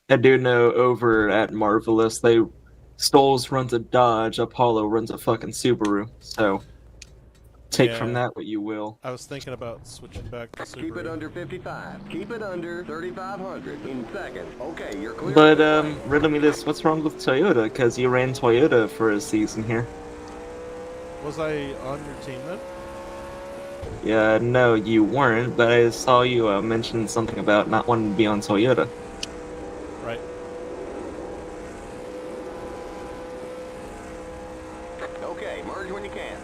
I do know over at Marvelous, Stoles runs a Dodge, Apollo runs a fucking Subaru. So take from Yeah, that what you will. I was thinking about switching back to Keep it Subaru. under 55. Keep it under 3,500 in second. Okay, you're clear of But pit lane. riddle me this: what's wrong with Toyota? Because you ran Toyota for a season here. Was I on your team then? Yeah, no, you weren't. But I saw you mention something about not wanting to be on Toyota. Right. Okay, merge when you can.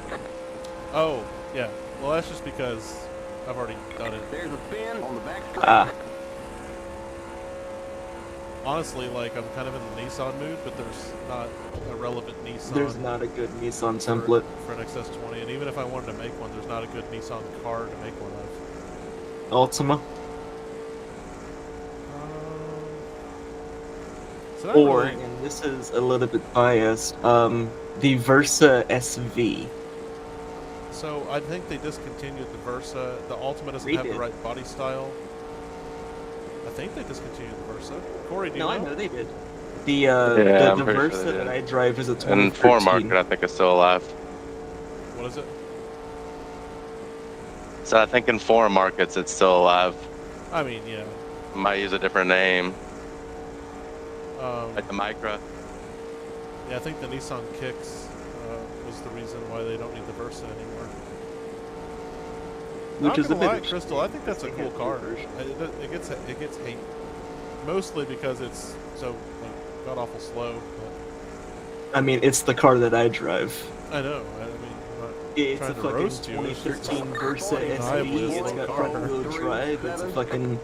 Oh, yeah. Well, that's just because I've already done it. There's a spin on the back straight. Ah, Honestly, like, I'm kind of in the Nissan mood, but there's not a relevant Nissan there's not a good Nissan template. for an XS20, and even if I wanted to make one, there's not a good Nissan car to make one of. Ultima. So not Or, really. and this is a little bit biased, the Versa SV. So I think they discontinued the Versa. The Ultima doesn't They have the did. right body style. I think they discontinued the Versa. Corey, do you No, I know? know they did. Yeah, I'm The pretty sure Versa they that did. I drive is a And Forum 2013. Market, I think, is still alive. What is it? So I think in foreign markets, it's still alive. I mean, yeah. Might use a different name, Um, like the Micra. yeah, I think the Nissan Kicks was the reason why they don't need the Versa anymore. Which is a Not gonna lie, bit Crystal, I think that's a They cool have car. two versions. It gets hate, mostly because it's so like god awful slow. I mean, it's the car that I drive. But I know. I mean, I'm not It's trying a to fucking roast you. It's just 2013 Versa undeniably a SV. It's slow got car. front wheel drive. It's a fucking.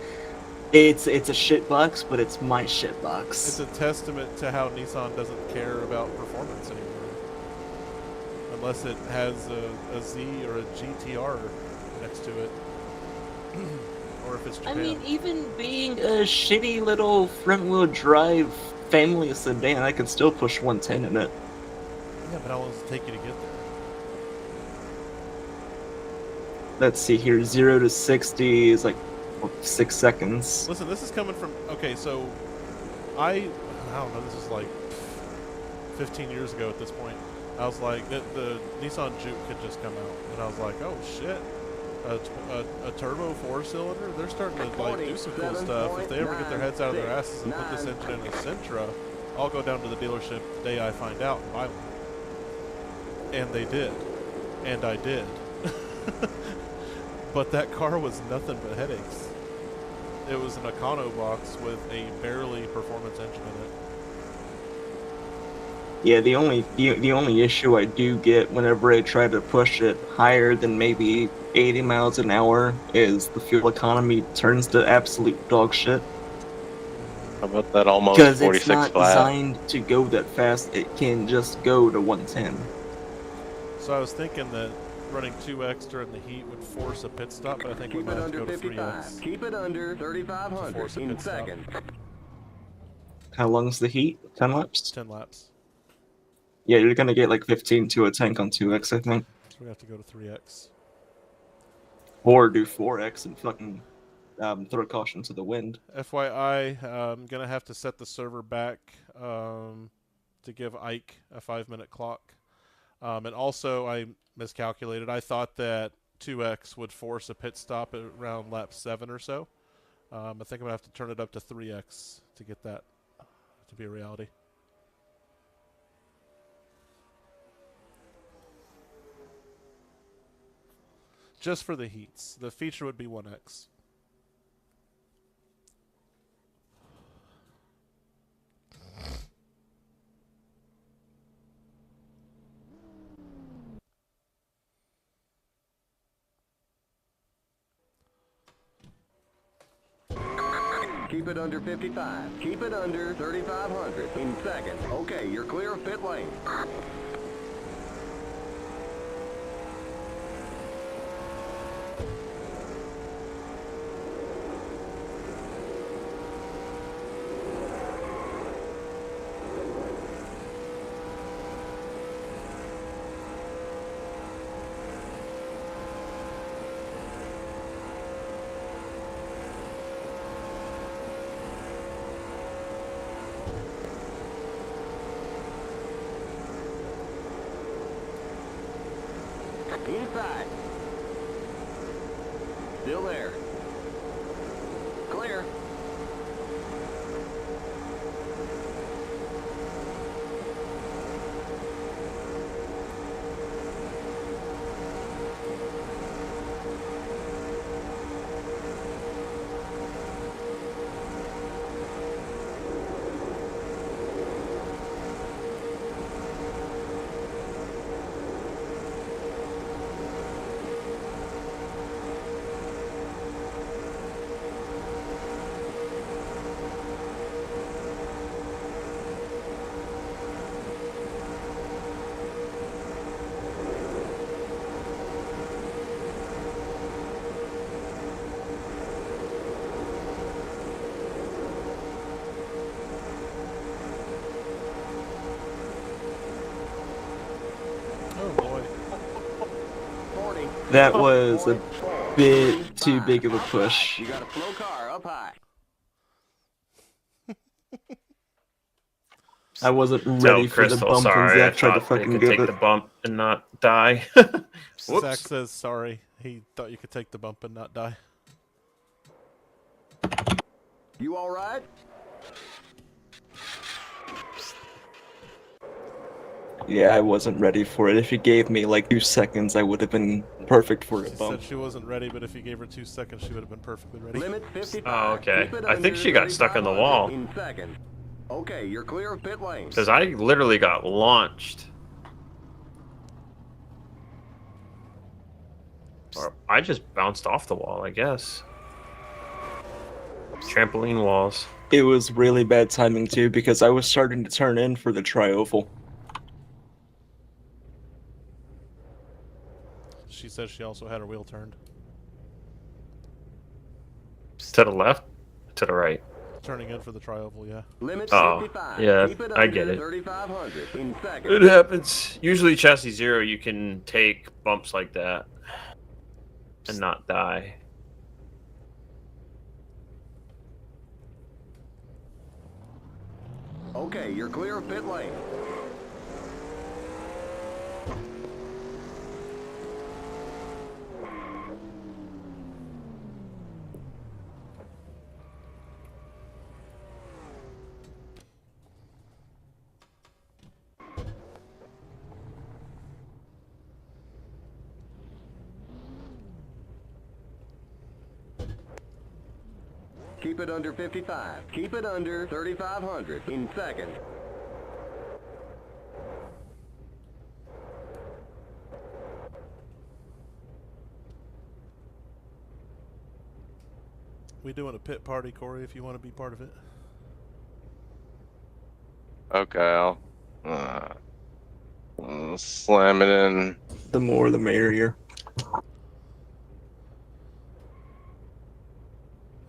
It's a shitbox, but it's my It's shitbox. a testament to how Nissan doesn't care about performance anymore. Unless it has a Z or a GTR next to it. Or if it's I Japan. mean, even being a shitty little front wheel drive family sedan, I can still push 110 in it. Yeah, but how long does it take you to get there? Let's see here, 0 to 60 is like 6 seconds. Listen, this is coming from... Okay, so... I don't know, this is like 15 years ago at this point. I was like, the Nissan Juke had just come out. And I was like, oh shit. A turbo 4-cylinder? They're starting to like do some cool stuff. If they ever get their heads out of their asses and put this engine in a Sentra, I'll go down to the dealership the day I find out and buy one. And they did. And I did. But that car was nothing but headaches. It was an Econo box with a barely performance engine in it. Yeah, the only issue I do get whenever I try to push it higher than maybe 80 miles an hour is the fuel economy turns to absolute dog shit. How about that almost Because 46 it's not flat? designed to go that fast. It can just go to 110. So I was thinking that running 2X during the heat would force a pit stop, but I think we Keep might it have to under go to 55. 3X. Keep it under To 3,500 force a in pit stop. second. How long's the heat? 10 laps? 10 laps. Yeah, you're gonna get like 15 to a tank on 2x, I think. So we have to go to 3X. Or do 4x and fucking throw caution to the wind. FYI, I'm going to have to set the server back to give Ike a 5-minute clock. And also, I miscalculated. I thought that 2X would force a pit stop at around lap 7 or so. I think I'm going to have to turn it up to 3X to get that to be a reality. Just for the heats. The feature would be 1X. Keep it under 55. Keep it under 3,500 in second. Okay, you're clear of pit lane. Still there. Clear. Oh boy. 40. That was a 0.4. bit too 5. big of a Up high. push. You got a slow car up high. I wasn't Tell ready for the Crystal, bump when sorry. I Zach tried to thought they fucking could give take it. the bump and not die. Zach Whoops. says sorry. He thought you could take the bump and not die. You all right? Yeah, I wasn't ready for it. If you gave me like 2 seconds, I would have been perfect for a She bump. said she wasn't ready, but if you gave her 2 seconds, she would have been perfectly ready. Limit 55. Oh, okay. Keep it I think under she got stuck in the 3,500 wall. In seconds. Okay, you're clear of pit lane. Because I literally got launched. Or I just bounced off the wall, I guess. Trampoline walls. It was really bad timing too because I was starting to turn in for the tri-oval. She says she also had her wheel turned. To the left? To the right. Turning in for the tri-oval, yeah. Limit Oh, 55. yeah, Keep it I under get it. 3,500 in It seconds. happens. Usually chassis 0, you can take bumps like that and not die. Okay, you're clear of pit lane. Keep it under 55. Keep it under 3,500 in seconds. We doing a pit party, Corey, if you want to be part of it. Okay, I'll slam it in. The more the merrier.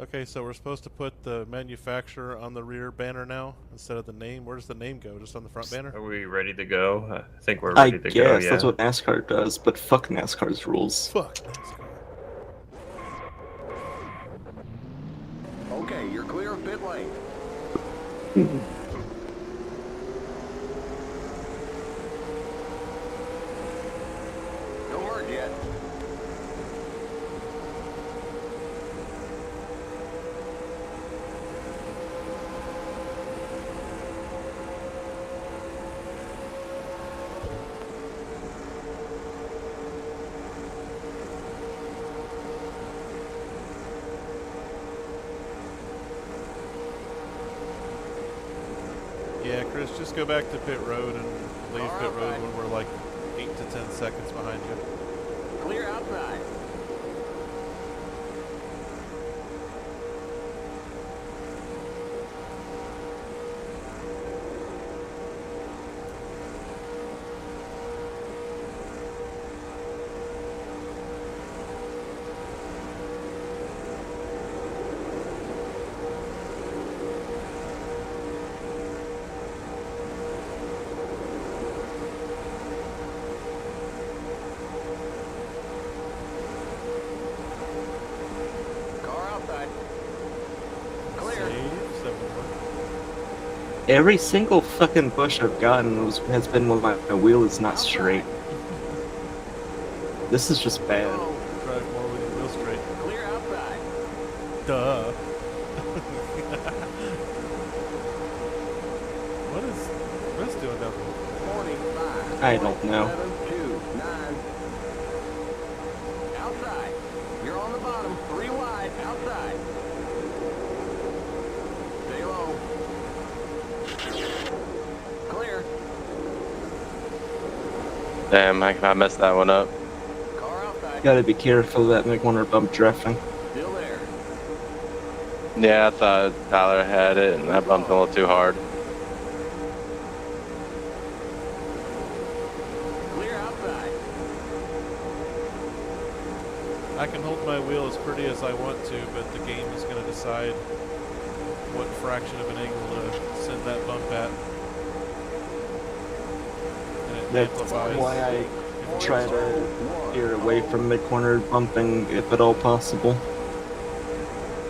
Okay, so we're supposed to put the manufacturer on the rear banner now instead of the name. Where does the name go? Just on the front banner? Are we ready to go? I think we're I ready to guess go, yeah. that's what NASCAR does, but fuck NASCAR's rules. Fuck NASCAR. Okay, you're clear of pit lane. Don't merge yet. Yeah, Chris, just go back to pit road and leave Car pit road outside. when we're like 8 to 10 seconds behind you. Clear outside. Car outside. Clear. Save, 71. Every single fucking push I've gotten has been when my wheel is not straight. This is just bad. Go. Drive more with your wheel straight. Clear Duh. What is Chris doing down there? 45. I don't know. 729. Outside. You're on the bottom. 3 wide. Outside. Stay low. Clear. Damn, I messed that one up. Car outside. Gotta be careful of that McWinter bump drifting. Still there. Yeah, I thought Tyler had it, and I bumped a little too hard. Clear outside. I can hold my wheel as pretty as I want to, but the game is going to decide what fraction of an angle to send that bump at. And it That's amplifies. why I try to steer away from mid-corner bumping if at all possible.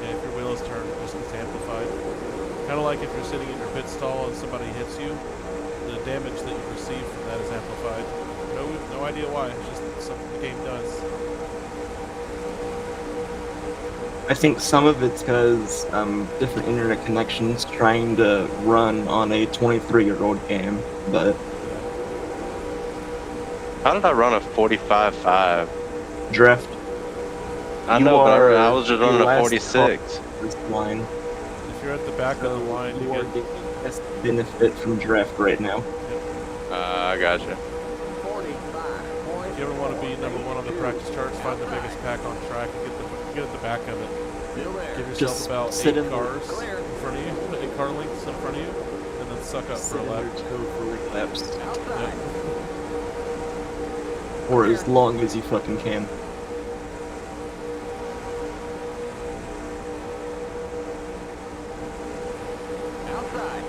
Yeah, if your wheel is turned, it just gets amplified. Kind of like if you're sitting in your pit stall and somebody hits you, the damage that you receive from that is amplified. No idea why. It's just something the game does. I think some of it's because different internet connections trying to run on a 23-year-old game, but How did I run a 45.5? drift. I You know, but are I was just the running a last 46. This line. If you're at the back of the line, you you are get getting the best benefit from draft right now. I gotcha. 45. If you ever want to be number one on the practice charts, find the biggest pack on track and get at the back of it. Still there. Give yourself Just about sit 8 in the- cars in front of you, 8 car lengths in front of you, and then suck up for a lap. Laps. Outside. Or as long as you fucking can. Outside.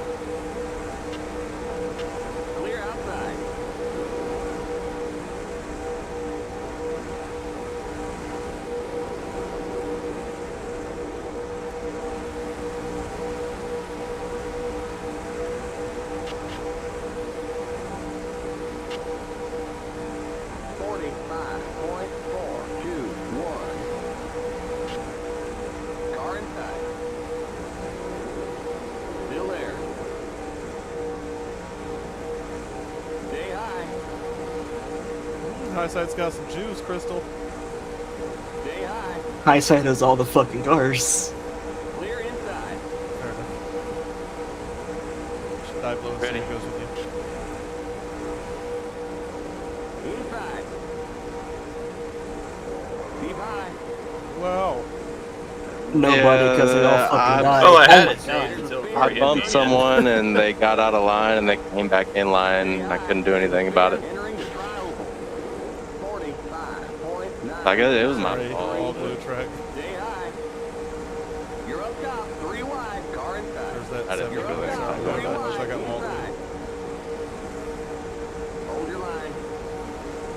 Clear outside. Car inside. Still there. Stay high. High side's got some juice, Crystal. Stay high. High side has all the fucking cars. Clear inside. Fair enough. Should dive low and see Ready. what goes with you. Inside. Keep high. Wow. Nobody, because they all Yeah, fucking died. Oh, I had my it God. saved until before I you hit me bumped again. someone, and they got out of line, and they came back in line, and I couldn't do anything about it. Entering the trioval. 45.9. I guess it was my Sorry, all fault. blue track. Stay high. You're up top. 3 wide. Car inside. There's that I didn't 70 You're up really bucks top. on there. 3 I wish I wide. got them all blue. Inside. Hold your line.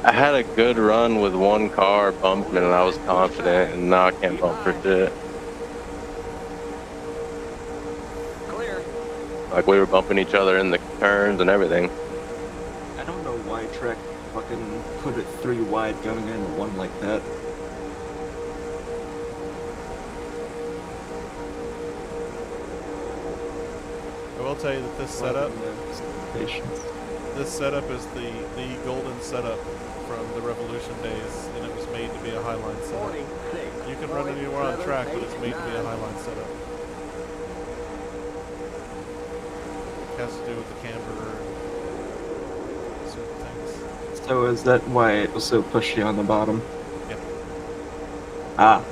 I had a good run with one car bumping, and I was confident, and now I can't bump for shit. Clear. Like, we were bumping each other in the turns and everything. I don't know why Trek fucking put it 3 wide going into 1 like that. I will tell you that this setup Patience. is the golden setup from the Revolution days, and it was made to be a highline setup. 46. You can run anywhere on track, but it's made to be a highline setup. It has to do with the camber and certain things. So is that why it was so pushy on the bottom? Yep. Ah.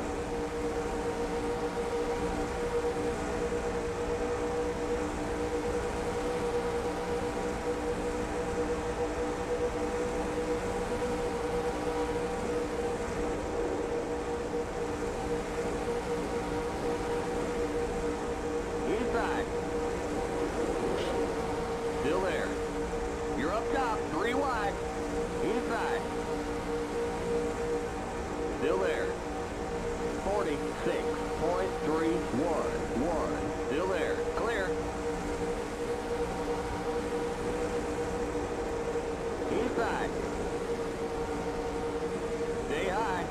Inside. Still there. You're up top. 3 wide. Inside. Still there. 46.311. Still there. Clear. Inside. Stay high.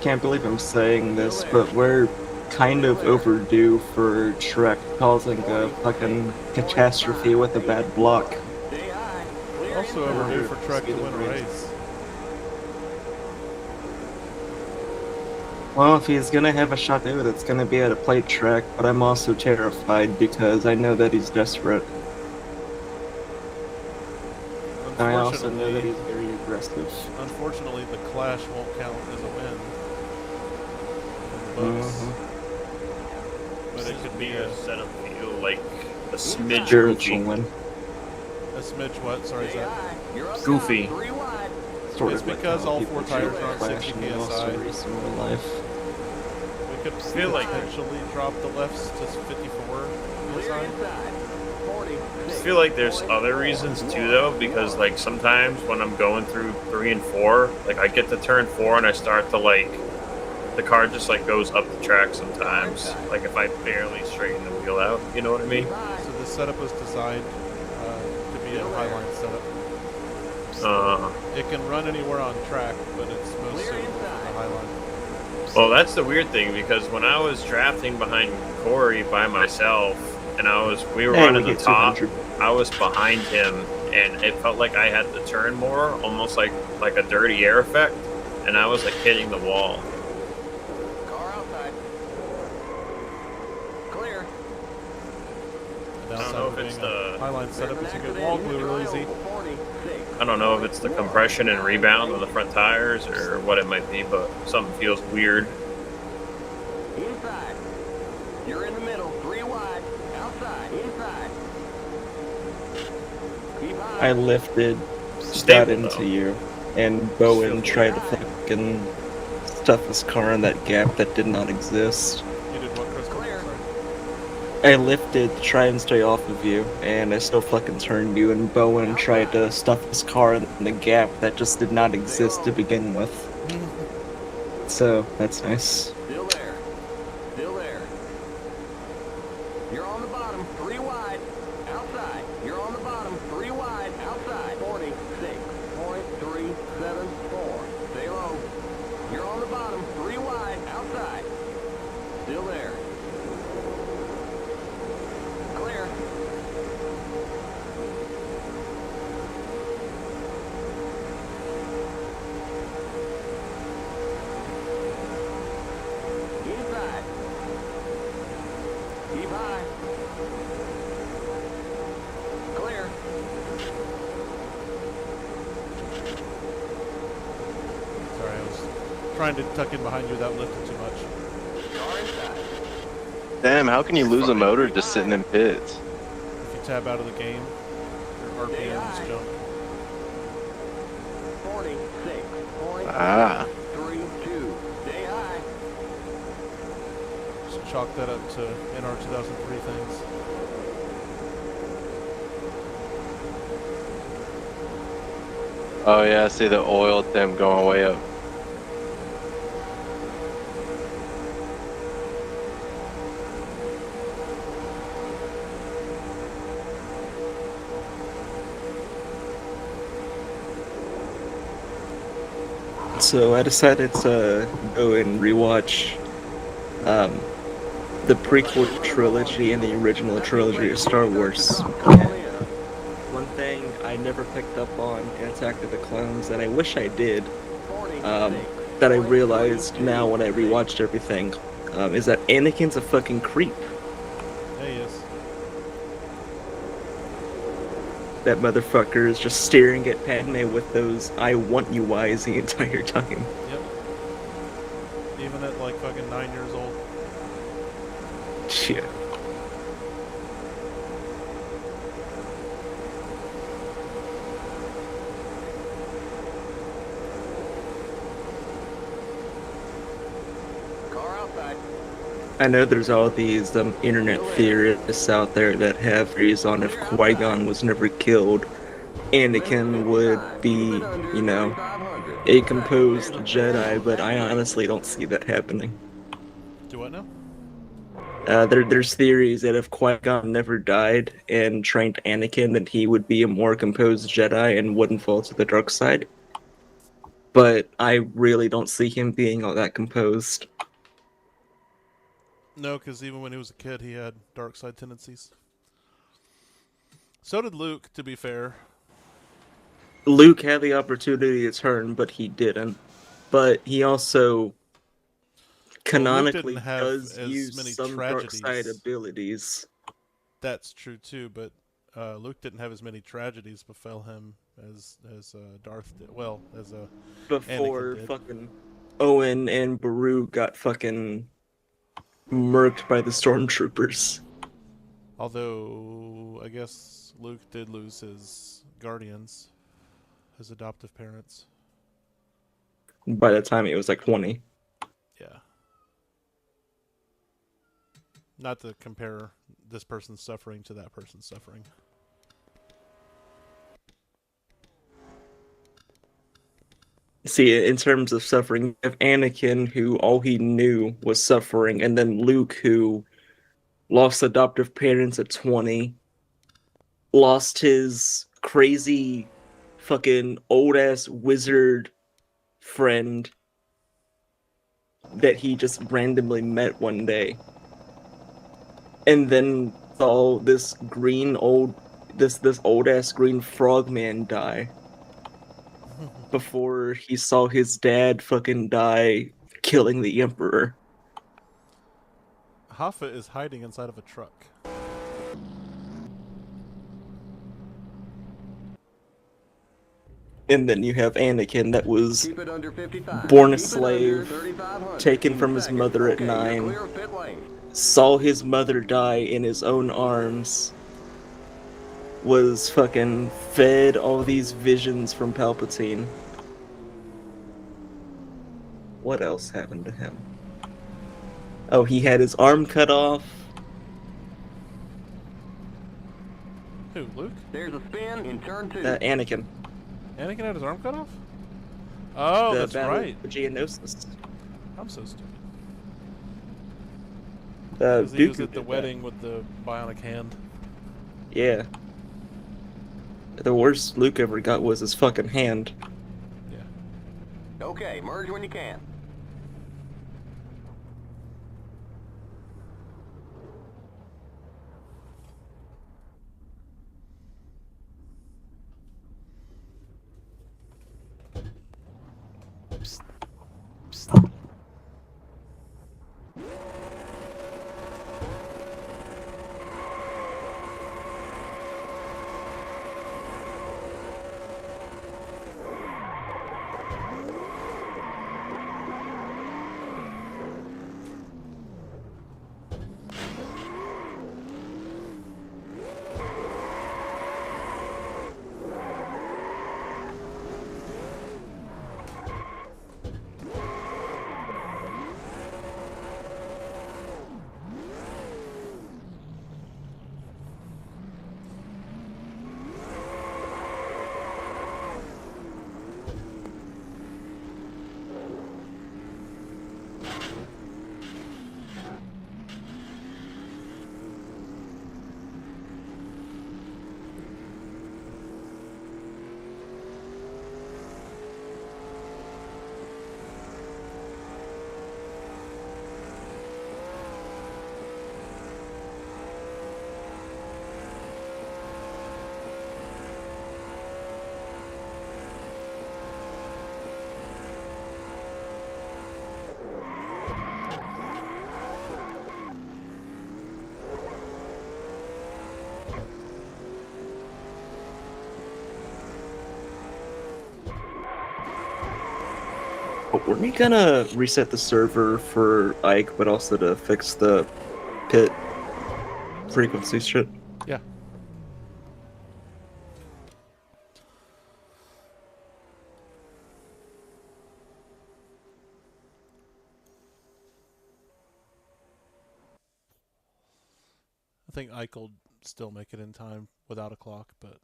can't believe I'm saying this, but we're kind of overdue for Trek causing a fucking catastrophe with a bad block. Stay high. Clear Also inbound. overdue for Trek to win a race. Well, if he's gonna have a shot to do it, it's gonna be at a plate track, but I'm also terrified because I know that he's desperate. I also know that he's very aggressive. Unfortunately, the clash won't count as a win. In the books. But it could be a setup feel like a smidge Spiritual goofy. win. smidge what? Sorry, Stay Zach. high. You're up Goofy. top, 3 wide. Sort It's of like because how all people 4 tires are on clash 60 and also PSI. race in real life. We could feel like- potentially drop the lefts to 54 Clear PSI. inside. 40. I feel like there's other reasons too, though, because like sometimes when I'm going through 3 and 4, like I get to turn 4 and I start to like the car just like goes up the track sometimes. Like if I barely straighten the wheel out, you know what I mean? So this setup was designed to be a highline setup. It can run anywhere on track, but it's most suitable for the highline. Well, that's the weird thing because when I was drafting behind Corey by myself, and we were Hey, running we the get top, 200. I was behind him, and it felt like I had to turn more, almost like a dirty air effect, and I was like hitting the wall. Car outside. Clear. The I don't downside know of if it's being a the highline setup is you get wall glue real easy. 46. I don't know if it's the compression and rebound of the front tires or what it might be, but something feels weird. Inside. You're in the middle. 3 wide. Outside. Inside. Keep high. I lifted, got Stable, into though. you, and Bowen tried to fucking stuff his car in that gap that did not exist. You did what, Chris? Clear. Sorry. I lifted to try and stay off of you, and I still fucking turned you, and Bowen tried to stuff his car in the gap that just did not exist to begin with. So, that's nice. Still there. Still there. You're on the bottom. 3 wide. Outside. You're on the bottom. 3 wide. Outside. 46.374. Stay low. You're on the bottom. 3 wide. Outside. Still there. Clear. Inside. Keep high. Clear. Sorry, I was trying to tuck in behind you without lifting too much. Car inside. Damn, how can you lose a motor just sitting in pits? If you tab out of the game, your RPMs jump. 46.332. Ah. Stay high. Just chalk that up to NR 2003 things. Oh yeah, I see the oil temp going way up. So I decided to go and rewatch the prequel trilogy and the original trilogy of Star Wars. One thing I never picked up on in Attack of the Clones, and I wish I did, that I realized now when I rewatched everything, is that Anakin's a fucking creep. Yeah, he is. That motherfucker is just staring at Padme with those "I want you" eyes the entire time. Yep. Even at like fucking 9 years old. Shit. Car outside. I know there's all these internet theorists out there that have theories on if Qui-Gon was never killed, Anakin would be, you know, a composed Jedi, but I honestly don't see that happening. Do what now? There's theories that if Qui-Gon never died and trained Anakin, then he would be a more composed Jedi and wouldn't fall to the dark side. but I really don't see him being all that composed. No, because even when he was a kid, he had dark side tendencies. So did Luke, to be fair. Luke had the opportunity to turn, but he didn't. But he also Well, Luke didn't canonically have does as use many some dark side tragedies. abilities. That's true too, but Luke didn't have as many tragedies befell him as Darth did. Well, as Anakin Before did. fucking Owen and Beru got fucking murked by the stormtroopers. Although I guess Luke did lose his guardians, his adoptive parents. By the time he was like 20. Yeah. Not to compare this person's suffering to that person's suffering. See, in terms of suffering, you have Anakin, who all he knew was suffering, and then Luke, who lost adoptive parents at 20, lost his crazy fucking old ass wizard friend that he just randomly met one day, and then saw this old ass green frogman die before he saw his dad fucking die killing the emperor. Hoffa is hiding inside of a truck. And then you have Anakin, that was Keep it under 55. born a Keep it under slave, 3,500. taken from his Seconds. mother at Okay, you're 9, clear of pit lane. saw his mother die in his own arms, was fucking fed all these visions from Palpatine. What else happened to him? Oh, he had his arm cut off. Who, Luke? There's a spin in turn 2. Anakin. Anakin had his arm cut off? Oh, The that's Battle right. of Geonosis. I'm so stupid. Because he was Dooku at the did wedding with the bionic hand. that. Yeah. The worst Luke ever got was his fucking hand. Yeah. Okay, merge when you can. Were we gonna reset the server for Ike, but also to fix the pit frequency shit? Yeah. I think Ike will still make it in time without a clock, but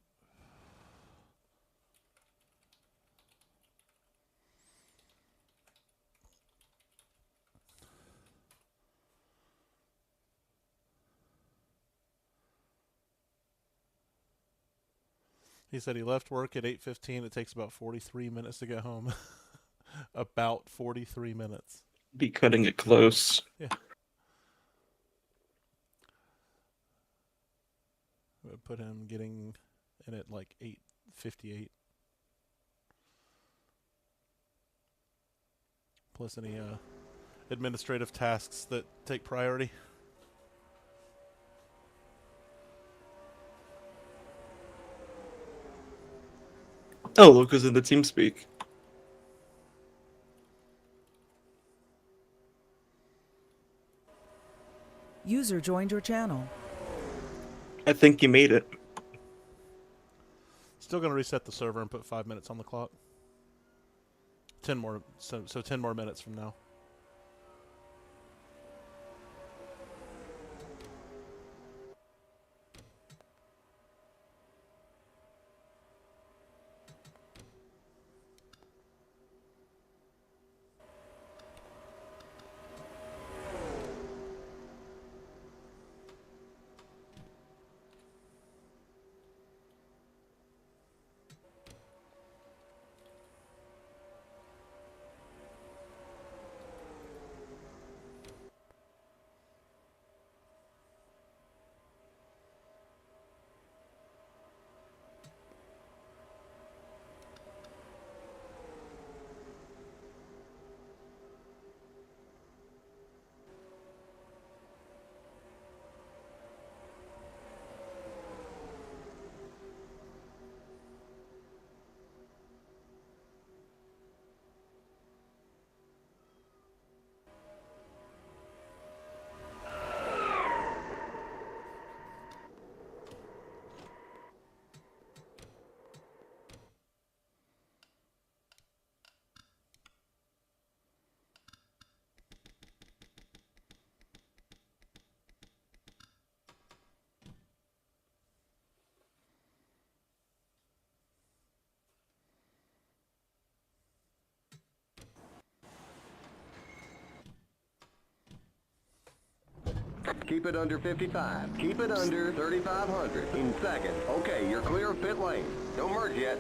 he said he left work at 8:15. It takes about 43 minutes to get home. About 43 minutes. Be cutting it close. Yeah. I would put him getting in at like 8:58. Plus any administrative tasks that take priority. Oh, Luca's in the team speak. User joined your channel. I think you made it. Still going to reset the server and put 5 minutes on the clock. 10 more, so 10 more minutes from now. Keep it under 55. Keep it under 3,500. In second. Okay, you're clear of pit lane. Don't merge yet.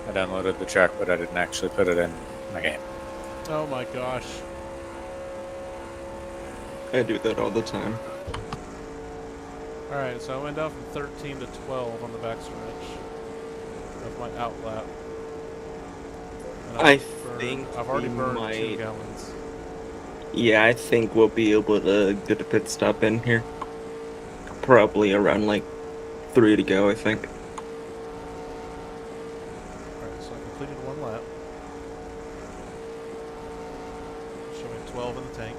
I downloaded the track, but I didn't actually put it in my game. Oh my gosh. I do that all the time. Alright, so I went down from 13 to 12 on the backstretch of my outlap. And I think I've already we burned 2 might- gallons. Yeah, I think we'll be able to get a pit stop in here. Probably around like 3 to go, I think. Alright, so I completed 1 lap. Showing 12 in the tank.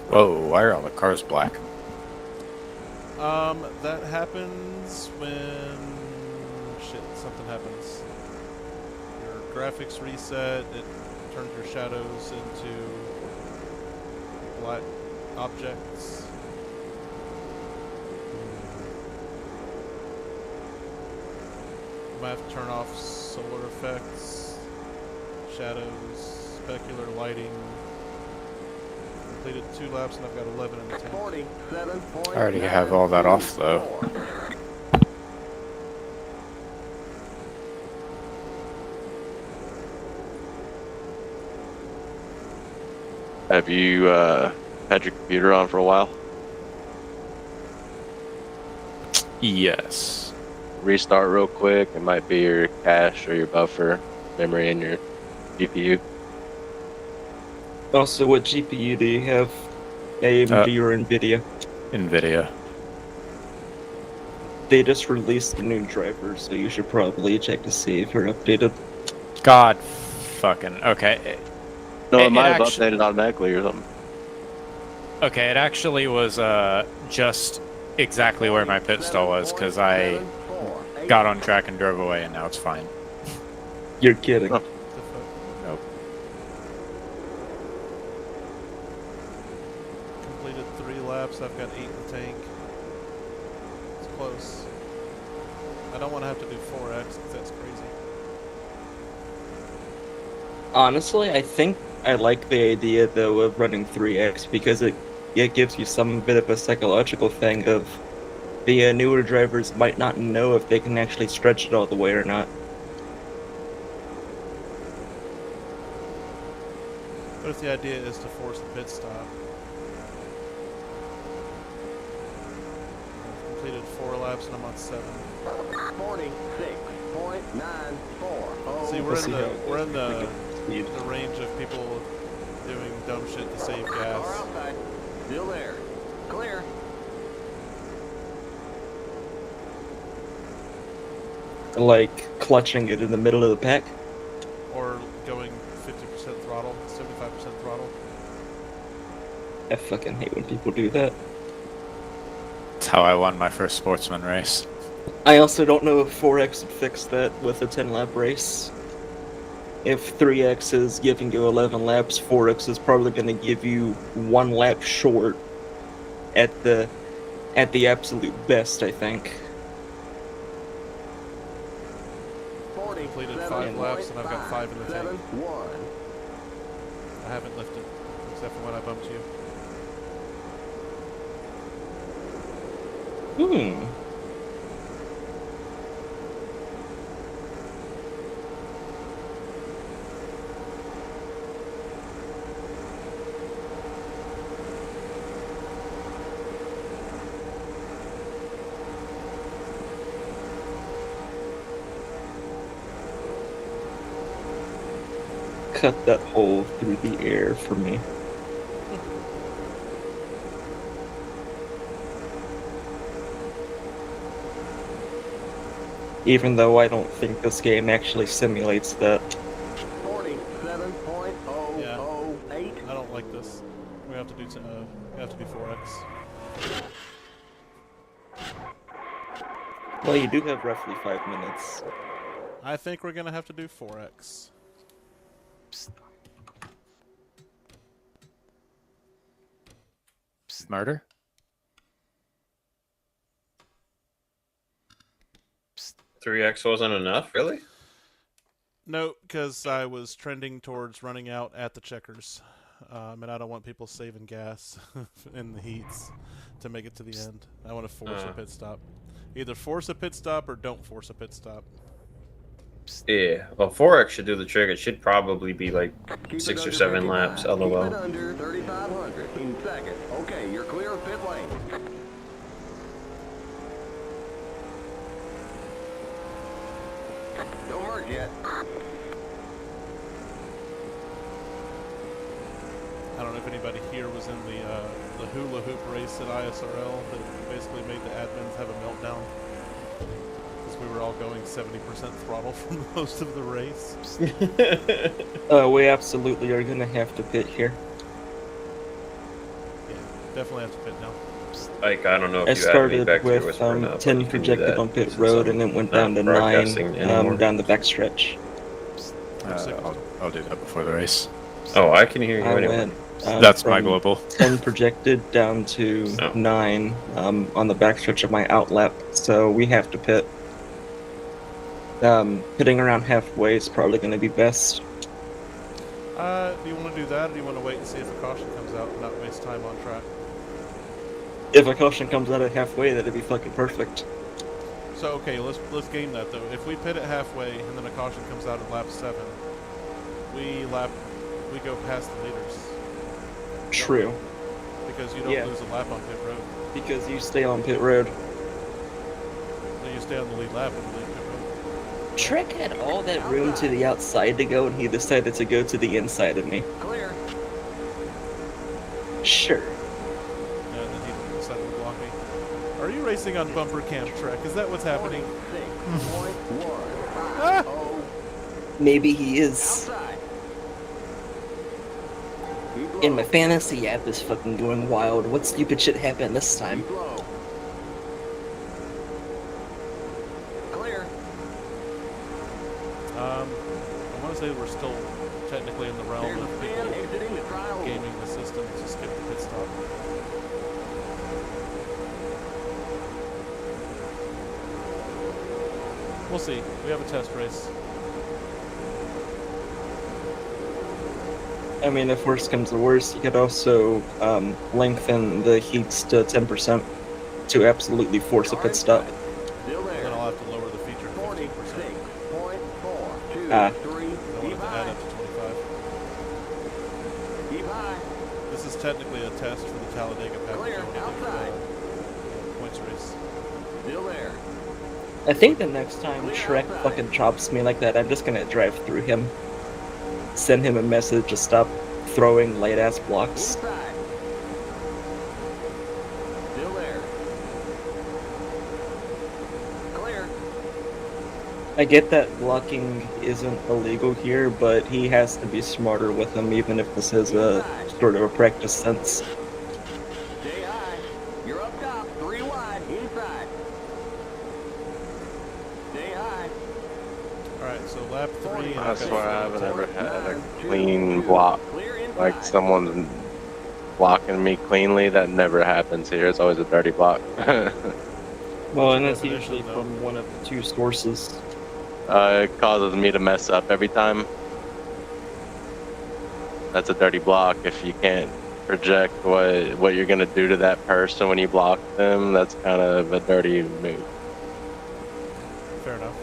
Whoa, why are all the cars black? That happens when something happens. Your graphics reset, it turns your shadows into black objects. You might have to turn off solar effects, shadows, specular lighting. Completed 2 laps and I've got 11 in the tank. 47.9. I already have all that off, though. Have you had your computer on for a while? Yes. Restart real quick. It might be your cache or your buffer memory in your GPU. Also, what GPU do you have? AMD or NVIDIA? NVIDIA. They just released the new driver, so you should probably check to see if you're updated. God fucking... Okay. No, it It might have actu- updated automatically or something. Okay, it actually was just exactly where my pit stall was, because I got on track and drove away, and now it's fine. You're kidding. Huh. Nope. laps. I've got 8 in the tank. It's close. I don't want to have to do 4x because that's crazy. Honestly, I think I like the idea though of running 3x because it gives you some bit of a psychological thing of the newer drivers might not know if they can actually stretch it all the way or not. But if the idea is to force the pit stop, I've completed 4 laps and I'm on 7. 46.94. See, We'll see how it we're goes. in the range of people doing dumb shit to save Car gas. outside. Still there. Clear. Like clutching it in the middle of the pack. Or going 50% throttle, 75% throttle. I fucking hate when people do that. That's how I won my first sportsman race. I also don't know if 4x would fix that with a 10-lap race. If 3x is giving you 11 laps, 4x is probably going to give you 1 lap short at the absolute best, I think. Completed 5 laps and I've got 5 in the tank. 71. I haven't lifted, except for when I bumped you. Cut that hole through the air for me. Even though I don't think this game actually simulates that. 47.008. I don't like this. We have to do 4x. Well, you do have roughly 5 minutes. I think we're gonna have to do 4x. Murder? 3x wasn't enough, really? No, because I was trending towards running out at the checkers. And I don't want people saving gas in the heats to make it to the end. I want to force a pit stop. Either force a pit stop or don't force a pit stop. Yeah, well, 4x should do the trick. It should probably be like Keep 6 it or under 7 55. laps, Keep it lol. under 3,500 in second. Okay, you're clear of pit lane. Don't hurt yet. I don't know if anybody here was in the hula hoop race at ISRL that basically made the admins have a meltdown. Because we were all going 70% throttle for most of the race. We absolutely are gonna have to pit here. Yeah, definitely have to pit now. Like, I don't know I if you had me started back there with whispering up, but 10 you can do projected that on pit since road, I'm and it went not down to 9 broadcasting anymore. down the backstretch. I'll do that before the race. Oh, I can hear you I anyway. went That's my from global. 10 projected down to Oh. 9 on the backstretch of my outlap, so we have to pit. Pitting around halfway is probably going to be best. Do you want to do that, or do you want to wait and see if a caution comes out and not waste time on track? If a caution comes out at halfway, that'd be fucking perfect. So okay, let's game that though. If we pit it halfway and then a caution comes out at lap 7, we go past the leaders. True. Because you don't Yeah. lose a lap on pit road. Because you stay on pit road. Then you stay on the lead lap and leave pit road. Trek had all that room to the outside to go, and he decided to go to the inside of me. Clear. Sure. And then he decided to block me. Are you racing on bumper cam, Trek? Is that what's happening? 46.150. Maybe he is. Outside. Keep low. And my fantasy app is fucking going wild. What stupid shit happened this time? Keep low. Clear. I want to say we're still technically in the realm There's of a people spin exiting the trial. gaming the system to skip the pit stop. We'll see. We have a test race. I mean, if worse comes to worse, you could also lengthen the heats to 10% to absolutely force a pit stop. Still Then there. I'll have to lower the feature to 15%. 46.4. 2, Ah. 3. I want it to add up to 25. Keep high. This is technically a test for the Talladega package. Clear, Don't need to do outside. a points race. Still there. I think the next time Shrek fucking chops me like that, I'm just gonna drive through him. Send him a message to stop throwing light-ass blocks. Inside. Still there. Clear. I get that blocking isn't illegal here, but he has to be smarter with them, even if this is a sort of a practice sense. Stay high. You're up top. 3 wide. Inside. Stay high. Alright, so lap 3. and I I've got swear I haven't 4. ever had a clean block. Clear inside. Like someone blocking me cleanly. That never happens here. It's always a dirty block. Well, and What's that's the usually definition, though? from one of the two sources. It causes me to mess up every time. That's a dirty block. If you can't project what you're gonna do to that person when you block them, that's kind of a dirty move. Fair enough.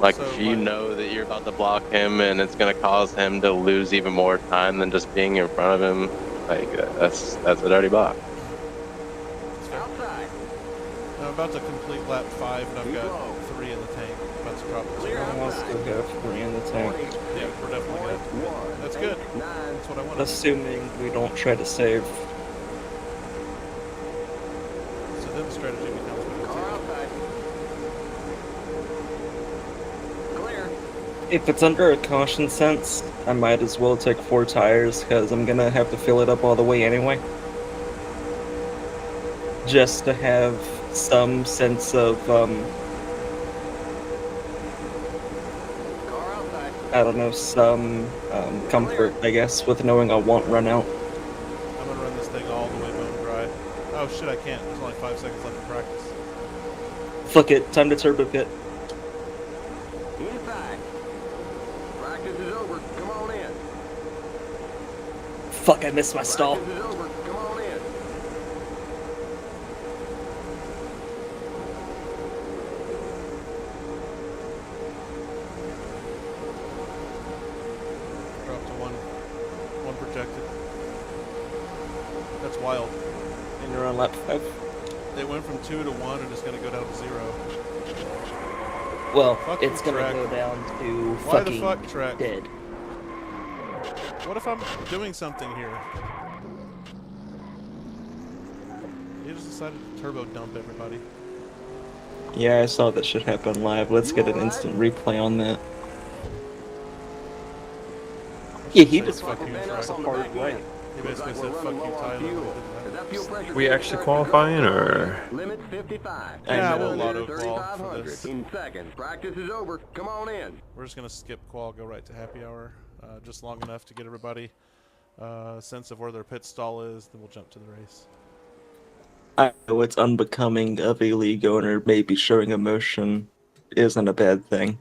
Like So, if you like- know that you're about to block him and it's gonna cause him to lose even more time than just being in front of him, like that's a dirty block. Outside. I'm about to complete lap 5 and I've Keep got low. 3 in the tank. About to drop to Clear 0. I'll still have 3 in the tank. 46. Yeah, we're definitely good. 1. That's good. 9. That's what I wanted. Assuming we don't try to save. So then the strategy becomes we Car continue. outside. Clear. If it's under a caution sense, I might as well take 4 tires, because I'm gonna have to fill it up all the way anyway. Just to have some sense of, Car outside. I don't know, some comfort, I guess, with knowing I won't run out. I'm gonna run this thing all the way bone dry. Oh shit, I can't. There's only 5 seconds left in practice. Fuck it, time to turbo pit. Inside. Practice is over. Come on in. Fuck, I missed my stall. Practice is over. Come on in. Drop to 1 projected. That's wild. And you're on lap 5. It went from 2 to 1 and it's gonna go down to 0. Well, Fuck it's you, gonna track. go down to Why the fucking fuck, track? dead. What if I'm doing something here? You just decided to turbo dump everybody. Yeah, I saw that shit happen live. Let's get an instant replay on that. Yeah, he Say just fuck fucking you, pressed track. a hard right. He basically said fuck you, Tyler. We actually qualifying, or? Limit 55. Yeah, know. we'll auto qual for 3,500. this. In second. Practice is over. Come on in. We're just gonna skip qual, go right to happy hour, just long enough to get everybody a sense of where their pit stall is. Then we'll jump to the race. I know it's unbecoming of a league owner, maybe showing emotion isn't a bad thing.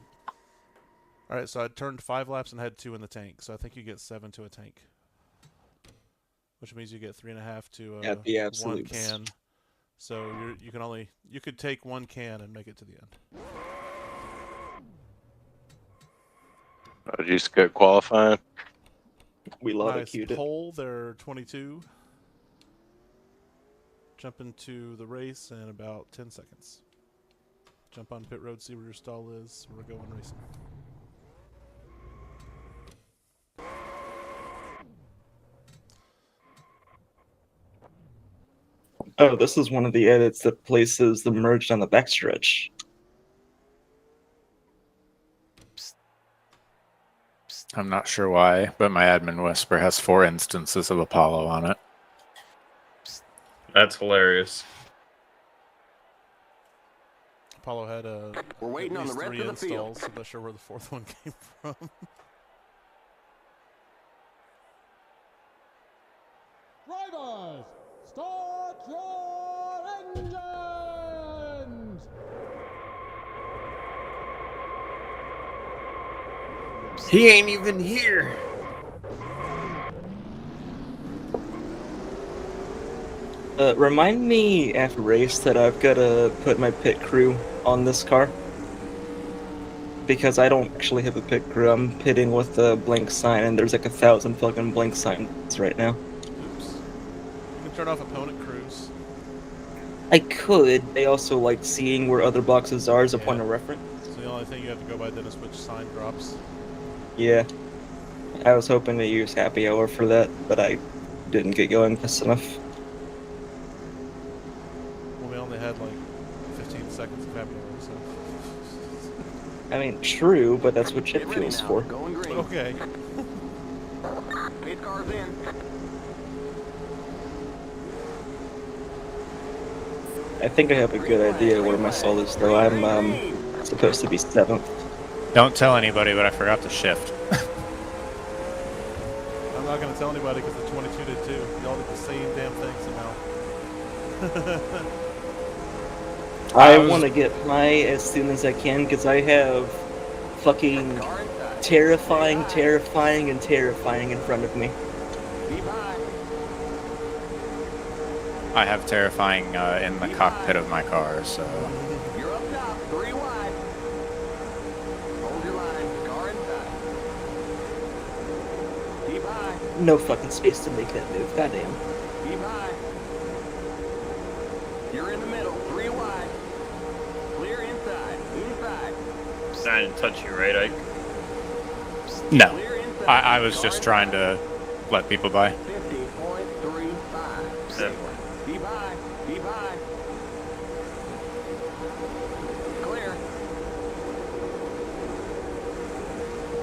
All right, so I turned 5 laps and had 2 in the tank, so I think you get 7 to a tank, which means you get 3.5 to At the 1 absolutes. can. So you could take 1 can and make it to the end. Did you skip qualifying? We love Nice it. pole, they're 22. Jump into the race in about 10 seconds. Jump on pit road, see where your stall is. We're going racing. Oh, this is one of the edits that places the merge on the backstretch. I'm not sure why, but my admin whisper has 4 instances of Apollo on it. That's hilarious. Apollo had We're waiting at on the least rest 3 of the field. installs. I'm not sure where the 4th one came from. Drivers, start your engines! He ain't even here. Remind me after race that I've got to put my pit crew on this car. Because I don't actually have a pit crew. I'm pitting with a blank sign, and there's like 1,000 fucking blank signs right now. Oops. You can turn off opponent crews. I could. They also like seeing where other boxes are as a Yeah. point of reference. So the only thing you have to go by then is which sign drops. Yeah. I was hoping to use happy hour for that, but I didn't get going fast enough. Well, we only had like 15 seconds of happy hour, so. I mean, true, but that's what Get chip ready fuel's now. for. Going green. Okay. Pace car's in. I think I have a good idea where my stall is, though. I'm supposed to be 7th. Don't tell anybody, but I forgot to shift. I'm not going to tell anybody because the 22 did too. Y'all did the same damn thing somehow. I want to get high as soon as I can because I have fucking Car inside. terrifying in front of me. Keep high. I have terrifying in the cockpit of my car, so You're up top. 3 wide. Hold your line. Car inside. Keep high. No fucking space to make that move. Goddamn. Keep high. You're in the middle. 3 wide. Clear inside. Inside. I didn't touch you, right, Ike? no. Clear inside. I was Car just trying inside. to let people by. 50.35. Yeah. Keep high. Keep high. Clear.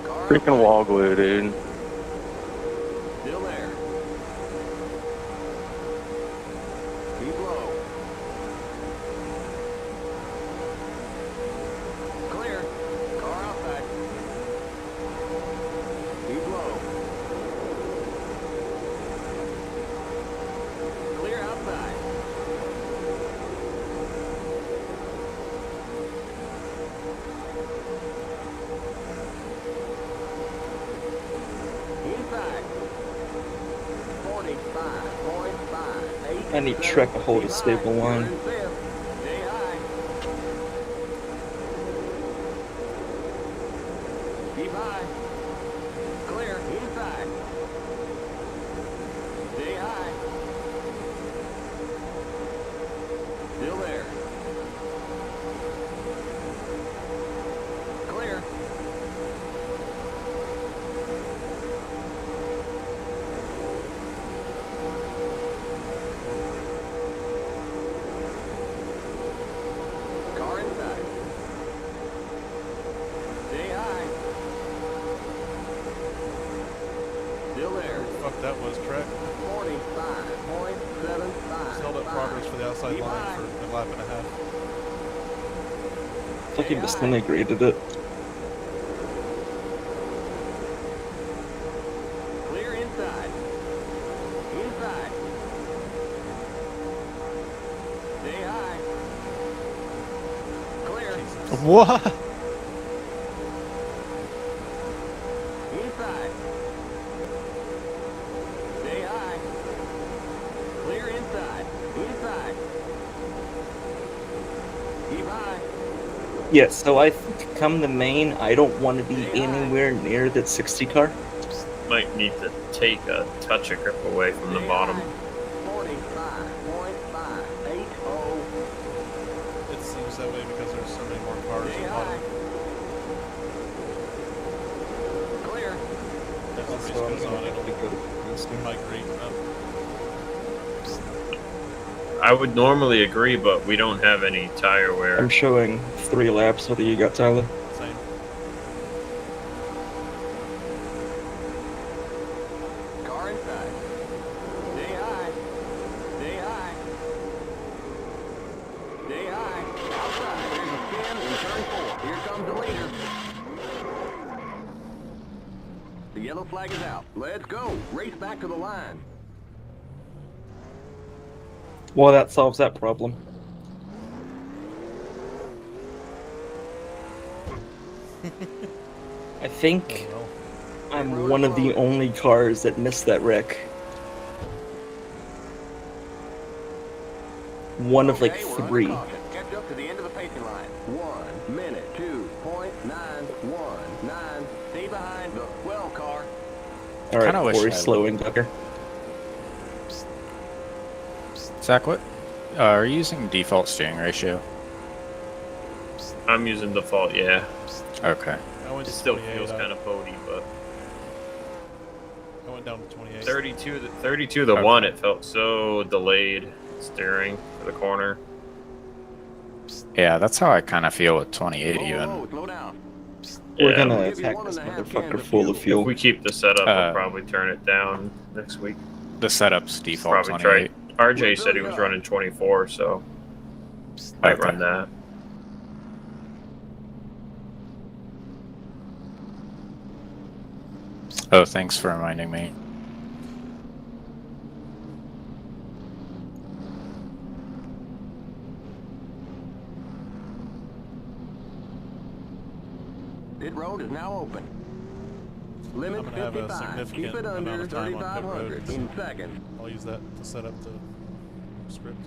Car Freaking wall glue, dude. still there. Keep low. Clear. Car outside. Keep low. Clear outside. Inside. 45.5. I need Trek to hold a stable line. Stay high. Keep high. Clear. Inside. Stay high. Still there. Clear. Car inside. Stay high. Still there. Fuck, that was Trek. 45.75. Just held up progress for the outside Keep line high. for a lap and a half. Fucking disintegrated it. Clear inside. Inside. Stay high. Clear. What? Inside. Stay high. Clear inside. Inside. Keep high. Yeah, so I think come the main, I don't want to be anywhere near that 60 car. Might need to take a touch of grip away from the bottom. 45.580. It seems that way because there's so many more cars Stay on high. bottom. Clear. As the race So I'm goes on, gonna have to it'll go to Preseason. migrate up. I would normally agree, but we don't have any tire wear. I'm showing 3 laps. What do you got, Tyler? Same. Car inside. Stay high. Stay high. Stay high. Outside. There's a turn 4. Here comes the leader. The yellow flag is out. Let's go. Race back to the line. Well, that solves that problem. I think Oh, I'm one of the only cars that missed that wreck. One of like Okay, we're under 3. caution. Catch up to the end of the pacing line. 1 minute, 2.919. Stay behind the 12 car. All right, Kinda wish Corey, I slowing Ducker. Zach, what? Are you using default steering ratio? I'm using default, yeah. Okay. I went It to still 28, feels kind of boaty, but I went down to 28. 32 the Okay. 1, it felt so delayed steering for the corner. Yeah, that's how I kind of feel with 28 Whoa, even. whoa, slow down. We're Yeah. gonna We'll give you attack 1.5 this cans motherfucker of full of fuel. If fuel. we keep the setup, Uh, I'll probably turn it down next week. The setup's default Probably 28. try. RJ said he was running 24, so might Okay. run that. Oh, thanks for reminding me. Pit road is now open. Limit I'm gonna have a 55. significant Keep it amount under of time on pit 3,500 road. in seconds. I'll use that to set up the script.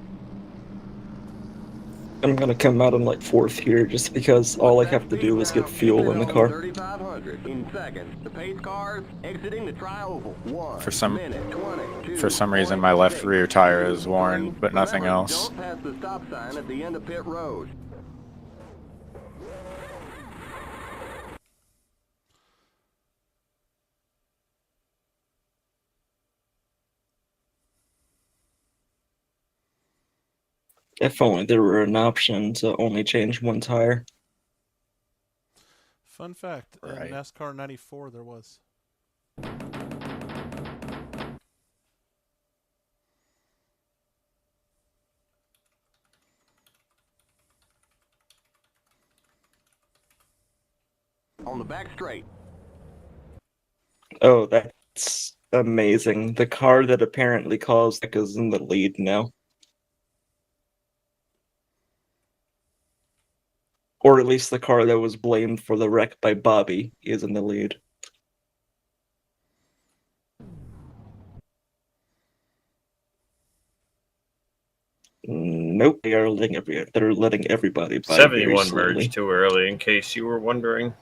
I'm gonna come out on like 4th here just because all I have to do is get fuel in the car. 3,500 in seconds. The pace cars exiting the tri-oval. 1 For some- minute 22. For some reason, my left rear tire is worn, but nothing Remember, else. Don't pass the stop sign at the end of pit road. If only there were an option to only change one tire. Fun fact, Right. in NASCAR 94 there was. On the back straight. Oh, that's amazing. The car that apparently caused Nick is in the lead now. Or at least the car that was blamed for the wreck by Bobby is in the lead. Nope, they're letting everybody by very 71 slowly. merged too early, in case you were wondering.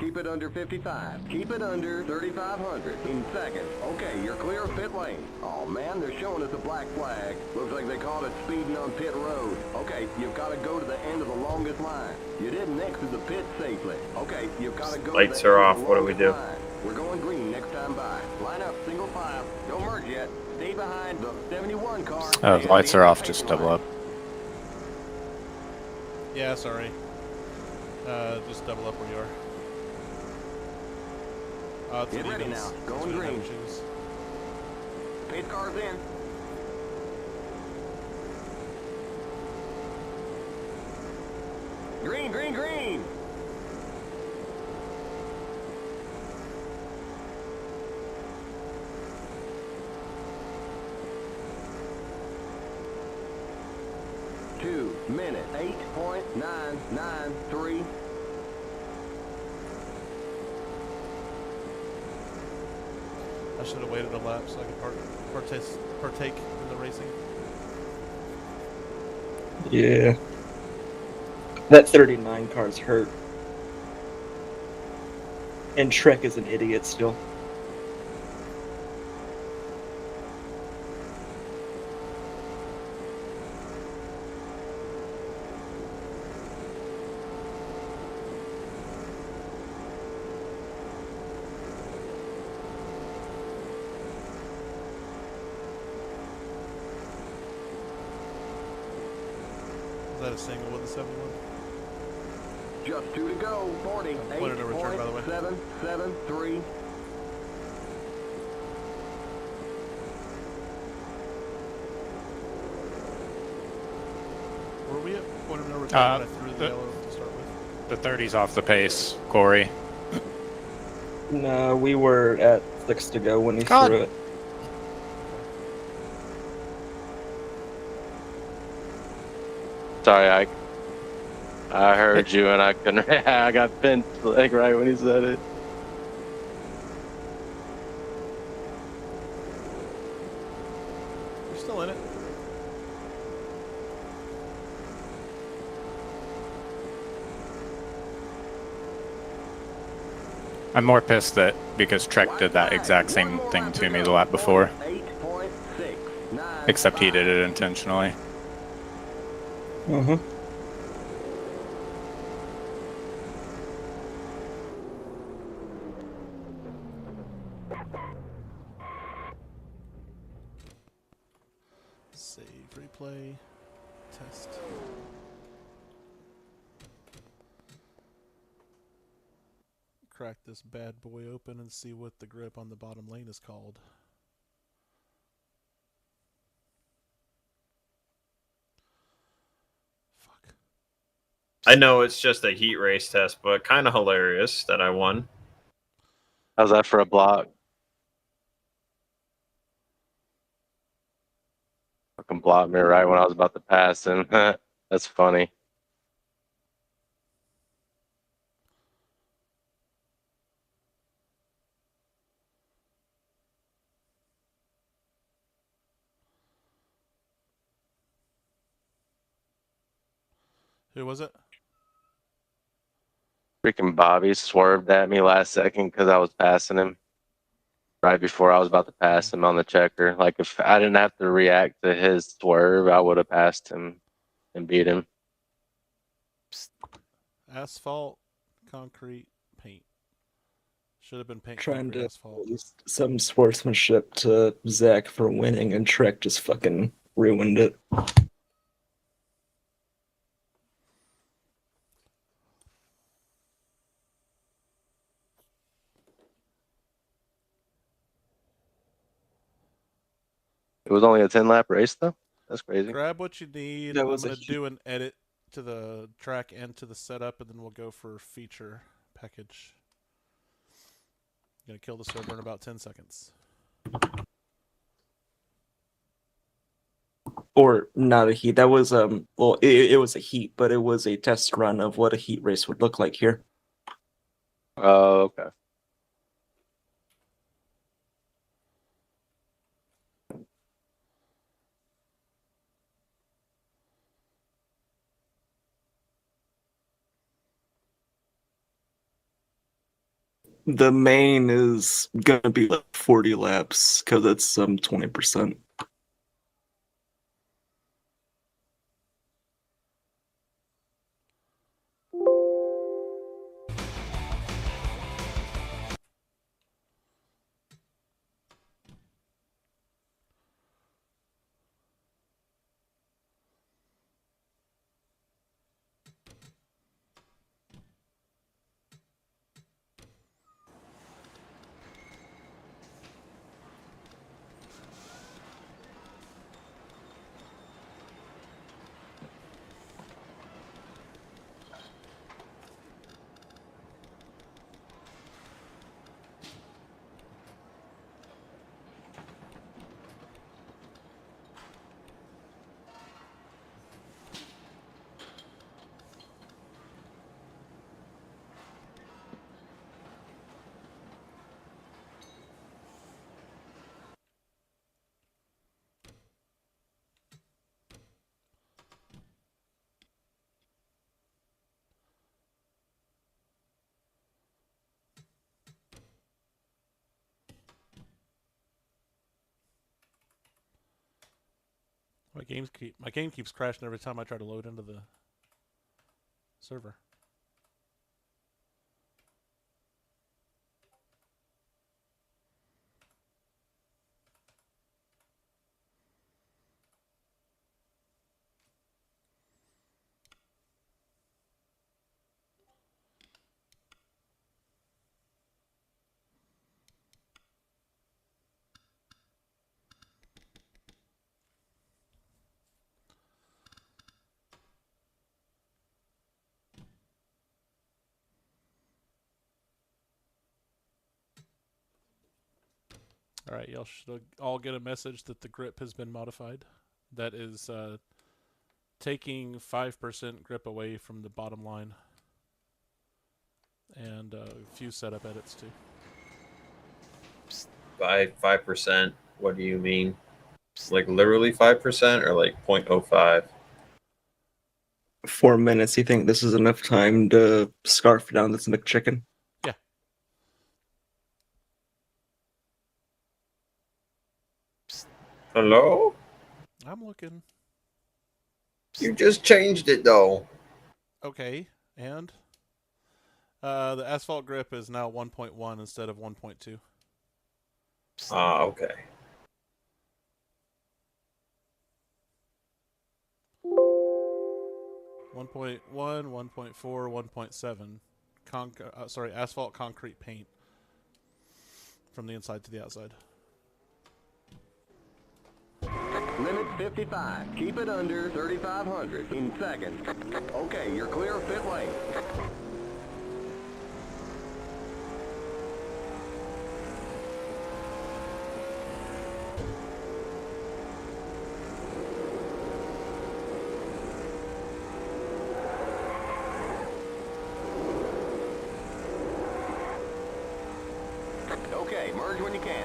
Keep it under 55. Keep it under 3,500 in seconds. Okay, you're clear of pit lane. Oh man, they're showing us a black flag. Looks like they called it speeding on pit road. Okay, you've got to go to the end of the longest line. You didn't exit the pit safely. Okay, you've got to go Lights to the are end off. of the What do we longest do? line. We're going green next time by. Line up, single file. Don't merge yet. Stay behind the 71 car. Oh, the lights are off, just double up. Yeah, sorry. Just double up where you are. It's Get ready Evans. now. That's Going what I green. have to choose. Pace cars in. Green, green, green. Minute 8.993. I should have waited a lap so I could partake in the racing. Yeah. That 39 car's hurt. And Trek is an idiot still. Is that a single with a 71? Just 2 to go. 40. Pointed to return, by the way. 8.773. Were we at point of no when I threw the yellow to start with? The 30's off the pace, Corey. No, we were at 6 to go when he God. threw it. Sorry, I heard you and I couldn't. I got pinched like right when he said it. You're still in it. I'm more pissed that because Trek did that exact same thing to me the lap before. Except he did it intentionally. Mm-hmm. Save, replay, test. Crack this bad boy open and see what the grip on the bottom lane is called. Fuck. I know it's just a heat race test, but kind of hilarious that I won. How's that for a block? Fucking blocked me right when I was about to pass him. That's funny. Who was it? Freaking Bobby swerved at me last second because I was passing him right before I was about to pass him on the checker. Like, if I didn't have to react to his swerve, I would have passed him and beat him. Asphalt, concrete, paint. Should have been paint, Trying concrete, to asphalt. at least some sportsmanship to Zach for winning, and Trek just fucking ruined it. It was only a 10-lap race, though? That's crazy. Grab what you need. That I'm was going a to do an edit to the track and to the setup, and then we'll go for feature package. Going to kill the server in about 10 seconds. Or not a heat. That was well, it was a heat, but it was a test run of what a heat race would look like here. Oh, okay. The main is gonna be like 40 laps because it's 20%. My game keeps crashing every time I try to load into the server. All right, y'all should all get a message that the grip has been modified. That is taking 5% grip away from the bottom line. And a few setup edits too. By 5%, what do you mean? Like literally 5% or like 0.05? 4 minutes. You think this is enough time to scarf down this McChicken? Yeah. Hello? I'm looking. You just changed it though. Okay, and the asphalt grip is now 1.1 instead of 1.2. Ah, okay. One point one, 1.4, 1.7. Sorry, asphalt concrete paint from the inside to the outside. Limit 55. Keep it under 3,500 in seconds. Okay, you're clear of pit lane. Okay, merge when you can.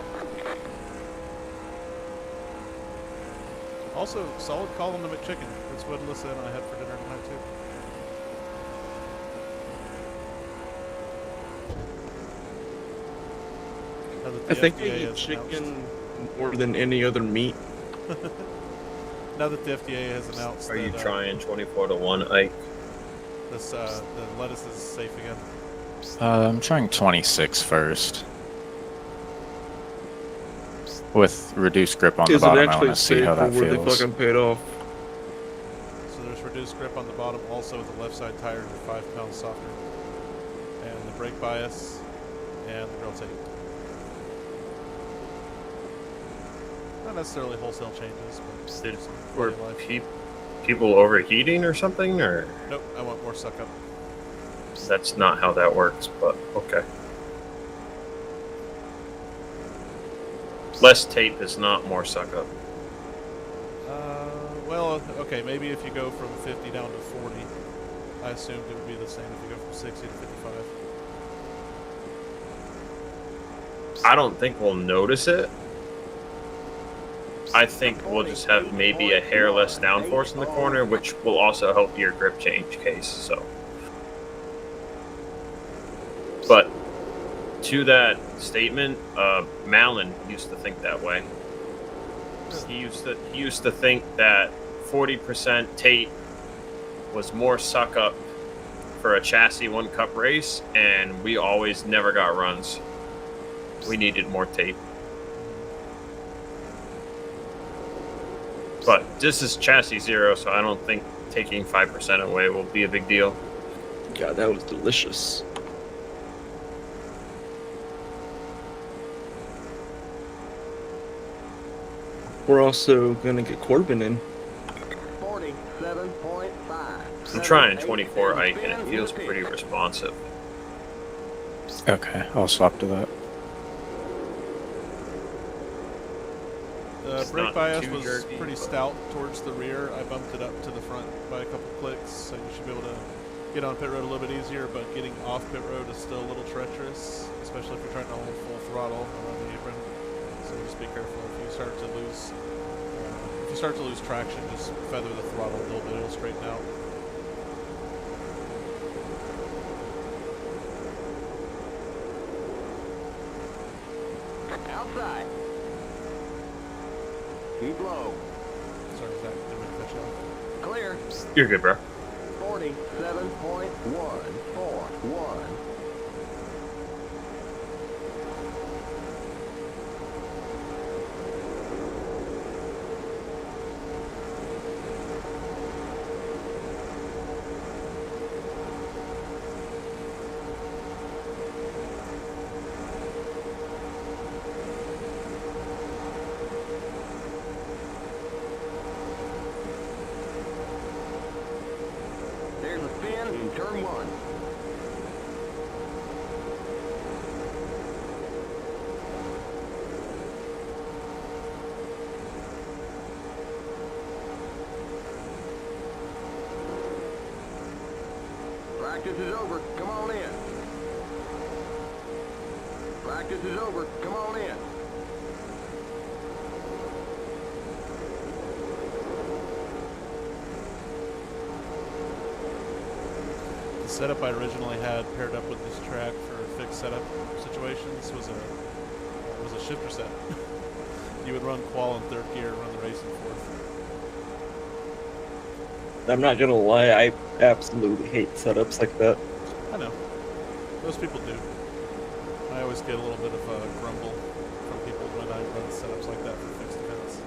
Also, solid call on the McChicken. That's what Alyssa and I had for dinner tonight too. Now that the I think FDA I eat has chicken more than any other meat. Now that the FDA has announced Are you that trying 24 to 1, Ike? this the lettuce is safe again. I'm trying 26 first. With reduced grip on the Is it bottom, I actually want to see safe how or that were they feels. fucking paid off? So there's reduced grip on the bottom. Also, the left side tires are 5 pounds softer, and the brake bias and the grill tape. Not necessarily wholesale changes, but Did, some were quality life. people overheating or something? Or Nope, I want more suck up. that's not how that works, but okay. Less tape is not more suck up. Well, okay, maybe if you go from 50 down to 40, I assumed it would be the same if you go from 60 to 55. I don't think we'll notice it. I think we'll just have maybe a hair less downforce in the corner, which will also help your grip change case. So, but to that statement, Malin used to think that way. He used to think that 40% tape was more suck up for a chassis 1 cup race, and we always never got runs. We needed more tape. But this is chassis 0, so I don't think taking 5% away will be a big deal. God, that was delicious. We're also gonna get Corbin in. 47.5. I'm trying 24 Ike, and it feels pretty responsive. Okay, I'll swap to that. The It's brake not bias too was jerky, pretty but- stout towards the rear. I bumped it up to the front by a couple clicks, so you should be able to get on pit road a little bit easier, but getting off pit road is still a little treacherous, especially if you're trying to hold full throttle around the apron. So just be careful. If you start to lose traction, just feather the throttle a little bit, it'll straighten out. Outside. Keep low. Sorry, Zach, didn't mean to cut you off. Clear. You're good, bro. 47.141. There's a spin in turn 1. Practice is over. Come on in. Practice is over. Come on in. The setup I originally had paired up with this track for fixed setup situations was a shifter set. You would run qual in third gear and run the race in fourth. I'm not gonna lie, I absolutely hate setups like that. I know. Most people do. I always get a little bit of a grumble from people when I run setups like that for fixed events.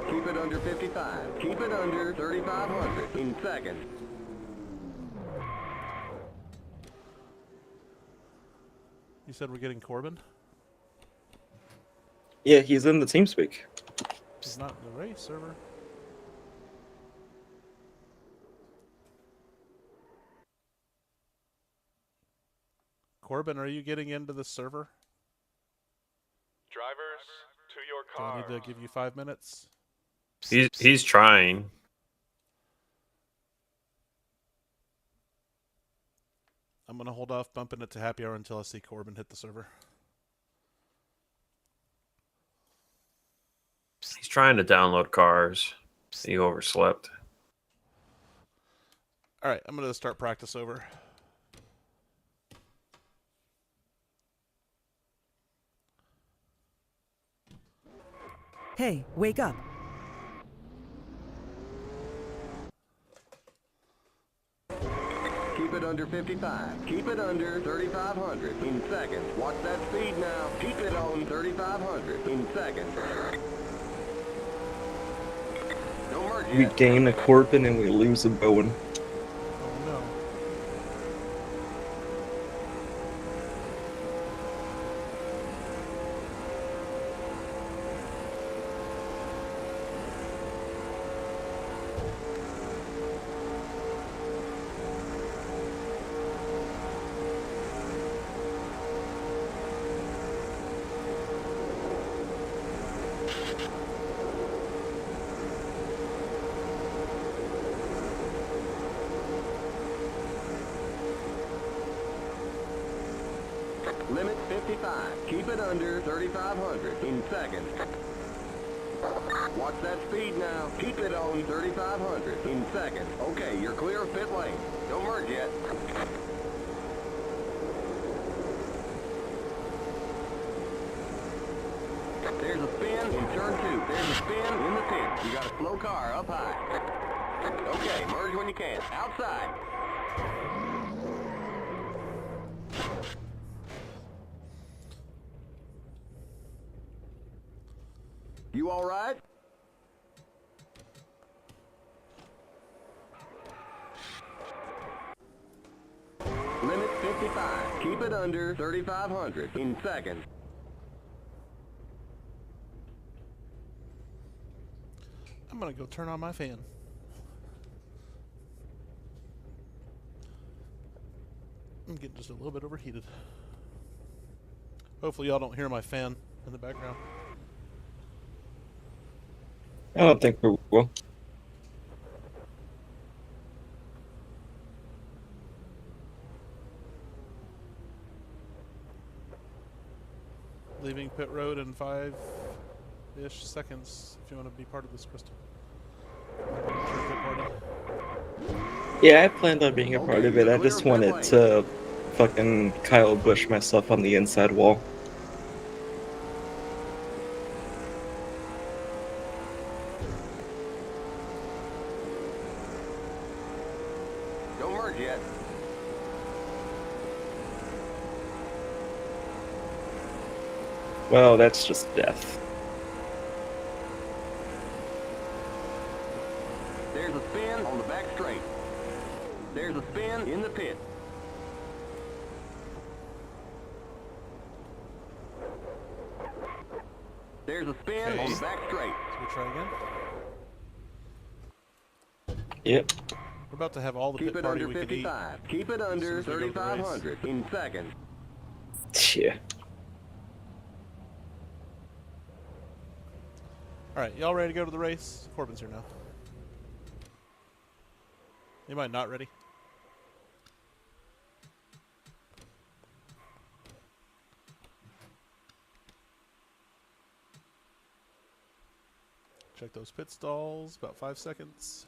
Keep it under 55. Keep it under 3,500 in seconds. You said we're getting Corbin? Yeah, he's in the TeamSpeak. He's not in the race server. Corbin, are you getting into the server? Drivers, to your Do I car. need to give you 5 minutes? He's trying. I'm going to hold off bumping it to happy hour until I see Corbin hit the server. He's trying to download cars. He overslept. All right, I'm going to start practice over. Hey, wake up. Keep it under 55. Keep it under 3,500 in seconds. Watch that speed now. Keep it on 3,500 in seconds. Don't merge We yet. gain a Corbin and we lose a Bowen. Oh no. Limit 55. Keep it under 3,500 in seconds. Watch that speed now. Keep it on 3,500 in seconds. Okay, you're clear of pit lane. Don't merge yet. There's a spin in turn 2. There's a spin in the pit. You got a slow car up high. Okay, merge when you can. Outside. You all right? Limit 55. Keep it under 3,500 in seconds. I'm going to go turn on my fan. I'm getting just a little bit overheated. Hopefully y'all don't hear my fan in the background. I don't think we will. Leaving pit road in 5-ish seconds if you want to be part of this, Crystal. Party. Yeah, I planned on being a part Okay, of it. you're I clear just of pit wanted lane. to fucking Kyle Busch myself on the inside wall. Don't merge yet. Well, that's just death. There's a spin on the back straight. There's a spin in the pit. There's a spin Okay. on the back straight. So we try again. Yep. We're about to have all the Keep pit it party under we could eat. 55. Keep it under as soon as we go to the race. 3,500 in seconds. Yeah. All right, y'all ready to go to the race? Corbin's here now. Anybody not ready? Check those pit stalls, about 5 seconds.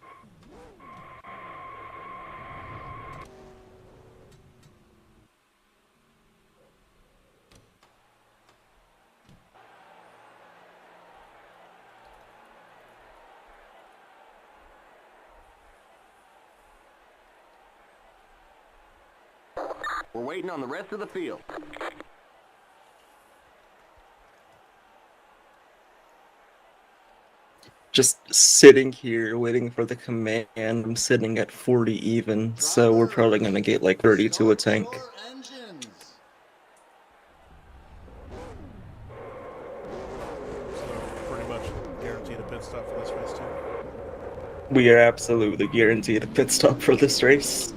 We're waiting on the rest of the field. Just sitting here waiting for the command. I'm sitting at 40 even, so we're probably gonna get like 30 to a tank. So pretty much guaranteed a pit stop for this race too. We are absolutely guaranteed a pit stop for this race.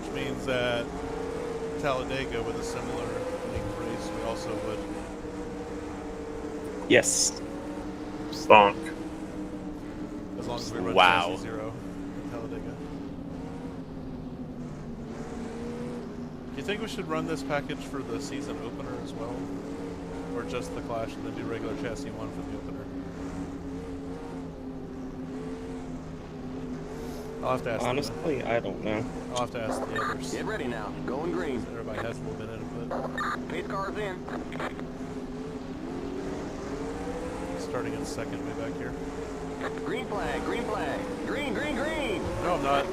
Which means that Talladega with a similar length race, we also would. Yes. Bonk. As long as we run Wow. chassis 0 in Talladega. Do you think we should run this package for the season opener as well? Or just the Clash and then do regular chassis 1 for the opener? I'll have to ask Honestly, I don't know. I'll have to ask the others. Get ready now. Going green. Everybody has a little bit of input. Pace car's in. Starting in second way back here. Green flag, green flag. Green, green, green. No, I'm not.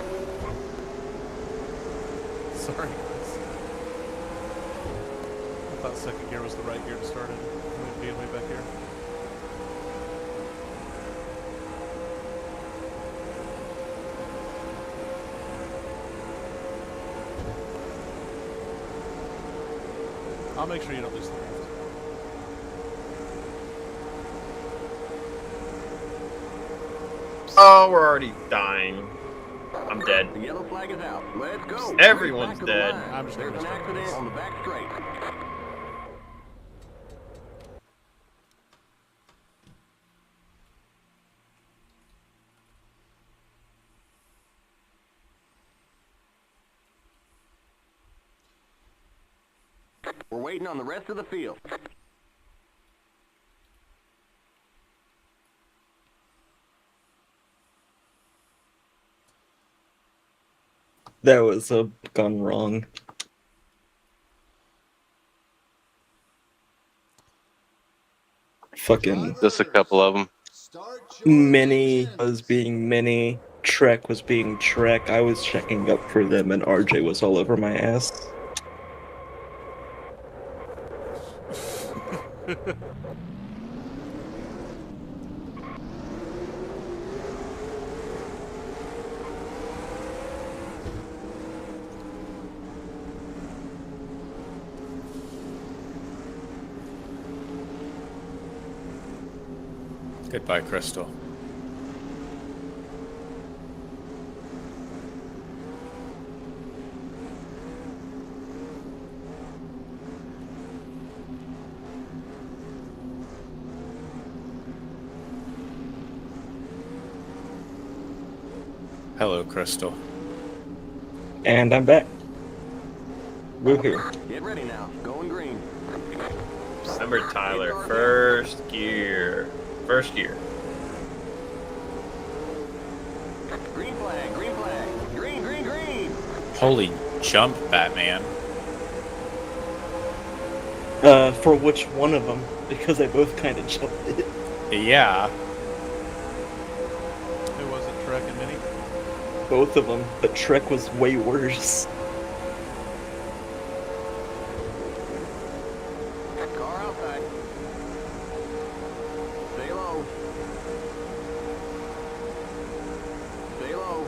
Sorry. I thought second gear was the right gear to start in. Being way back here. I'll make sure you don't lose the lift. Oh, we're already dying. I'm dead. The yellow flag is out. Let's go. Everyone's Back to the dead. line. I'm just There's gonna an start accident this. on the back straight. We're waiting on the rest of the field. That was gone wrong. Fucking Just a couple of them. Mini was being Mini, Trek was being Trek. I was checking up for them, and RJ was all over my ass. Goodbye, Crystal. Hello, Crystal. And I'm back. Woohoo. Get ready now. Going green. Remember, Tyler, first gear. First gear. Green flag, green flag. Green, green, green. Holy jump, Batman. For which one of them? Because they both kind of jumped it. Yeah. Who was it, Trek and Mini? Both of them, but Trek was way worse. Car outside. Stay low. Stay low.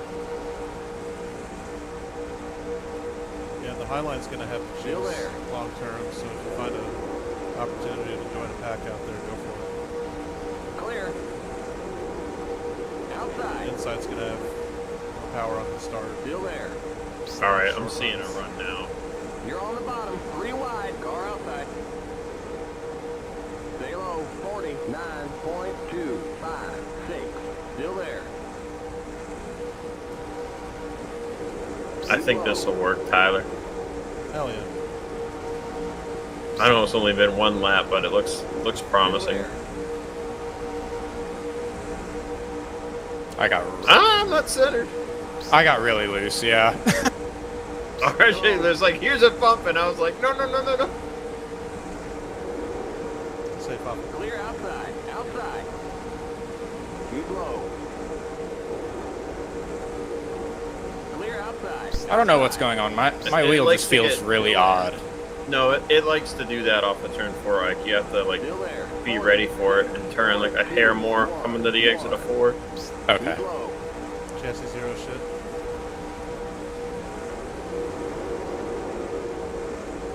Yeah, the Highline's going to have to Still choose there. long term, so if you find an opportunity to join a pack out there, go for Clear. it. Outside. Inside's going to have more power on the start. Still there. Alright, I'm seeing a run now. You're on the bottom. 3 wide. Car outside. 9.256. Still there. I think this will work, Tyler. Hell yeah. I know it's only been one lap, but it looks promising. I'm not centered. I got really loose, yeah. Actually, there's like, here's a bump, and I was like, no. Safe up. Clear outside. Outside. Keep low. Clear outside. I don't know what's going on. My It wheel likes just to feels get- really odd. No, it likes to do that off of turn 4. Like, you have to like Still there. be ready for it and turn like a hair more coming to the exit of 4. Okay. Keep low. Chassis zero shit.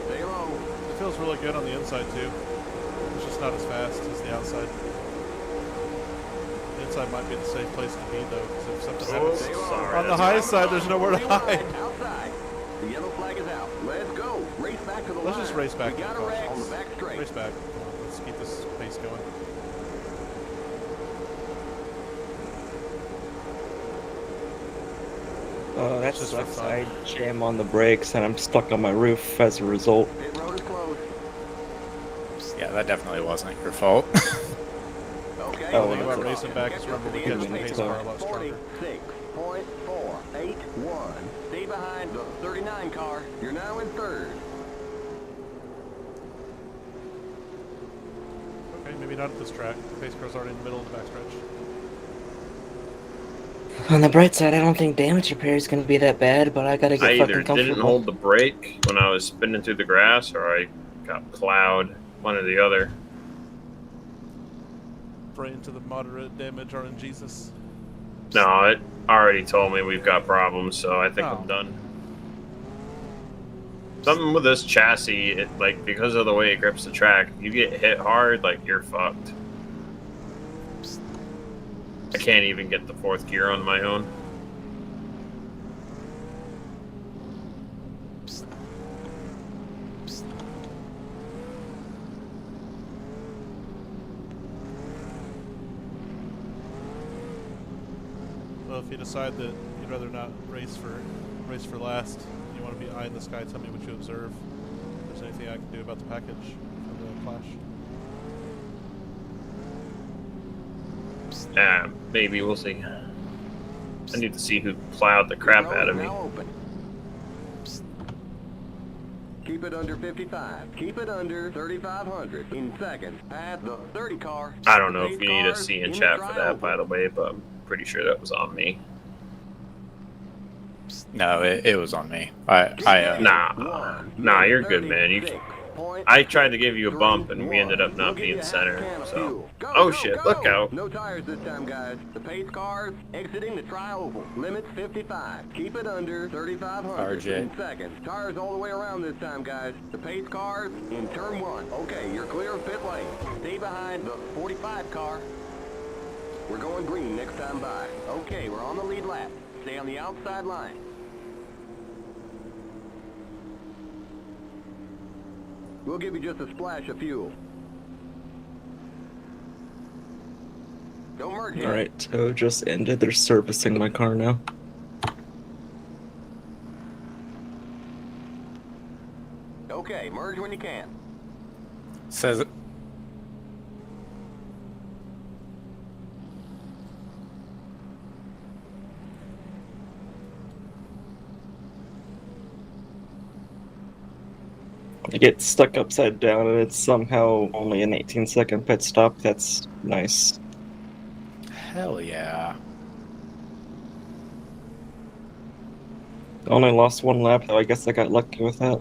Stay low. It feels really good on the inside too. It's just not as fast as the outside. The inside might be the safe place to be though, because if something happens Stay low. sorry. on the that's high wrong. side, there's nowhere to hide. Outside. The yellow flag is out. Let's go. Race back to the Let's line. just race back We to got the a wreck cautions. on the back straight. Race back. Come on, let's keep this pace going. Oh, that Just for sucks. fun. I jam on the brakes and I'm stuck on my roof as a result. Pit road is closed. Yeah, that definitely wasn't your fault. Okay. Oh, The thing about it's racing back is remember we catch the minutes pace left. car a lot stronger. 46.481. Stay behind the 39 car. You're now in third. Okay, maybe not at this track. The pace car's already in the middle of the backstretch. On the bright side, I don't think damage repair is going to be that bad, but I gotta I get either fucking comfortable. didn't hold the brake when I was spinning through the grass, or I got plowed. One or the other. Right into the moderate damage RNGesus. No, it already told me we've got problems, so I think Oh. I'm done. Something with this chassis, it like because of the way it grips the track, you get hit hard, like you're fucked. I can't even get the 4th gear on my own. Well, if you decide that you'd rather not race for last, you want to be eye in the sky, tell me what you observe. If there's anything I can do about the package for the Clash. Maybe we'll see. I need to see who plowed the crap Road out of is me. now open. Keep it under 55. Keep it under 3,500. In second, at the 30 car. I don't know if Eight you need a cars C in in the chat for trial that, open. by the way, but I'm pretty sure that was on me. No, it was on me. I Nah, you're good, man. I tried to give you a bump, and we ended up not being center. So, oh shit, look out! No tires this time, guys. The pace cars exiting the tri-oval. Limits 55. Keep it under 3,500. RJ. In second. Tires all the way around this time, guys. The pace cars in turn 1. Okay, you're clear of pit lane. Stay behind the 45 car. We're going green next time by. Okay, we're on the lead lap. Stay on the outside line. We'll give you just a splash of fuel. Don't merge here. Alright, Tow just ended. They're servicing my car now. Okay, merge when you can. says I get stuck upside down and it's somehow only an 18-second pit stop. That's nice. hell yeah. Only lost one lap, though. I guess I got lucky with that.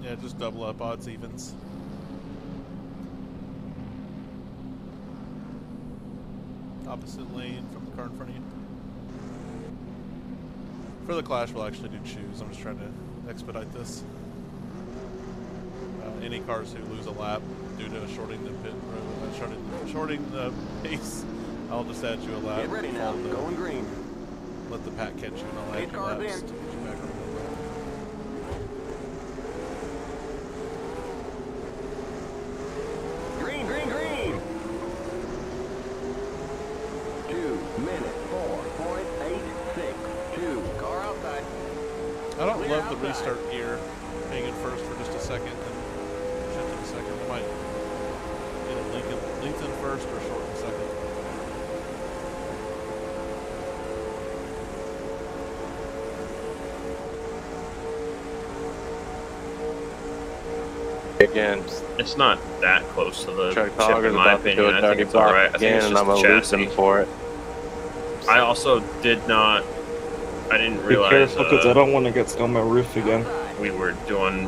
Yeah, just double up odds, evens. Opposite lane from the car in front of you. For the Clash, we'll actually do choose. I'm just trying to expedite this. Any cars who lose a lap due to shorting the pit road, shorting the pace, I'll just add you a lap. Get ready now. Follow the Going green. let the pack catch you and I'll add your laps to get you back on the lap. Green, green, green. 2 minutes, 4.86. 2. Car outside. I don't love the restart gear being in first for just a second and shifting a second. I might either lengthen first or shorten second. Again, It's not that close to the truck chip, dog is in my about to do opinion. a I think dirty it's alright. I block think again, it's and just I'm the gonna lose chassis. him for it. I also did not. I didn't Be realize careful, because I don't want to get on my roof again. we were doing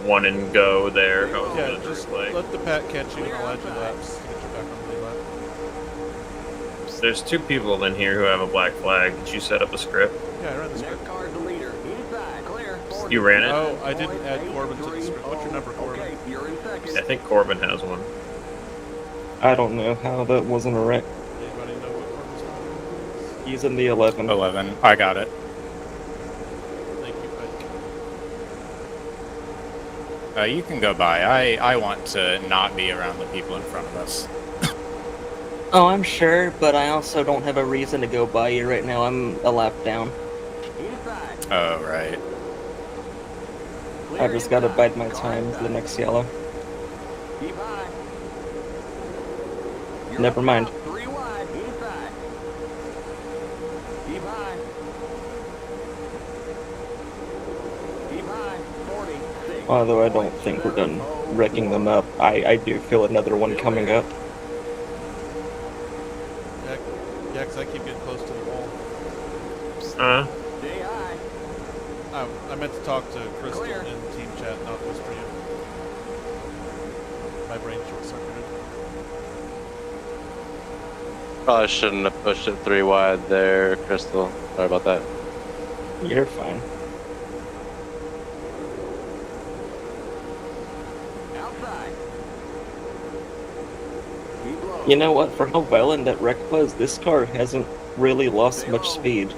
one and go there. I was Yeah, gonna just like, let the pack catch you and I'll add your laps to get you back on the lead lap. there's 2 people in here who have a black flag. Did you set up a script? Yeah, I ran the Next script. car's the leader. Inside, clear. You ran it? Oh, I didn't add Corbin to the script. What's your number, Corbin? Okay, you're in second. I think Corbin has one. I don't know how that wasn't a wreck. Anybody know what Corbin's number is? He's in the 11. 11. I got it. Thank you, Ike. You can go by. I want to not be around the people in front of us. Oh, I'm sure, but I also don't have a reason to go by you right now. I'm a lap down. Inside. Oh, right. I just gotta bide my time to the next yellow. Keep high. You're Never up mind. top, 3 wide. Inside. Keep high. Keep high. 46. Although I don't think we're done wrecking them up. I do feel another one coming up. Yeah, because I keep getting close to the wall. Stay high. I meant to talk to Crystal Clear. in team chat, not whisper you. My brain short-circuited. Probably shouldn't have pushed it 3 wide there, Crystal. Sorry about that. You're fine. Outside. Keep low. You know what? For how violent that wreck was, this car hasn't really lost much speed.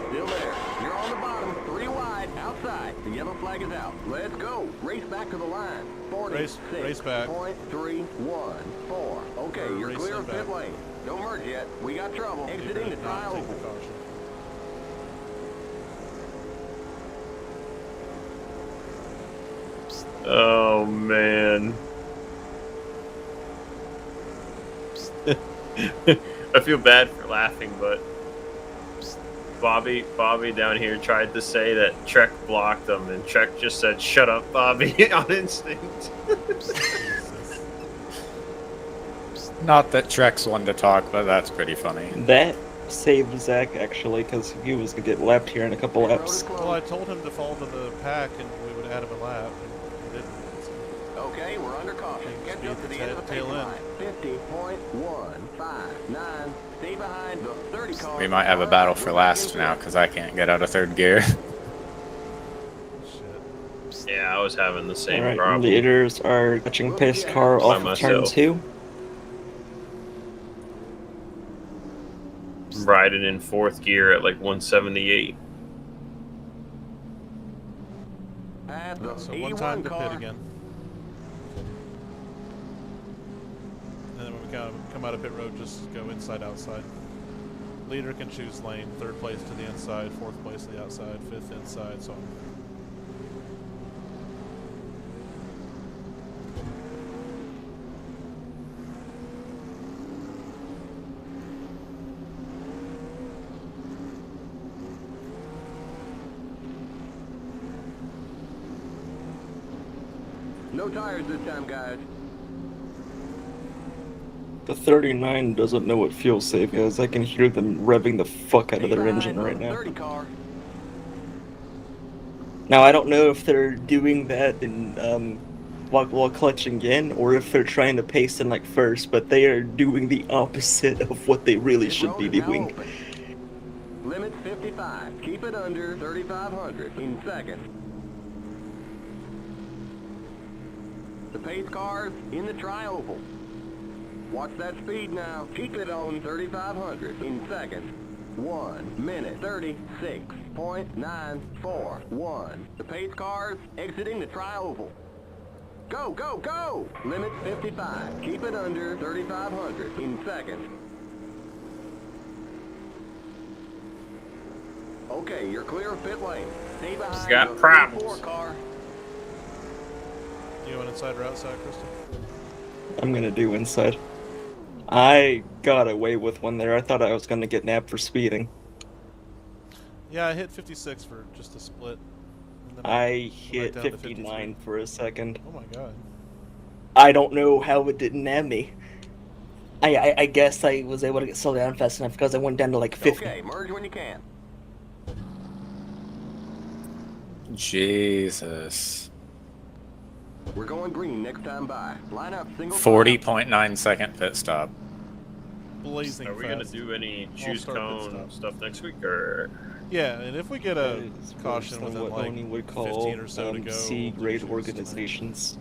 Still there. You're on the bottom. 3 wide. Outside. The yellow flag is out. Let's go. Race back to the line. Race back. 46.314. Okay, Or you're race clear in of pit back. lane. Don't merge yet. We got trouble. You Exiting better the not trial take the oval. caution. Oh man. I feel bad for laughing, but Bobby down here tried to say that Trek blocked him, and Trek just said, "Shut up, Bobby," on instinct. Not that Trek's one to talk, but that's pretty funny. That saved Zach, actually, because he was gonna get lapped here in a couple laps. Well, I told him to fall to the pack and we would add him a lap, and he didn't. So Okay, we're under caution. Just Catch be up at to the the end of the tail pace end. line. 50.159. Stay behind the 30 car. We might have a battle for last now, because I can't get out of third gear. shit. Yeah, I was having the same Alright, problem. leaders are catching pace car off of turn myself. 2. I'm riding in 4th gear at like 178. At the So one E1 time to car. pit again. And then when we come out of pit road, just go inside, outside. Leader can choose lane. 3rd place to the inside, 4th place to the outside, 5th inside, so on. No tires this time, guys. The 39 doesn't know what fuel save is. I can hear them revving the fuck out of their Stay engine behind right the now. 30 car. Now, I don't know if they're doing that in, while clutching in, or if they're trying to pace in like first, but they are doing the opposite of what they really Pit should road be is now doing. open. Limit 55. Keep it under 3,500 in second. The pace cars in the tri-oval. Watch that speed now. Keep it on 3,500 in seconds. 1 minute 36.941. The pace cars exiting the tri-oval. Go, go, go! Limit 55. Keep it under 3,500 in seconds. Okay, you're clear of pit lane. Stay behind got the problems. 4 car. You going inside or outside, Kristen? I'm gonna do inside. I got away with one there. I thought I was gonna get nabbed for speeding. Yeah, I hit 56 for just a split. And then I went hit down to 59 53. for a second. Oh my god. I don't know how it didn't nab me. I guess I was able to get slow down fast enough because I went down to like 50. Okay, merge when you can. Jesus. We're going green next time by. Line up single 40.9 second pit stop. Blazing Are we fast. gonna do any All choose star pit cone stop. stuff next week, or Yeah, and if we get a It's caution worse than within what like Oni would call 15 or so to go, C-grade we'll do choose tonight. organizations.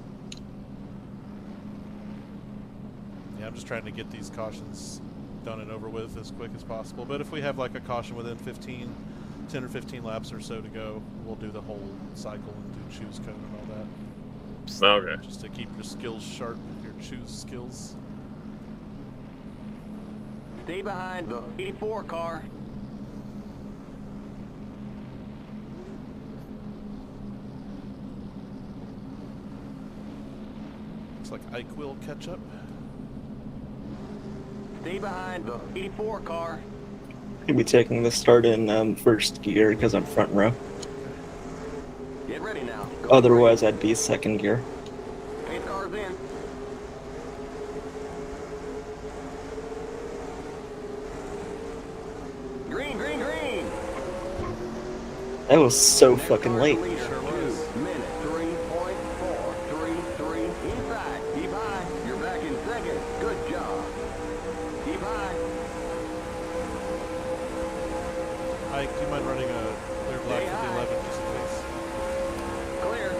Yeah, I'm just trying to get these cautions done and over with as quick as possible. But if we have like a caution within 10 or 15 laps or so to go, we'll do the whole cycle and do choose code and all that. okay? Just to keep your skills sharp, your choose skills. Stay behind the 84 car. Looks like Ike will catch up. Stay behind the 84 car. I'll be taking the start in first gear because I'm front row. Get ready now. Go Otherwise, I'd be second gear. green. Pace cars in. Green, green, green. That was so Next fucking car's late. the leader. Sure was. 2 minute 3.433 inside. Keep high. You're back in second. Good job. Keep high. Ike, do you mind running a clear black Stay for the high. 11 just in case? Clear.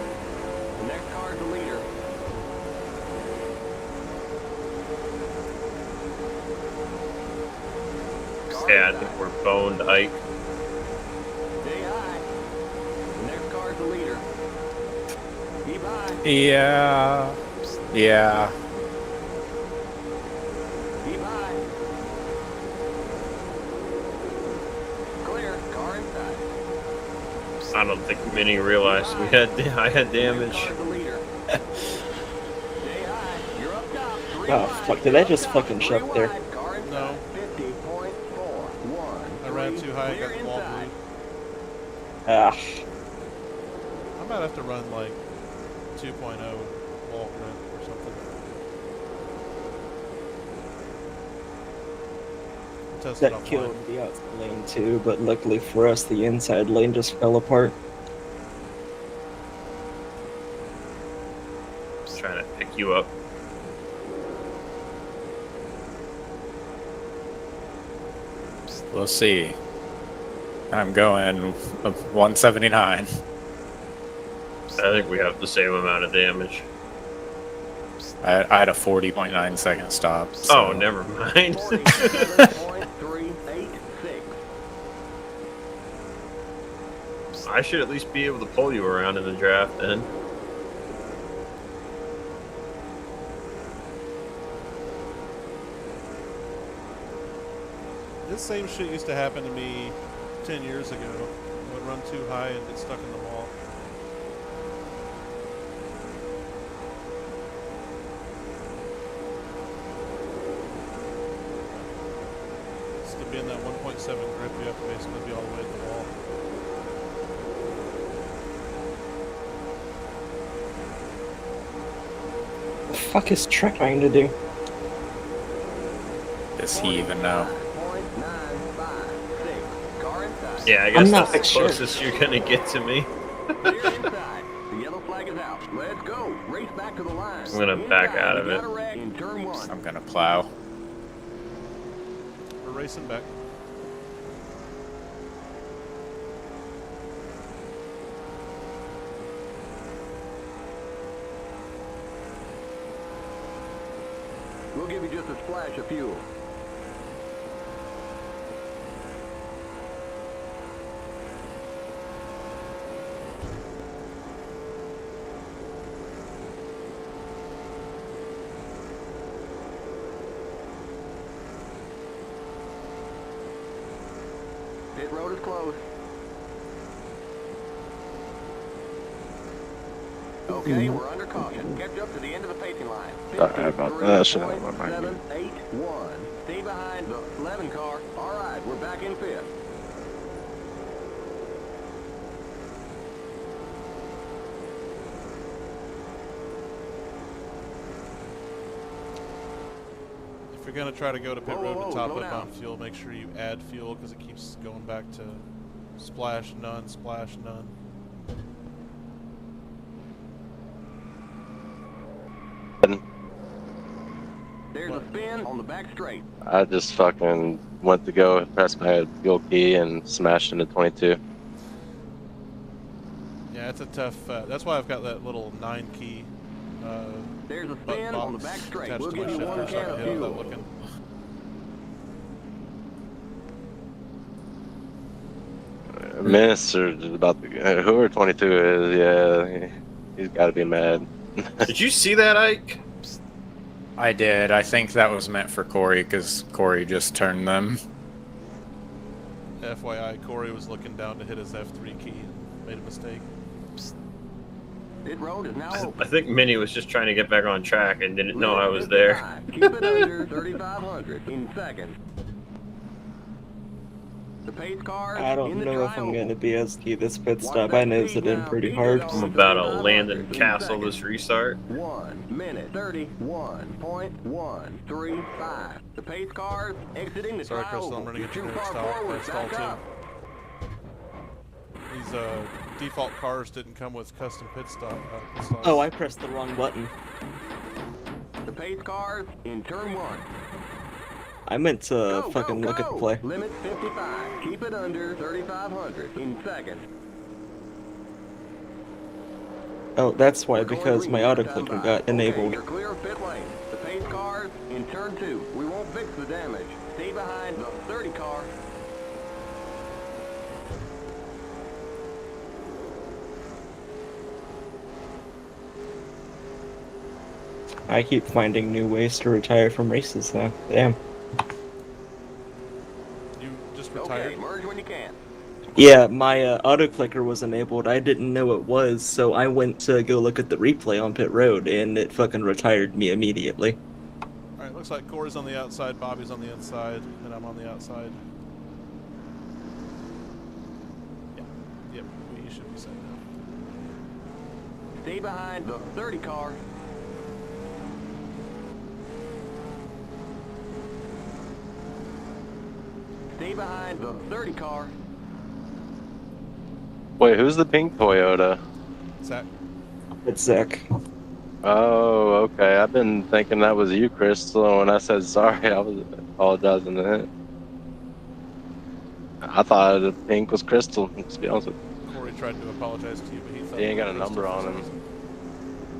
The next car's the leader. Car Yeah, I inside. think we're boned, Ike. Stay high. The next car's the leader. Keep high. Yeah. Yeah. Keep high. Clear. Car inside. I don't think many realized I had damage. Next car's the leader. Stay high. You're up top. Three Oh, wide. fuck, did I You're up just top. fucking Three shove there? wide. Car inside. No. 50.41. I ran too high, Clear got the wall inside. blue. Ah, I might have to run like 2.0 wall print or something. Test it that offline. killed the outside lane too, but luckily for us, the inside lane just fell apart. Just trying to pick you up. We'll see. I'm going 179. I think we have the same amount of damage. I had a 40.9 second stop. So. Oh, never mind. 47.386. I should at least be able to pull you around in the draft then. This same shit used to happen to me 10 years ago. I would run too high and get stuck in the wall. Just to be in that 1.7 grip, you have to basically be all the way at the wall. The fuck is Trek trying to do? Does he even know? 4956. Car inside. Yeah, I I'm guess not that's the sure. closest you're gonna get to me. Clear inside. The yellow flag is out. Let's go. Race back to the line. I'm gonna back out of You got it. a wreck in turn 1. I'm gonna plow. We're racing back. We'll give you just a splash of fuel. Pit road is closed. Okay, we're under caution. Catch up to the end of the pacing line. Sorry about that. I should have my mind. 781. Stay behind the 11 car. All right, we're back in fifth. If you're gonna try to go to pit road and top slow up down. on fuel, make sure you add fuel because it keeps going back to splash none, splash none. There's a spin on the back straight. I just fucking went to go press my fuel key and smashed into 22. Yeah, it's a tough. That's why I've got that little 9 key. There's a button spin on the box back straight. attached We'll to my give you one shifter so I can can of hit it fuel. without looking. Minister is about to. Whoever 22 is, yeah, he's got to be mad. Did you see that, Ike? I did. I think that was meant for Corey because Corey just turned them. FYI, Corey was looking down to hit his F3 key and made a mistake. Pit road is now open. I think Minnie was just trying to get back on track and didn't know I was there. Keep it under 3,500 in second. The pace car I don't in the know if I'm trial. gonna be as key this pit stop. I know it's in pretty hard. I'm about to land and castle this restart. 1 minute 31.135. The pace cars exiting the Sorry, trial. Crystal, I'm running a Too generic far stall. forward, Stall back too. up. These default cars didn't come with custom pit stop. Stalls. Oh, I pressed the wrong button. The pace cars in turn 1. I meant to Go, fucking go, look at go. the play. Limit 55. Keep it under 3,500 in second. Oh, that's why, We're going because green my this auto time clicker by. got Okay, enabled. you're clear of pit lane. The pace cars in turn 2. We won't fix the damage. Stay behind the 30 car. I keep finding new ways to retire from races now. Damn. You just Okay, retired. merge when you can. Yeah, my auto clicker was enabled. I didn't know it was, so I went to go look at the replay on pit road, and it fucking retired me immediately. Alright, looks like Corey's on the outside, Bobby's on the inside, and I'm on the outside. Yeah. Yep, we should be set now. Stay behind the 30 car. Stay behind the 30 car. Wait, who's the pink Toyota? Zach. It's Zach. Oh, okay. I've been thinking that was you, Crystal. And when I said sorry, I was apologizing to him. I thought the pink was Crystal, to be honest with you. Corey tried to apologize to you, but he thought He ain't it got a was number for on some him. reason.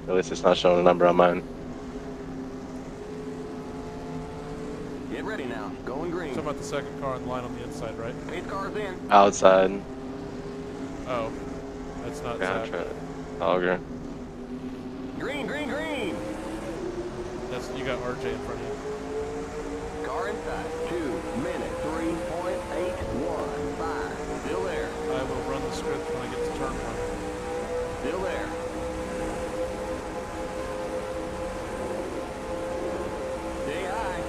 At least it's not showing a number on mine. Get ready now. Going green. Talking about the second car in line on the inside, right? Pace car's in. Outside. Oh, that's not Zach. Contract. Auger. Green, green, green. That's you got RJ in front of you. Car inside. 2 minute 3.815. Still there. I will run the script when I get to turn 1. Still there. Stay high.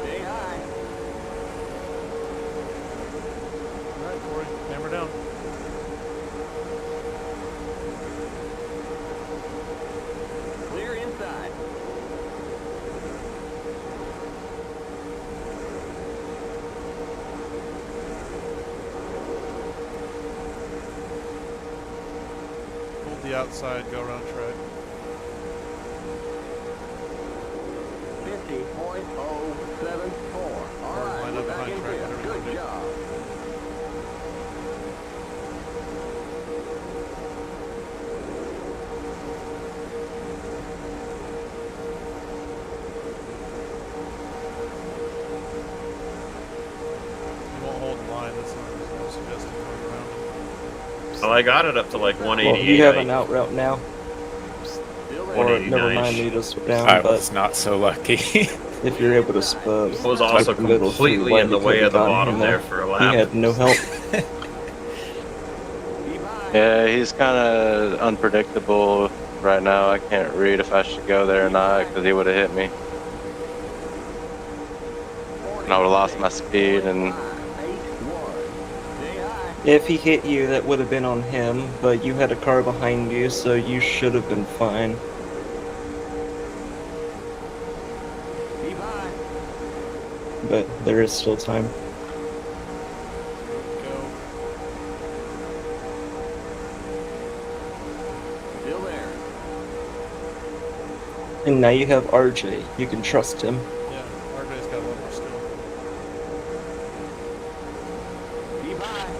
Stay high. All right, Corey, hammer down. Clear inside. Hold the outside, go around track. 50.074. All right, line we're up back behind in track, fifth. whatever you Good wanna do. job. Well, I got it up to like Well, 188. you have an out route now. Or 189. never mind, you just down, I but was not so lucky. if you're able to spub, I was also the middle through completely in the you way could've of the gotten bottom him there for a He lap. had no help. Yeah, he's kind of unpredictable right now. I can't read if I should go there or not because he would have hit me. And I would have lost my speed and If he hit you, that would have been on him, but you had a car behind you, so you should have been fine. But there is still time. Go. Still there. And now you have RJ. You can trust him. Yeah, RJ's got a lot more skill. Keep high.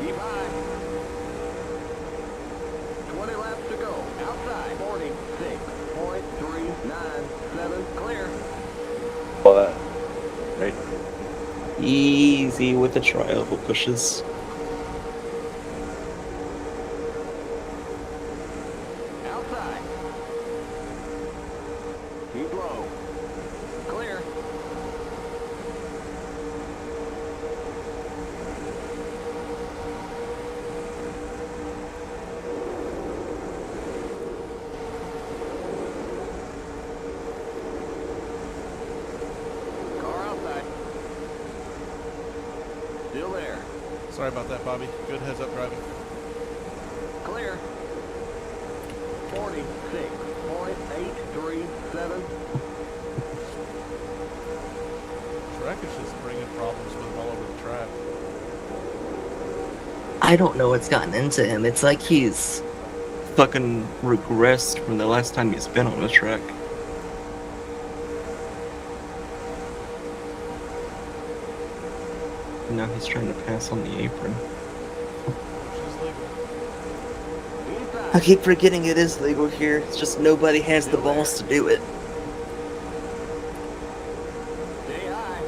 Keep high. 20 laps to go. Outside. 46.397. Clear. all that. Right. Easy with the tri-oval pushes. Outside. Keep low. Clear. Car outside. Still there. Sorry about that, Bobby. Good heads up driving. Clear. 46.837. Track is just bringing problems with him all over the track. I don't know what's gotten into him. It's like he's Fucking regressed from the last time he's been on the track. Now he's trying to pass on the apron. Which is legal. Inside. I keep forgetting it is legal here. It's just nobody has the balls to do it. Stay high.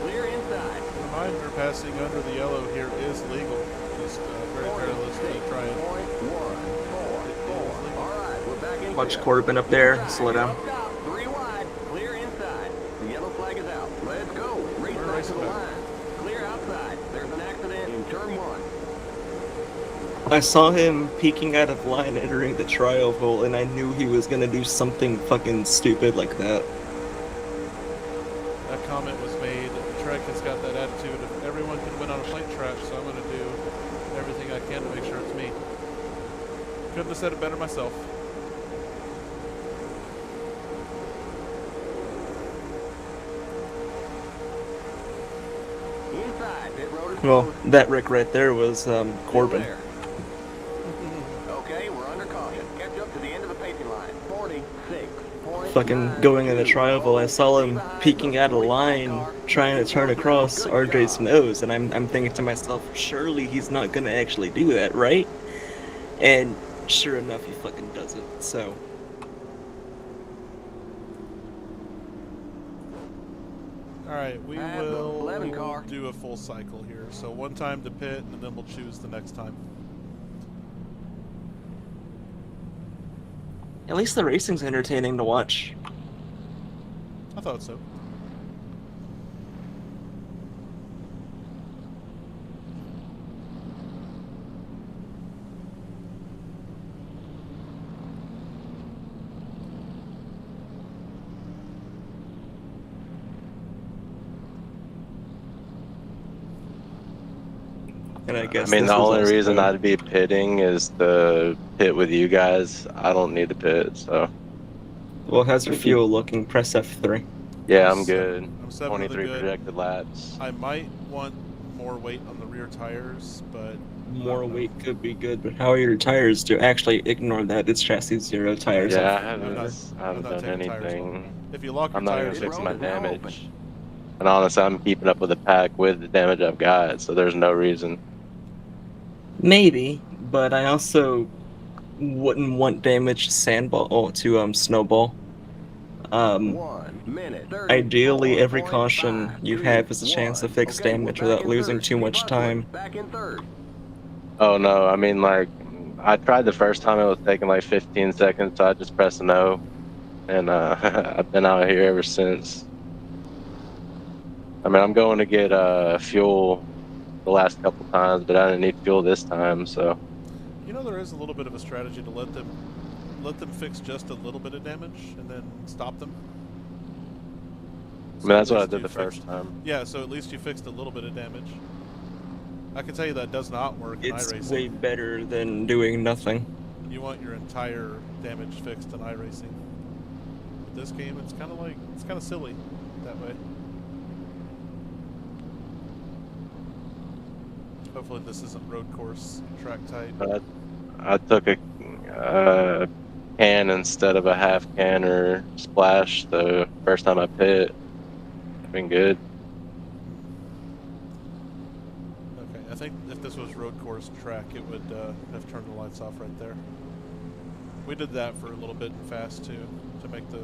Clear inside. Reminder, passing under the yellow here is legal. Just very careless to try and... 46.144. All right, we're back in Watch clear. Corbin up there. Inside. Slow down. Stop. 3 wide. Clear inside. The yellow flag is out. Let's go. Race We're back to racing the back. line. Clear outside. There's an accident in turn 1. I saw him peeking out of line entering the tri-oval, and I knew he was gonna do something fucking stupid like that. That comment was made. Trek has got that attitude of everyone could have been on a plate track, so I'm going to do everything I can to make sure it's me. Couldn't have said it better myself. Inside. Pit road is Well, closed. that Rick right there was Still Corbin. there. Okay, we're under caution. Catch up to the end of the pacing line. 46. Fucking going in the tri-oval, I saw him peeking out of line, trying to turn across RJ's nose, and I'm thinking to myself, surely he's not gonna actually do that, right? And sure enough, he fucking does it. So Alright, we Have the 11 will car. do a full cycle here. So one time to pit, and then we'll choose the next time. at least the racing's entertaining to watch. I thought so. And I guess I mean, this the was only also- reason I'd be pitting is to pit with you guys. I don't need to pit, so Well, how's your fuel looking? Press F3. yeah, I'm good. I'm 7 of the 23 good. projected laps. I might want more weight on the rear tires, but More weight could be good, but how are your tires? Do actually ignore that? It's chassis zero tires. Yeah, I up. haven't, not- I haven't I'm not done taking tires off. anything. if you lock your I'm not gonna tires, fix road my is now open. damage. And honestly, I'm keeping up with the pack with the damage I've got, so there's no reason. Maybe, but I also wouldn't want damage to sandball to snowball. 1 minute 30. Ideally, every caution you have is a chance to fix damage without losing too much time. Back in third. Oh no, I mean like I tried the first time, it was taking like 15 seconds, so I just pressed no, and I've been out here ever since. I mean, I'm going to get fuel the last couple times, but I didn't need fuel this time, so. You know, there is a little bit of a strategy to let them fix just a little bit of damage and then stop them. I mean, that's at what I least did you the first fixed- time. Yeah, so at least you fixed a little bit of damage. I can tell you that does not work in It's iRacing. way better than doing nothing. You want your entire damage fixed in iRacing. With this game, it's kind of silly that way. Hopefully this isn't road course track type. I took a can instead of a half can or splash the first time I pit. Been good. Okay, I think if this was road course track, it would have turned the lights off right there. We did that for a little bit in fast too, to make the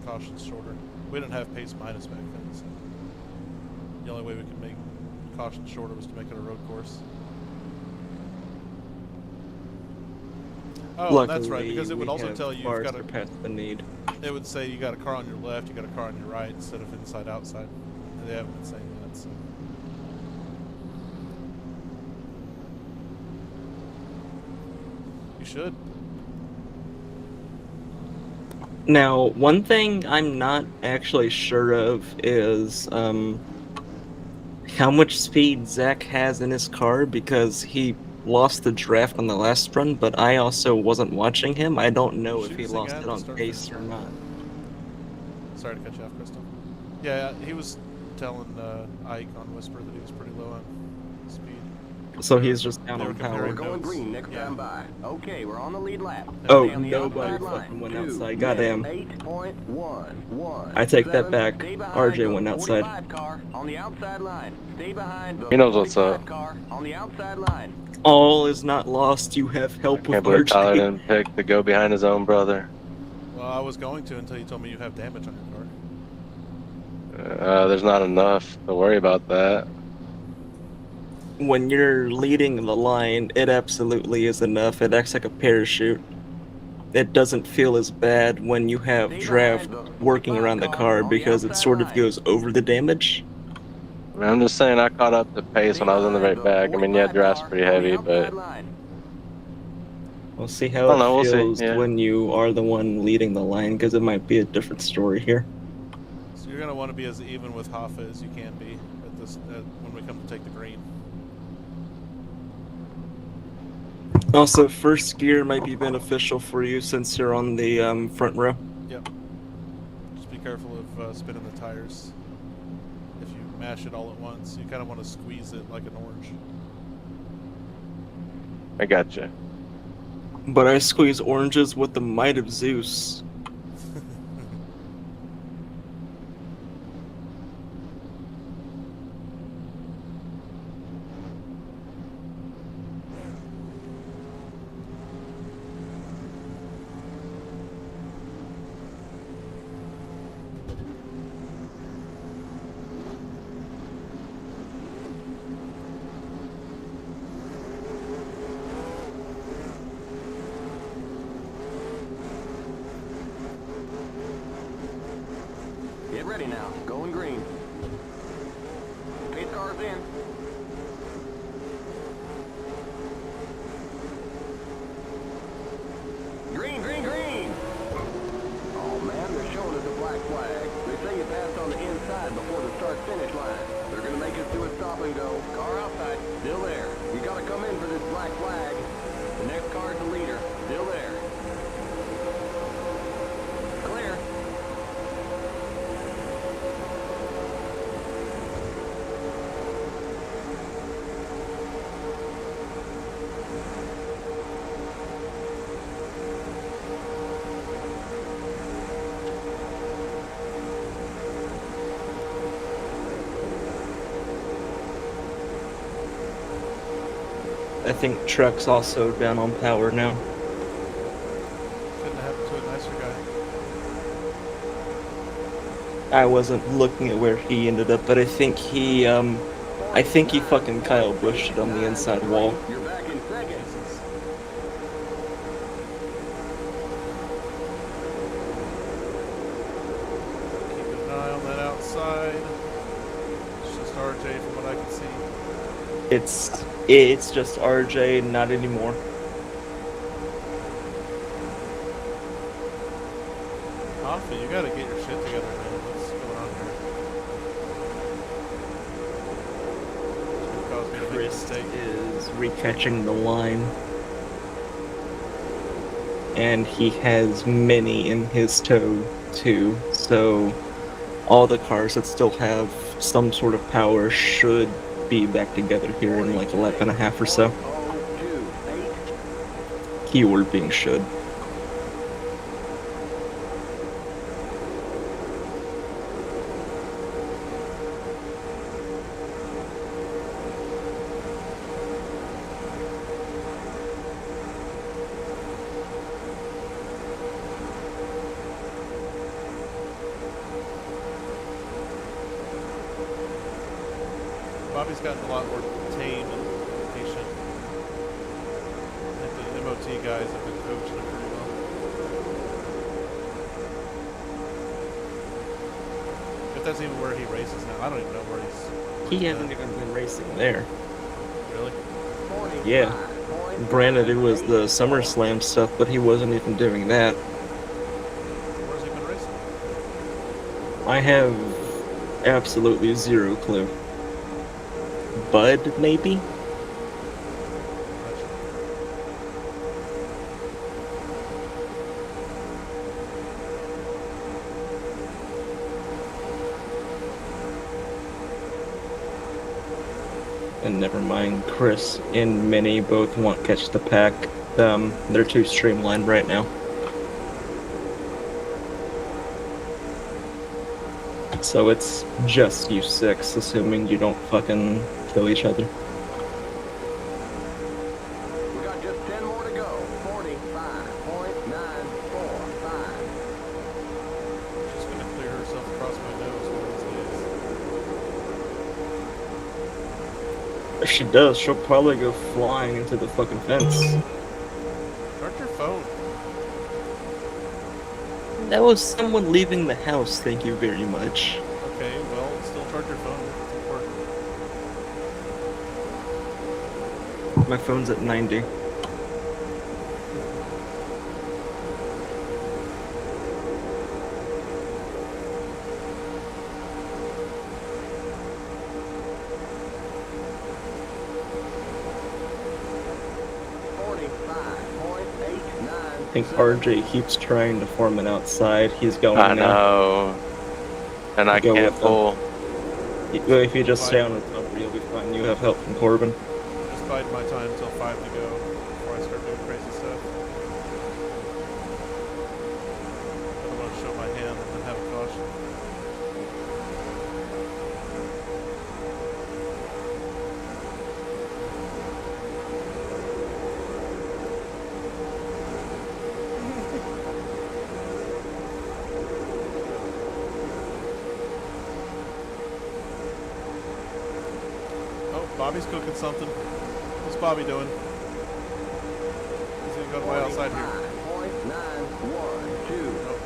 cautions shorter. We didn't have pace minus back then, so the only way we could make cautions shorter was to make it a road course. Oh, Luckily, that's right, because it would we also have tell you far you've got a. surpassed the need. It would say you got a car on your left, you got a car on your right, instead of inside outside. They haven't been saying that, so. You should. Now, one thing I'm not actually sure of is how much speed Zach has in his car, because he lost the draft on the last run, but I also wasn't watching him. I don't know if he Choosing lost at it the on start pace finish or line. not. Sorry to cut you off, Crystal. Yeah, he was telling Ike on Whisper that he was pretty low on speed. So he's just down They were on comparing power. We're going notes. green next Yeah. time by. Okay, we're on the lead lap. Oh, Stay on the nobody outside line. fucking went 2 outside. Goddamn. 8.11. I take that 7. back. Stay behind RJ the went outside. 45 car on the outside line. Stay behind the He knows what's 45 up. car on the outside line. All is not lost. You have I help with can't believe Tyler RJ. didn't pick to go behind his own brother. Well, I was going to until you told me you have damage on your car. There's not enough to worry about that. When you're leading the line, it absolutely is enough. It acts like a parachute. It doesn't feel as bad when you have draft working around the car because it sort of goes over the damage. I mean, I'm just saying I caught up to pace when I was in the right back. I mean, yeah, draft's pretty heavy, but We'll see I how don't know, it we'll see, feels yeah. when you are the one leading the line, because it might be a different story here. So you're going to want to be as even with Hoffa as you can be at this when we come to take the green. Also, first gear might be beneficial for you since you're on the front row. Yep. Just be careful of spinning the tires. If you mash it all at once, you kind of want to squeeze it like an orange. I gotcha. But I squeeze oranges with the might of Zeus. Get ready now. Going green. Pace car's in. Green, green, green! Oh man, they're showing us a black flag. They say you passed on the inside before the start-finish line. They're gonna make us do a stop and go. Car outside, still there. You gotta come in for this black flag. The next car's the leader, still there. Clear. I think truck's also down on power now. Nicer guy. I wasn't looking at where he ended up, but I think he fucking Kyle Bushed it on the inside wall. You're back in second. Jesus. Keeping an eye on that outside. It's just RJ from what I can see. It's just RJ, not anymore. Coffee, you gotta get your shit together, man. What's going on here? It's gonna cause me to make a Chris mistake. is recatching the line, and he has many in his tow too. So all the cars that still have some sort of power should be back together here in like a lap and a half or so. 028. Keyword being should. Bobby's gotten a lot more tame and patient. I think the MOT guys have been coaching him pretty well. If that's even where he races now, I don't even know where he's. He hasn't even been racing there. Really? Yeah. Granted, it was the SummerSlam stuff, but he wasn't even doing that. Where's he been racing? I have absolutely zero clue. Bud, maybe? Gotcha. And never mind, Chris and Minnie both want Catch the Pack. They're too streamlined right now. So it's just you six, assuming you don't fucking kill each other. We got just 10 more to go. 45.945. She's gonna clear herself across my nose one of these days. If she does, she'll probably go flying into the fucking fence. Charge your phone. That was someone leaving the house, thank you very much. Okay, well, still charge your phone. It's important. My phone's at 90. I think RJ keeps trying to form it outside. He's going I now. know. And I Go can't with them. pull. Well, if you just stay on the top, you'll be fine. You have help from Corbin. Just biding my time until 5 to go before I start doing crazy stuff. I don't want to show my hand and then have a caution. Oh, Bobby's cooking something. What's Bobby doing? He's gonna go way outside here. 45.912. Nope.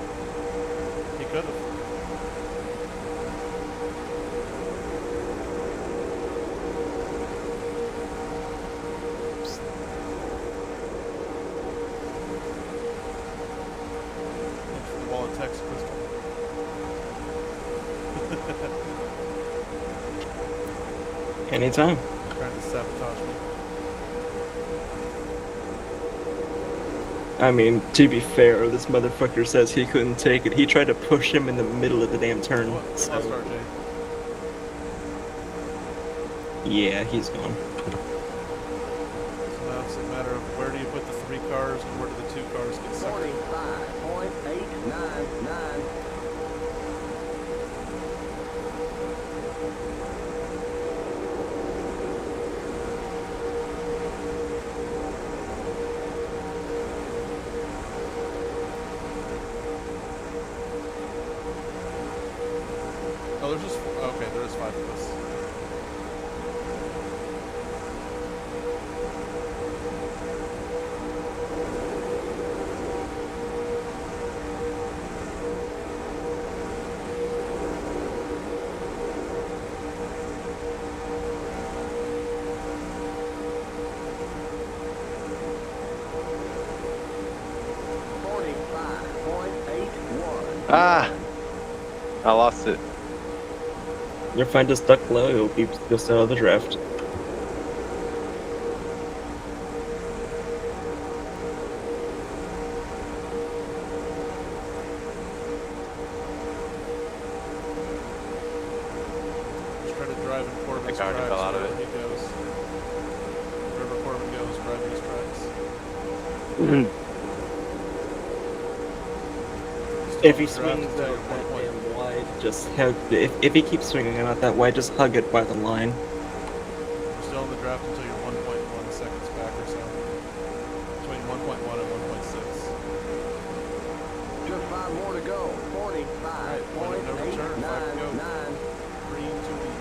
He could have. Thanks for the wall of text, Crystal. Anytime. Trying to sabotage me. I mean, to be fair, this motherfucker says he couldn't take it. He tried to push him in the middle of the damn turn. What? Lost So, RJ. yeah, he's gone. So now it's a matter of where do you put the 3 cars and where do the 2 cars get sucked? 45.899. there's just okay. There's 5 of us. Ah, I lost it. You're fine, just duck low, you'll be just out of the draft. Just try to drive in Corbin's I tracks fell out of wherever it. he goes. Wherever Corbin goes, driving his tracks. If he Still on swings the out draft that until you're damn wide, just hug. If he keeps swinging out that wide, just hug it by the line. We're still in the draft until you're 1.1 seconds back or so. Between 1.1 and 1.6. Just 5 more to go. 45.89. Alright, point of no return. 5 to go. Green to the end.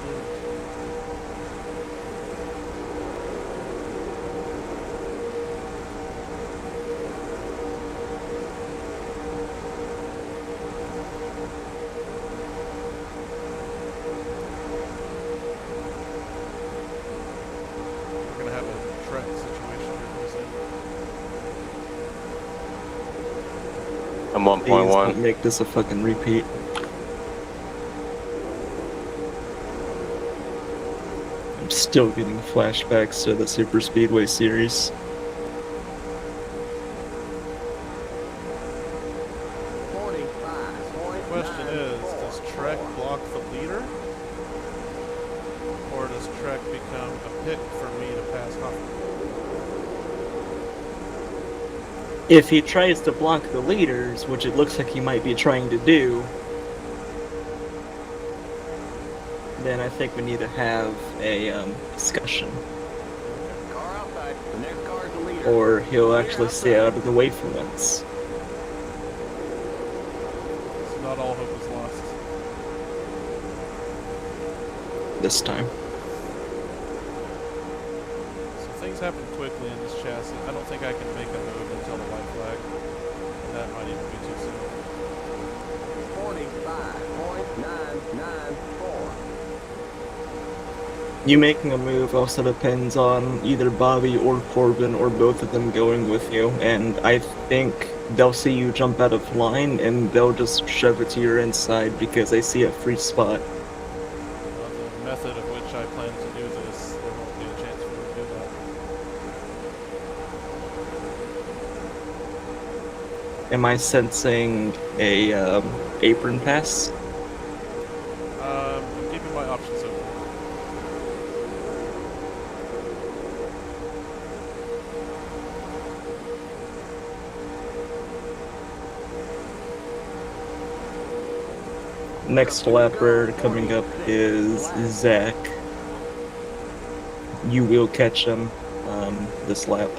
We're gonna have a Trek situation here pretty soon. I'm Please don't 1.1. make this a fucking repeat. I'm still getting flashbacks to the Super Speedway series. The question is, does Trek block the leader? Or does Trek become a pick for me to pass Huffman? If he tries to block the leaders, which it looks like he might be trying to do, then I think we need to have a discussion. Car outside. The next car's the leader. Or he'll actually stay out of the way for once. So not all hope is lost. This time. So things happen quickly in this chassis. I don't think I can make a move until the white flag. And that might even be too soon. 45.994. You making a move also depends on either Bobby or Corbin or both of them going with you, and I think they'll see you jump out of line and they'll just shove it to your inside because they see a free spot. The method of which I plan to do this, there won't be a chance for me to do that. Am I sensing a apron pass? I'm keeping my options open. Next lapper coming up is Zach. You will catch him this lap.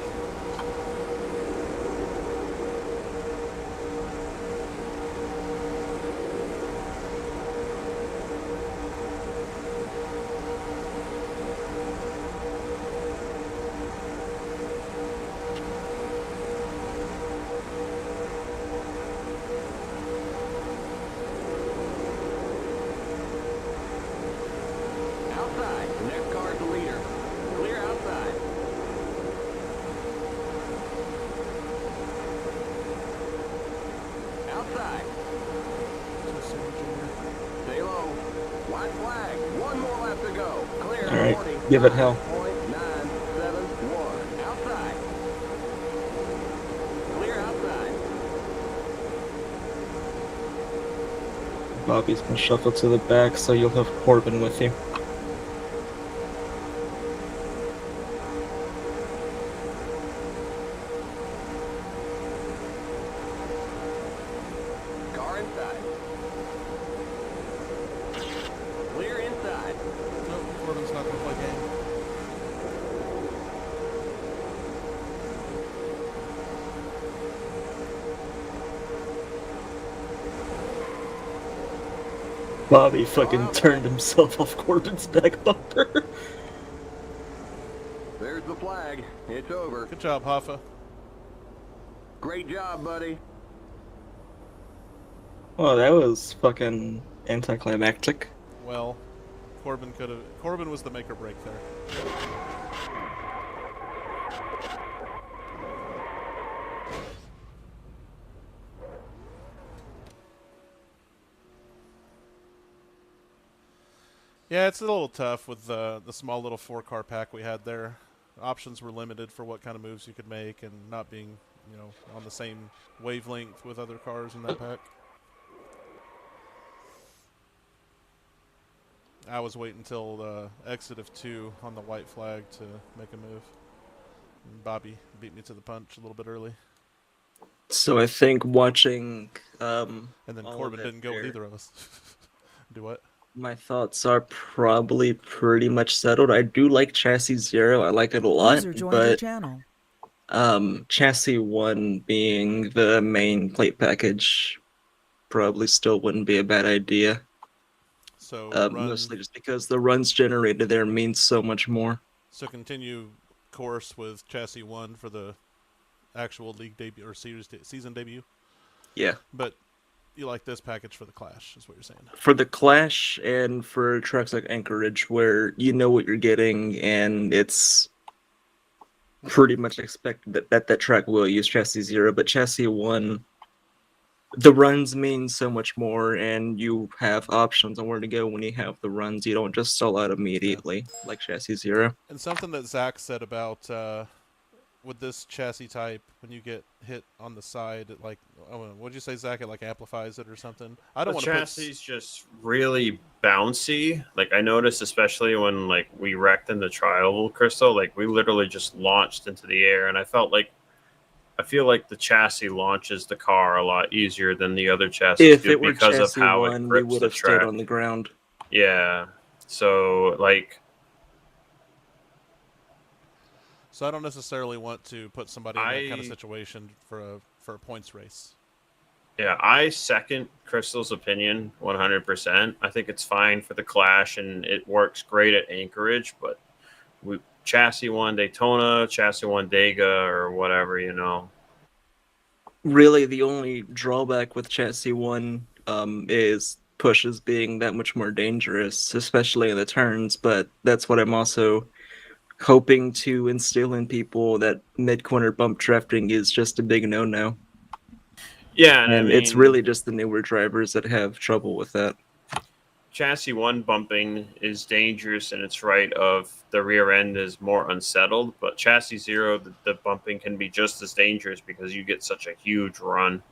Outside. The next car's the leader. Clear outside. Outside. Stay low. White flag. One more lap to go. Clear. Alright, give it hell. 0.971. Outside. Clear outside. Bobby's gonna shuffle to the back, so you'll have Corbin with you. Car inside. Clear inside. Nope, Corbin's not going to play game. Bobby fucking turned himself off Corbin's back bumper. There's the flag. It's over. Good job, Hoffa. Great job, buddy. Well, that was fucking anticlimactic. Well, Corbin was the make or break there. Yeah, it's a little tough with the small little 4-car pack we had there. Options were limited for what kind of moves you could make, and not being, on the same wavelength with other cars in that pack. I was waiting until the exit of 2 on the white flag to make a move. And Bobby beat me to the punch a little bit early. So I think watching And then all Corbin of it didn't go with there, either of us. Do what? my thoughts are probably pretty much settled. I do like Chassis Zero. I like it a lot, User joined your but channel. Chassis 1 being the main plate package probably still wouldn't be a bad idea. So Mostly just because the runs generated there means so much more. So continue course with Chassis 1 for the actual league debut or season debut. Yeah. But you like this package for the Clash, is what you're saying. For the Clash and for tracks like Anchorage, where you know what you're getting, and it's pretty much expected that track will use Chassis 0, but Chassis 1, the runs mean so much more, and you have options on where to go when you have the runs. You don't just sell out immediately, like Chassis 0. And something that Zach said about with this chassis type, when you get hit on the side, it what'd you say, Zach? It like amplifies it or something? I don't The want to chassis is just really bouncy. Like I noticed, especially when like we wrecked in the trial crystal, like we literally just launched into the air, and I feel like the chassis launches the car a lot easier than the other chassis If do it were because of Chassis how 1, it you grips would the have stayed track. on the ground. Yeah. So like. So I don't necessarily want to put somebody in that kind of situation for a points race. Yeah, I second Crystal's opinion 100%. I think it's fine for the Clash, and it works great at Anchorage, but Chassis 1 Daytona, Chassis 1 Dega, or whatever, Really, the only drawback with Chassis 1 is pushes being that much more dangerous, especially in the turns, but that's what I'm also hoping to instill in people, that mid-corner bump drafting is just a big no-no. Yeah, and I mean, it's really just the newer drivers that have trouble with that. Chassis 1 bumping is dangerous in its right of the rear end is more unsettled, but Chassis 0, the bumping can be just as dangerous because you get such a huge run.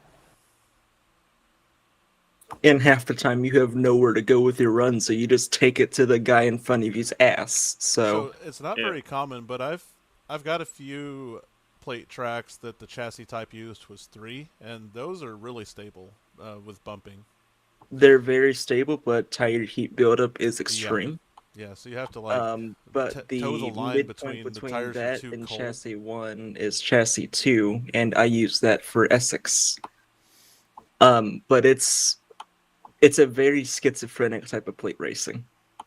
And half the time you have nowhere to go with your run, so you just take it to the guy in front of you's ass. So it's not very common, but I've got a few plate tracks that the chassis type used was 3, and those are really stable with bumping. They're very stable, but tire heat buildup is extreme. Yeah, so you have to but the toe the line midpoint between the tires are that too and cold. Chassis 1 is Chassis 2, and I use that for Essex. But it's a very schizophrenic type of plate racing.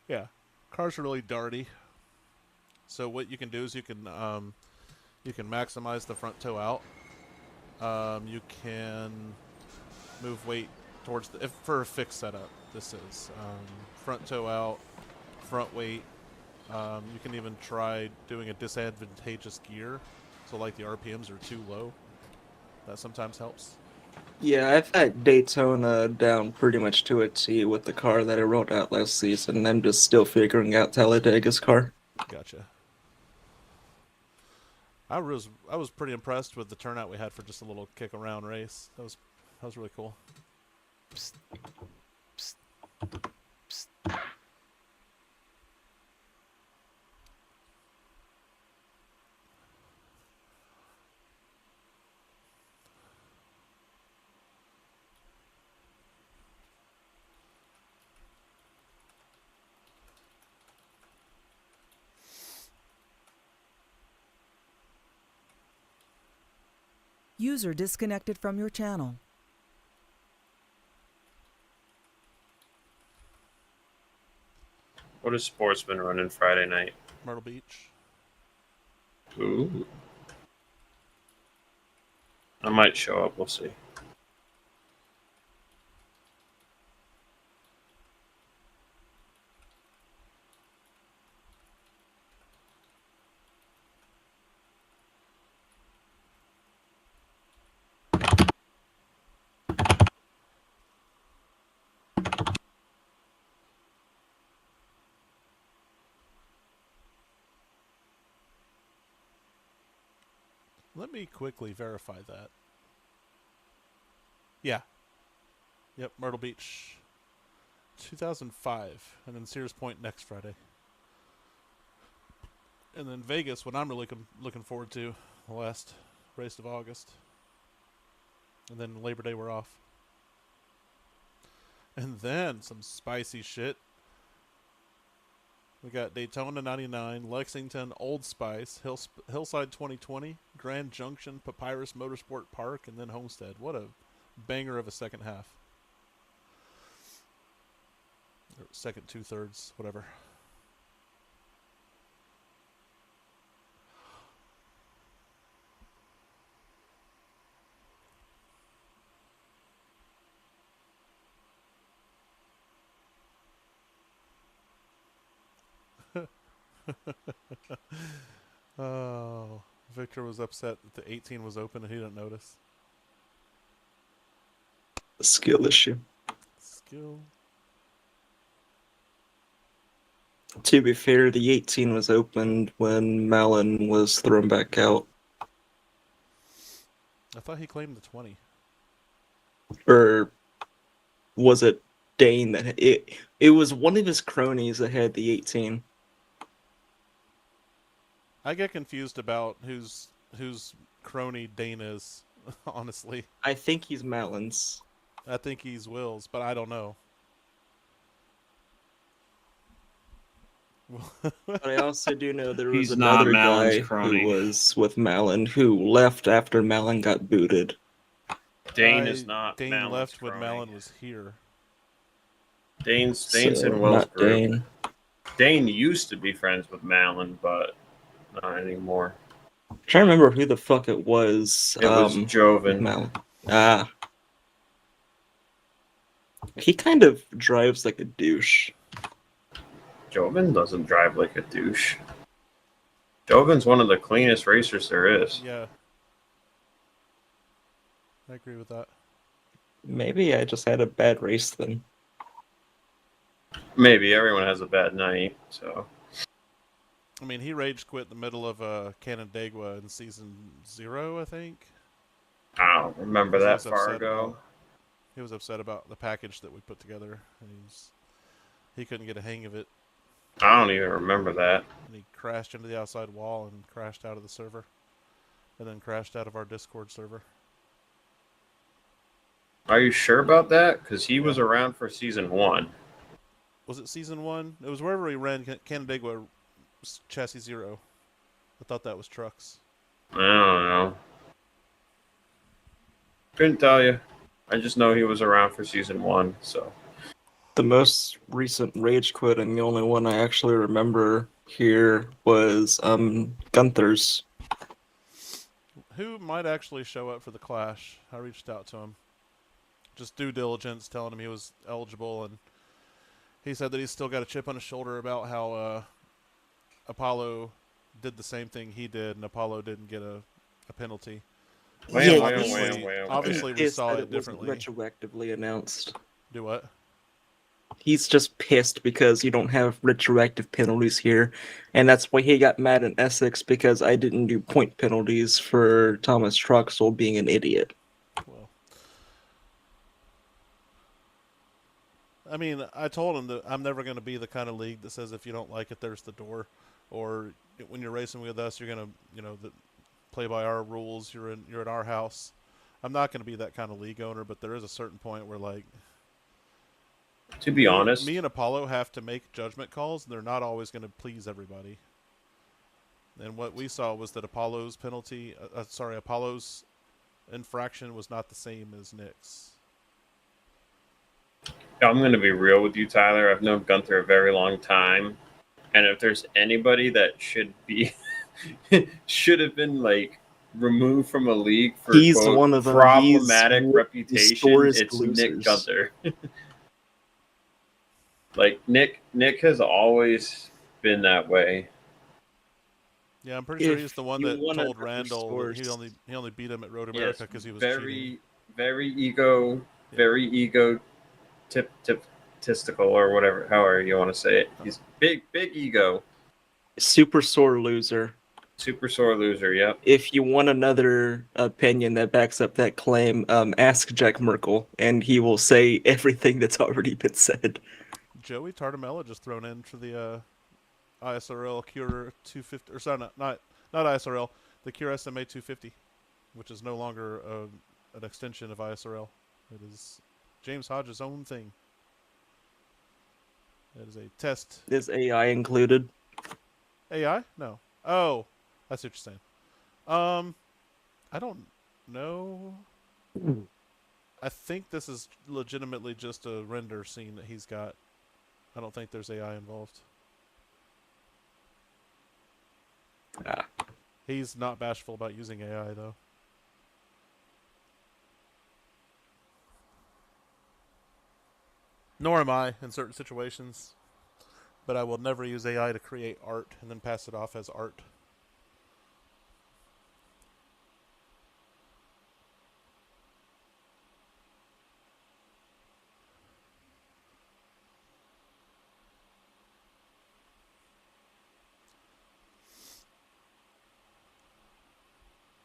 Yeah, cars are really darty. So what you can do is you can maximize the front toe out. You can move weight towards for a fixed setup. This is front toe out, front weight. You can even try doing a disadvantageous gear, so like the RPMs are too low. That sometimes helps. Yeah, I've had Daytona down pretty much to a T with the car that I rolled out last season, and I'm just still figuring out Talladega's car. Gotcha. I was pretty impressed with the turnout we had for just a little kick around race. That was really cool. Psst. Psst. Psst. User disconnected from your channel. What is Sportsman running Friday night? Myrtle Beach. Ooh. I might show up. We'll see. Let me quickly verify that. Yeah. Yep, Myrtle Beach. 2005. And then Sears Point next Friday. And then Vegas, what I'm really looking forward to, the last race of August. And then Labor Day we're off. And then some spicy shit. We got Daytona 99, Lexington, Old Spice, Hillside 2020, Grand Junction, Papyrus Motorsport Park, and then Homestead. What a banger of a second half. Or second 2/3, whatever. Oh, Victor was upset that the 18 was open and he didn't notice. A skill issue. Skill. To be fair, the 18 was opened when Malin was thrown back out. I thought he claimed the 20. Or was it Dane that it was one of his cronies that had the 18. I get confused about whose crony Dane is, honestly. I think he's Malin's. I think he's Will's, but I don't know. But I also do know there was He's not another Malin's guy crony. who was with Malin who left after Malin got booted. Dane is not Dane Malin's left when crony. Malin was here. Dane's So, in Will's not group. Dane. Dane used to be friends with Malin, but not anymore. I'm trying to remember who the fuck it was. It was Joven. Malin. Ah. He kind of drives like a douche. Joven doesn't drive like a douche. Joven's one of the cleanest racers there is. Yeah. I agree with that. Maybe I just had a bad race then. Maybe everyone has a bad night, so. I mean, he rage quit in the middle of Canandaigua in season 0, I think. I don't remember He that was far upset ago. about- He was upset about the package that we put together, and he couldn't get a hang of it, I don't even remember that. and he crashed into the outside wall and crashed out of the server, and then crashed out of our Discord server. Are you sure about that? Because he was around for season 1. Was it season 1? It was wherever he ran Canandaigua chassis 0. I thought that was trucks. I don't know. Couldn't tell you. I just know he was around for season 1, so. The most recent rage quit and the only one I actually remember here was Gunther's. Who might actually show up for the Clash? I reached out to him. Just due diligence, telling him he was eligible, and he said that he's still got a chip on his shoulder about how Apollo did the same thing he did, and Apollo didn't get a penalty. Obviously, we Pissed saw that it wasn't differently. retroactively announced. Do what? He's just pissed because you don't have retroactive penalties here, and that's why he got mad in Essex because I didn't do point penalties for Thomas Troxel being an idiot. Well, I mean, I told him that I'm never going to be the kind of league that says if you don't like it, there's the door, or when you're racing with us, you're going to, play by our rules. You're at our house. I'm not going to be that kind of league owner, but there is a certain point where, like, To be honest, me and Apollo have to make judgment calls, and they're not always going to please everybody. And what we saw was that Apollo's infraction was not the same as Nick's. I'm going to be real with you, Tyler. I've known Gunther a very long time, and if there's anybody that should be should have been like removed from a league for He's quote one of them. He's problematic one of the reputation, sorest it's Nick losers. Gunther. Like Nick has always been that way. Yeah, I'm pretty sure If he's the one you that wanna told know Randall that source, he only beat him at Road Yes, America because he was cheating. very Yeah. very ego tistical or whatever, however you want to say it. He's big ego, super sore loser. super sore loser. Yep. If you want another opinion that backs up that claim, ask Jack Merkel, and he will say everything that's already been said. Joey Tartamella just thrown in for the ISRL Cure 250, or sorry, not ISRL, the Cure SMA 250, which is no longer an extension of ISRL. It is James Hodge's own thing. It is a test. Is AI included? AI? No. Oh, I see what you're saying. I don't know. I think this is legitimately just a render scene that he's got. I don't think there's AI involved. Ah. He's not bashful about using AI, though. Nor am I in certain situations. But I will never use AI to create art and then pass it off as art.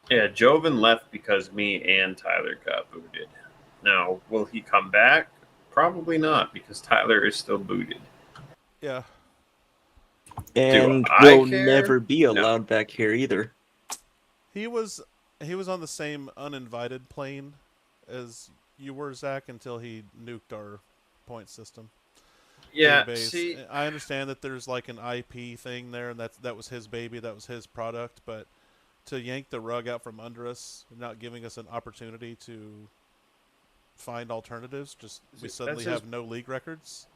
Yeah, Joven left because me and Tyler got booted. Now, will he come back? Probably not, because Tyler is still booted. Yeah. And I will care? never be No. allowed back here either. He was on the same uninvited plane as you were, Zach, until he nuked our point system. Yeah, Database. see, I understand that there's like an IP thing there, and that was his baby, that was his product, but to yank the rug out from under us, not giving us an opportunity to find alternatives, just we suddenly have no league records.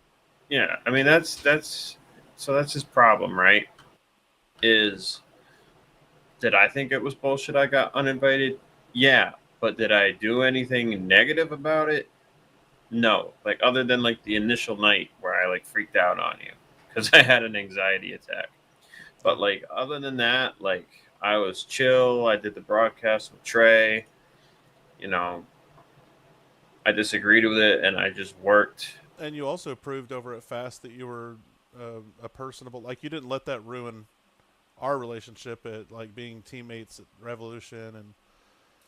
Yeah, I mean that's his problem, right? Is did I think it was bullshit I got uninvited? Yeah, but did I do anything negative about it? No. Like other than like the initial night where I like freaked out on you because I had an anxiety attack. But like other than that, like I was chill. I did the broadcast with Trey. You know, I disagreed with it and I just worked. And you also proved over at Fast that you were a personable. Like you didn't let that ruin our relationship at like being teammates at Revolution and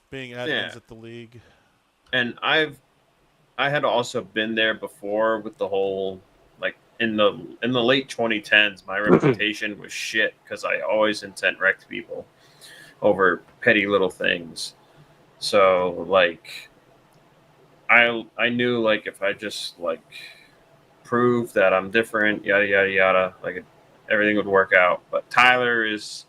being admins at the league. And I had also been there before with the whole like in the late 2010s. My reputation was shit because I always intent wrecked people over petty little things. So like I knew like if I just like prove that I'm different, yada yada yada, like everything would work out. But Tyler is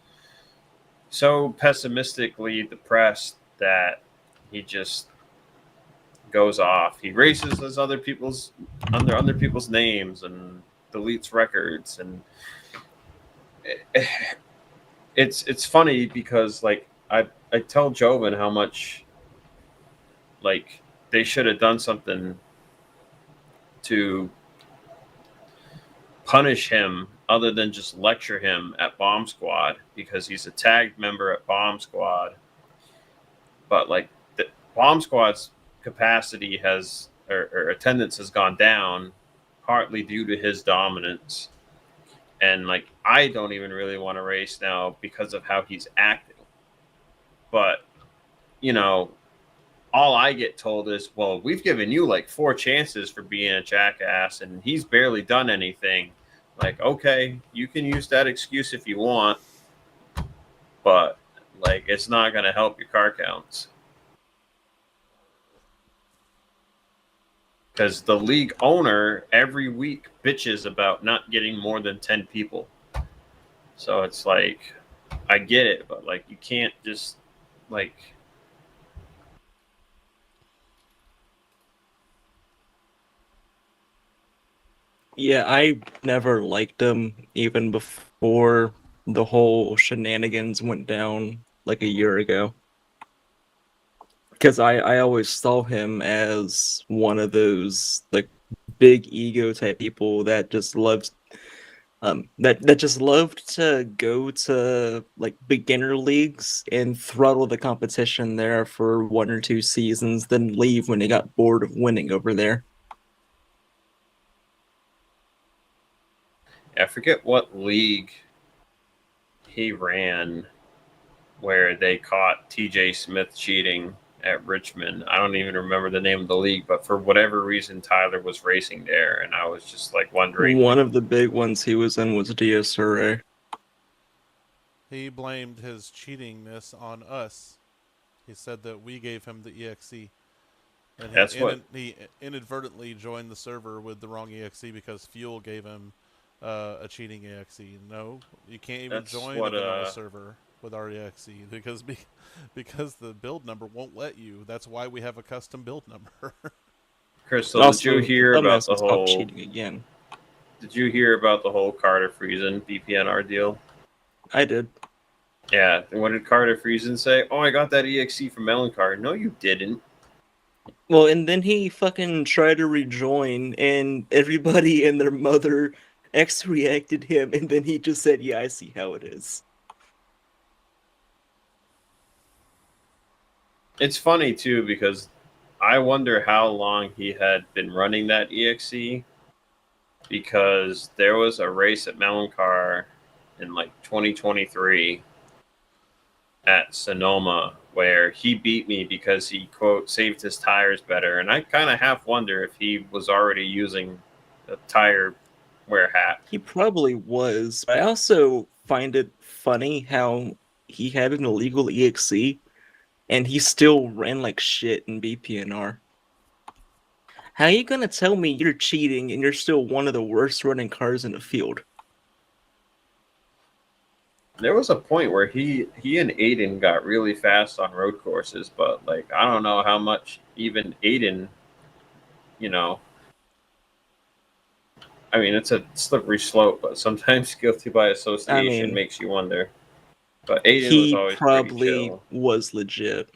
so pessimistically depressed that he just goes off. He races as other people's under other people's names and deletes records, and it's funny because like I tell Joven how much like they should have done something to punish him other than just lecture him at Bomb Squad because he's a tagged member at Bomb Squad. But like the Bomb Squad's capacity has or attendance has gone down partly due to his dominance. And like I don't even really want to race now because of how he's acting. But you know, all I get told is, well, we've given you like 4 chances for being a jackass and he's barely done anything. Like, okay, you can use that excuse if you want, but like it's not going to help your car counts. Because the league owner every week bitches about not getting more than 10 people. So it's like, I get it, but like you can't just like. Yeah, I never liked him even before the whole shenanigans went down like a year ago. Because I always saw him as one of those like big ego type people that just loves that just loved to go to like beginner leagues and throttle the competition there for 1 or 2 seasons, then leave when he got bored of winning over there. I forget what league he ran where they caught TJ Smith cheating at Richmond. I don't even remember the name of the league, but for whatever reason, Tyler was racing there, and I was just like wondering. One of the big ones he was in was DSRA. He blamed his cheatingness on us. He said that we gave him the EXE. And he inadvertently joined the server with the wrong EXE because Fuel gave him a cheating EXE. No, you can't even join a vanilla server with our EXE because the build number won't let you. That's why we have a custom build number. Crystal, Also, did you hear about the whole cheating again? Did you hear about the whole Carter Friesen BPNR deal? I did. Yeah. And what did Carter Friesen say? Oh, I got that EXE from Melancar. No, you didn't. Well, and then he fucking tried to rejoin, and everybody and their mother X-reacted him, and then he just said, "Yeah, I see how it is." It's funny too because I wonder how long he had been running that EXE, because there was a race at Melancar in like 2023 at Sonoma where he beat me because he, quote, saved his tires better. And I kind of half wonder if he was already using a tire wear hat. He probably was. I also find it funny how he had an illegal EXE, and he still ran like shit in BPNR. How are you gonna tell me you're cheating and you're still one of the worst running cars in the field? There was a point where he and Aiden got really fast on road courses, but like I don't know how much even Aiden, you know, I mean it's a slippery slope, but sometimes guilty by association makes you wonder. But Aiden was he always pretty probably chill. was legit.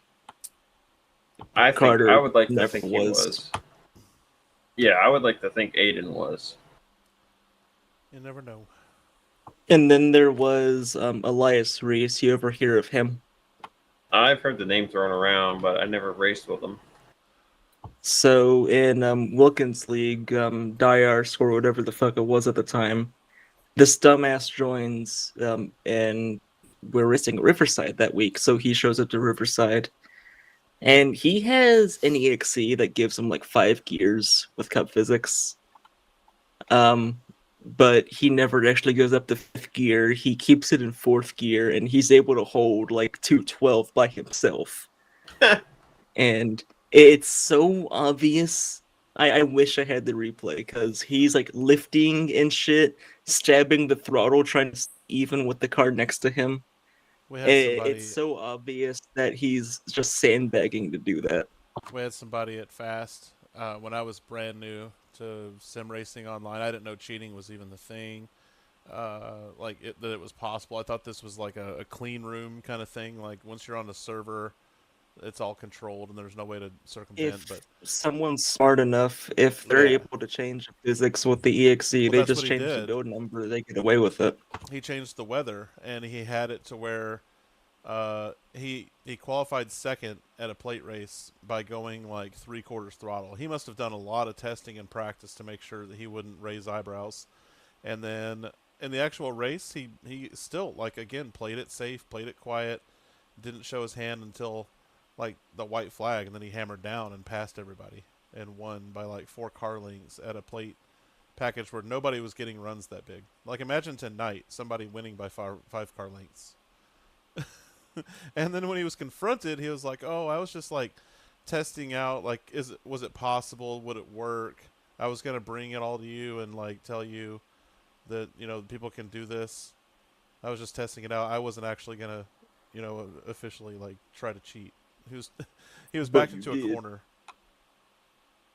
I think Carter I would like to never think he was. Yeah, I would like to think Aiden was. You never know. And then there was Elias Reese. You ever hear of him? I've heard the name thrown around, but I never raced with him. So in Wilkins League, Dyar score whatever the fuck it was at the time, this dumbass joins, and we're racing at Riverside that week. So he shows up to Riverside, and he has an EXE that gives him like 5 gears with cup physics. But he never actually goes up to 5th gear. He keeps it in 4th gear, and he's able to hold like 212 by himself. And it's so obvious. I wish I had the replay, because he's like lifting and shit, stabbing the throttle, trying to even with the car next to him. It's so obvious that he's just sandbagging to do that. We had somebody at Fast when I was brand new to sim racing online. I didn't know cheating was even the thing, that it was possible. I thought this was like a clean room kind of thing. Like once you're on the server, it's all controlled and there's no way to circumvent. If someone's smart enough, if they're able to change the physics with the EXE, they just change the build number, they get away with it. He changed the weather, and he had it to where he qualified second at a plate race by going like 3/4 throttle. He must have done a lot of testing and practice to make sure that he wouldn't raise eyebrows. And then in the actual race, he still, like, again, played it safe, played it quiet, didn't show his hand until like the white flag, and then he hammered down and passed everybody and won by like 4 car lengths at a plate package where nobody was getting runs that big. Like imagine tonight somebody winning by 5 car lengths. And then when he was confronted, he was like, "Oh, I was just like testing out, like, was it possible? Would it work? I was gonna bring it all to you and like tell you that, you know, people can do this. I was just testing it out. I wasn't actually gonna, you know, officially like try to cheat." He was backed into a corner,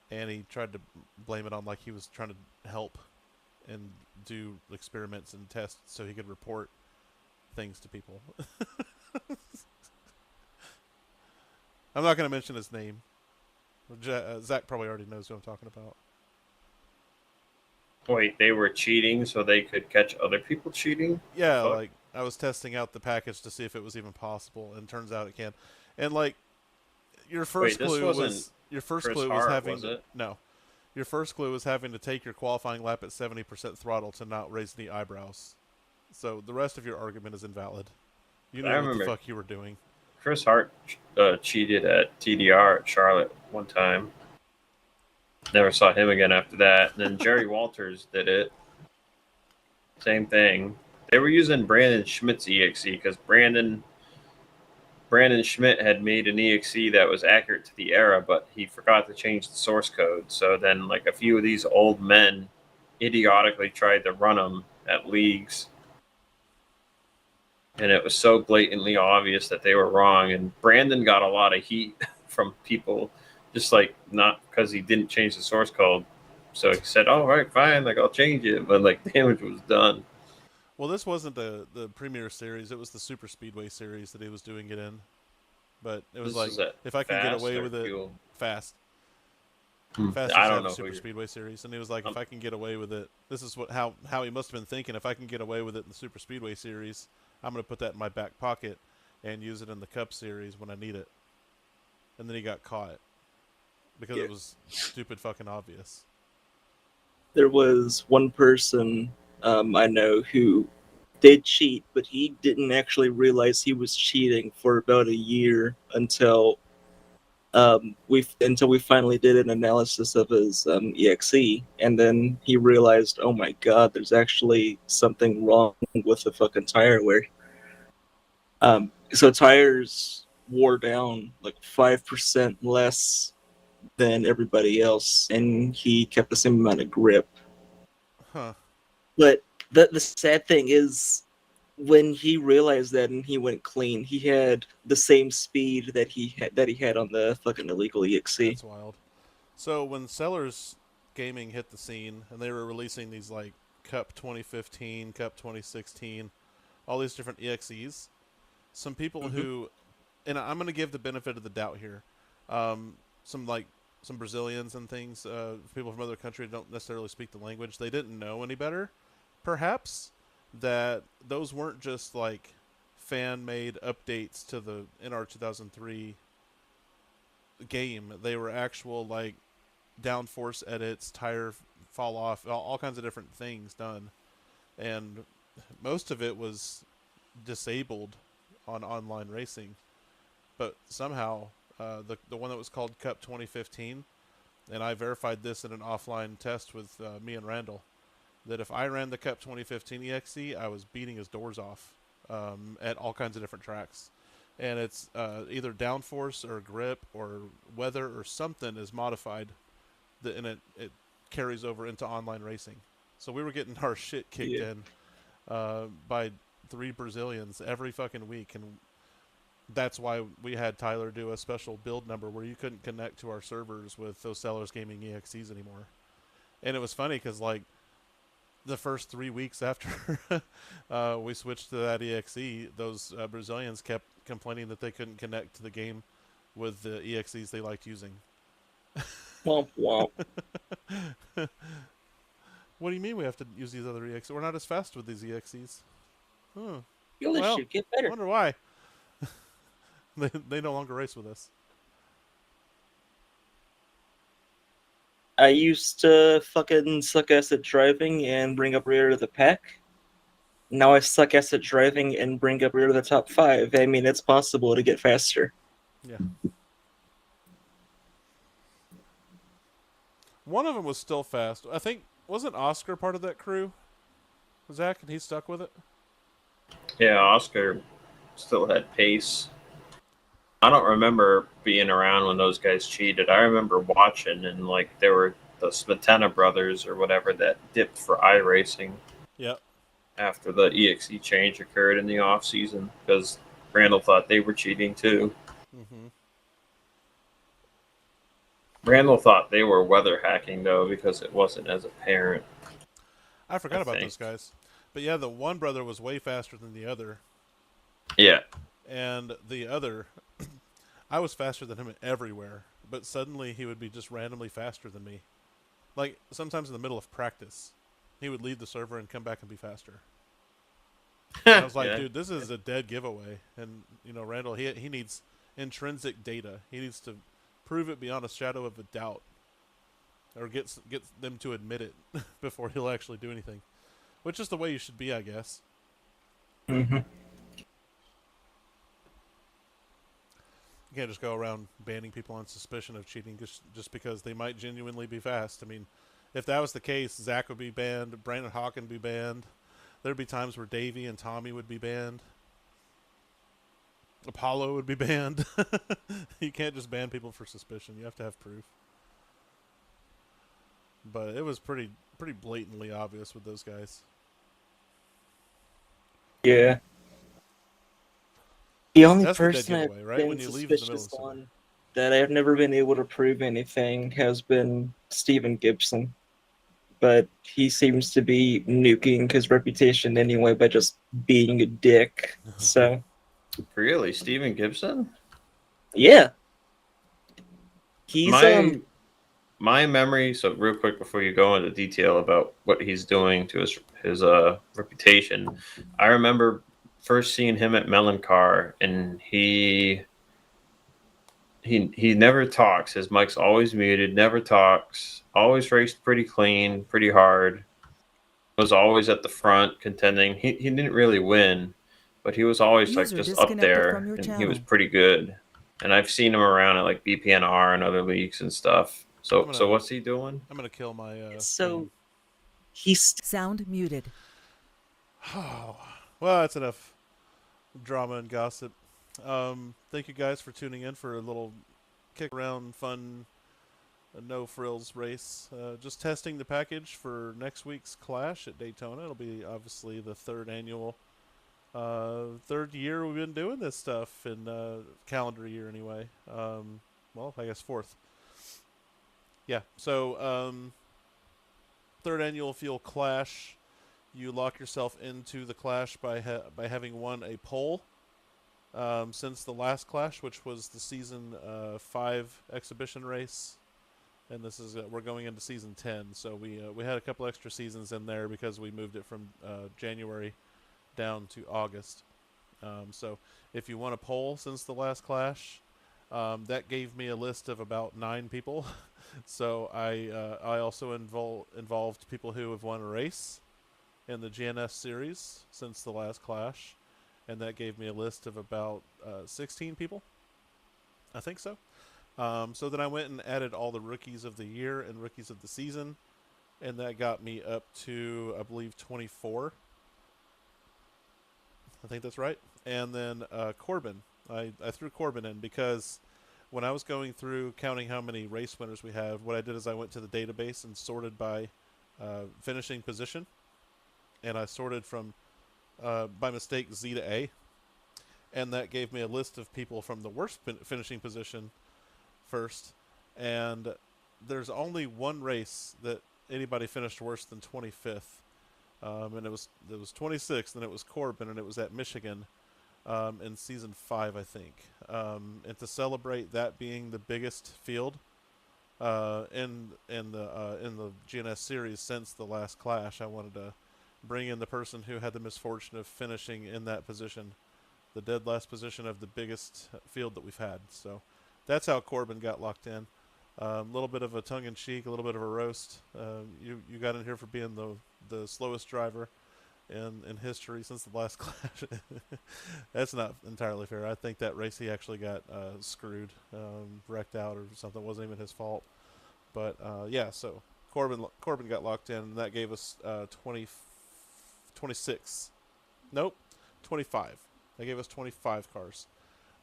and he tried to blame it on like he was trying to help. and do experiments and tests so he could report things to people. I'm not going to mention his name. Zach probably already knows who I'm talking about. Wait, they were cheating so they could catch other people cheating? Yeah, Fuck. like I was testing out the package to see if it was even possible, and turns out it can. And like your first Wait, this clue wasn't was your first Chris clue was Hart, having was it? no. Your first clue was having to take your qualifying lap at 70% throttle to not raise any eyebrows. So the rest of your argument is invalid. You knew I what the remember fuck you were doing. Chris Hart cheated at TDR at Charlotte one time. Never saw him again after that. And then Jerry Walters did it. Same thing. They were using Brandon Schmidt's EXE because Brandon Schmidt had made an EXE that was accurate to the era, but he forgot to change the source code. So then, like, a few of these old men idiotically tried to run them at leagues. And it was so blatantly obvious that they were wrong. And Brandon got a lot of heat from people, just like not because he didn't change the source code. So he said, "Oh, all right, fine, like I'll change it," but like damage was done. Well, this wasn't the Premier Series. It was the Super Speedway Series that he was doing it in. But it was This like, is at if I can get Fast away or with it, Fuel? Fast. I Fast don't used to have know a who Super you're- Speedway Series, and he was like, if I can get away with it, this is how he must have been thinking. If I can get away with it in the Super Speedway Series, I'm going to put that in my back pocket and use it in the Cup Series when I need it. And then he got caught because it was stupid fucking obvious. There was one person I know who did cheat, but he didn't actually realize he was cheating for about a year until we finally did an analysis of his EXE, and then he realized, oh my god, there's actually something wrong with the fucking tire wear. So tires wore down like 5% less than everybody else, and he kept the same amount of grip. Huh. But the sad thing is, when he realized that and he went clean, he had the same speed that he had on the fucking illegal EXE. That's wild. So when Sellers Gaming hit the scene and they were releasing these like Cup 2015, Cup 2016, all these different EXEs, some people who, and I'm going to give the benefit of the doubt here, some Brazilians and things, people from other countries don't necessarily speak the language. They didn't know any better, perhaps, that those weren't just like fan-made updates to the NR 2003 game. They were actual like downforce edits, tire fall off, all kinds of different things done, and most of it was disabled on online racing. But somehow the one that was called Cup 2015, and I verified this in an offline test with me and Randall, that if I ran the Cup 2015 EXE, I was beating his doors off at all kinds of different tracks. And it's either downforce or grip or weather or something is modified, and it carries over into online racing. So we were getting our shit kicked in by 3 Brazilians every fucking week, and that's why we had Tyler do a special build number where you couldn't connect to our servers with those Sellers Gaming EXEs anymore. And it was funny because like the first 3 weeks after we switched to that EXE, those Brazilians kept complaining that they couldn't connect to the game with the EXEs they liked using. Womp womp. What do you mean we have to use these other EXEs? We're not as fast with these EXEs. You'll let Well, you get I better. wonder why. They no longer race with us. I used to fucking suck ass at driving and bring up rear of the pack. Now I suck ass at driving and bring up rear of the top 5. I mean, it's possible to get faster. Yeah. One of them was still fast. I think, wasn't Oscar part of that crew? Zach, and he stuck with it? Yeah, Oscar still had pace. I don't remember being around when those guys cheated. I remember watching, and like there were the Smetana brothers or whatever that dipped for iRacing. Yep. After the EXE change occurred in the off season, because Randall thought they were cheating too. Mm-hmm. Randall thought they were weather hacking though, because it wasn't as apparent. I forgot I about think. those guys. But yeah, the one brother was way faster than the other, Yeah. and the other, I was faster than him everywhere. But suddenly he would be just randomly faster than me. Like sometimes in the middle of practice, he would leave the server and come back and be faster. And I was like, Yeah. dude, this is a dead giveaway. And you know, Randall, he needs intrinsic data. He needs to prove it beyond a shadow of a doubt, or get them to admit it before he'll actually do anything. Which is the way you should be, I guess. Mm-hmm. You can't just go around banning people on suspicion of cheating just because they might genuinely be fast. I mean, if that was the case, Zach would be banned, Brandon Hawken would be banned. There'd be times where Davey and Tommy would be banned. Apollo would be banned. You can't just ban people for suspicion. You have to have proof. But it was pretty blatantly obvious with those guys. Yeah. The only That's the dead person I've giveaway, right? been When you leave in the middle of suspicious the server. on that I've never been able to prove anything has been Steven Gibson. But he seems to be nuking his reputation anyway by just being a dick. So, Really, Steven Gibson? yeah. He's, My memory. So real quick before you go into detail about what he's doing to his reputation, I remember first seeing him at Melon Car, and he never talks. His mic's always muted. Never talks. Always raced pretty clean, pretty hard. Was always at the front contending. He didn't really win, but he was always like User just up disconnected from there, your and he was channel. pretty good. And I've seen him around at like BPNR and other leagues and stuff. So what's he doing? I'm gonna kill my so he's Sound muted. Oh, well, that's enough drama and gossip. Thank you guys for tuning in for a little kick around fun, no frills race. Just testing the package for next week's Clash at Daytona. It'll be obviously the third annual, third year we've been doing this stuff in calendar year anyway. Well, I guess fourth. Yeah. So third annual Field Clash. You lock yourself into the Clash by having won a pole since the last Clash, which was the Season 5 exhibition race. And this is we're going into Season 10. So we had a couple extra seasons in there because we moved it from January down to August. So if you won a pole since the last Clash, that gave me a list of about 9 people. So I also involved people who have won a race in the GNS series since the last Clash, and that gave me a list of about 16 people. I think so. So then I went and added all the rookies of the year and rookies of the season, and that got me up to, I believe, 24. I think that's right. And then Corbin. I threw Corbin in because when I was going through counting how many race winners we have, what I did is I went to the database and sorted by finishing position. And I sorted from, by mistake, Z to A. And that gave me a list of people from the worst finishing position first. And there's only one race that anybody finished worse than 25th. And it was 26th, and it was Corbin, and it was at Michigan in Season 5, I think. And to celebrate that being the biggest field in the GNS series since the last Clash, I wanted to bring in the person who had the misfortune of finishing in that position, the dead last position of the biggest field that we've had. So that's how Corbin got locked in. A little bit of a tongue-in-cheek, a little bit of a roast. You got in here for being the slowest driver in history since the last Clash. That's not entirely fair. I think that race he actually got screwed, wrecked out or something. It wasn't even his fault. But yeah, so Corbin got locked in, and that gave us 26. Nope, 25. They gave us 25 cars.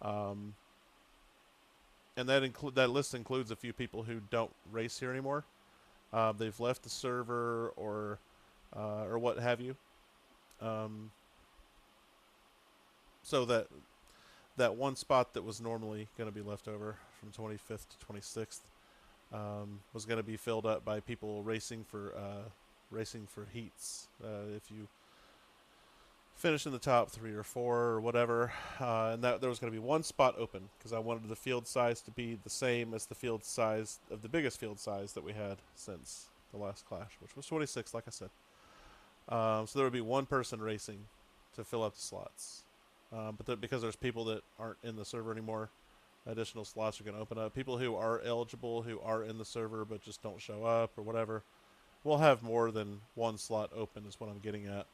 And that list includes a few people who don't race here anymore. They've left the server or what have you. So that one spot that was normally going to be left over from 25th to 26th was going to be filled up by people racing for racing for heats. If you finish in the top 3 or 4 or whatever, and that there was going to be one spot open because I wanted the field size to be the same as the field size of the biggest field size that we had since the last Clash, which was 26, like I said. So there would be one person racing to fill up the slots. But because there's people that aren't in the server anymore, additional slots are going to open up. People who are eligible, who are in the server but just don't show up or whatever, we'll have more than one slot open is what I'm getting at.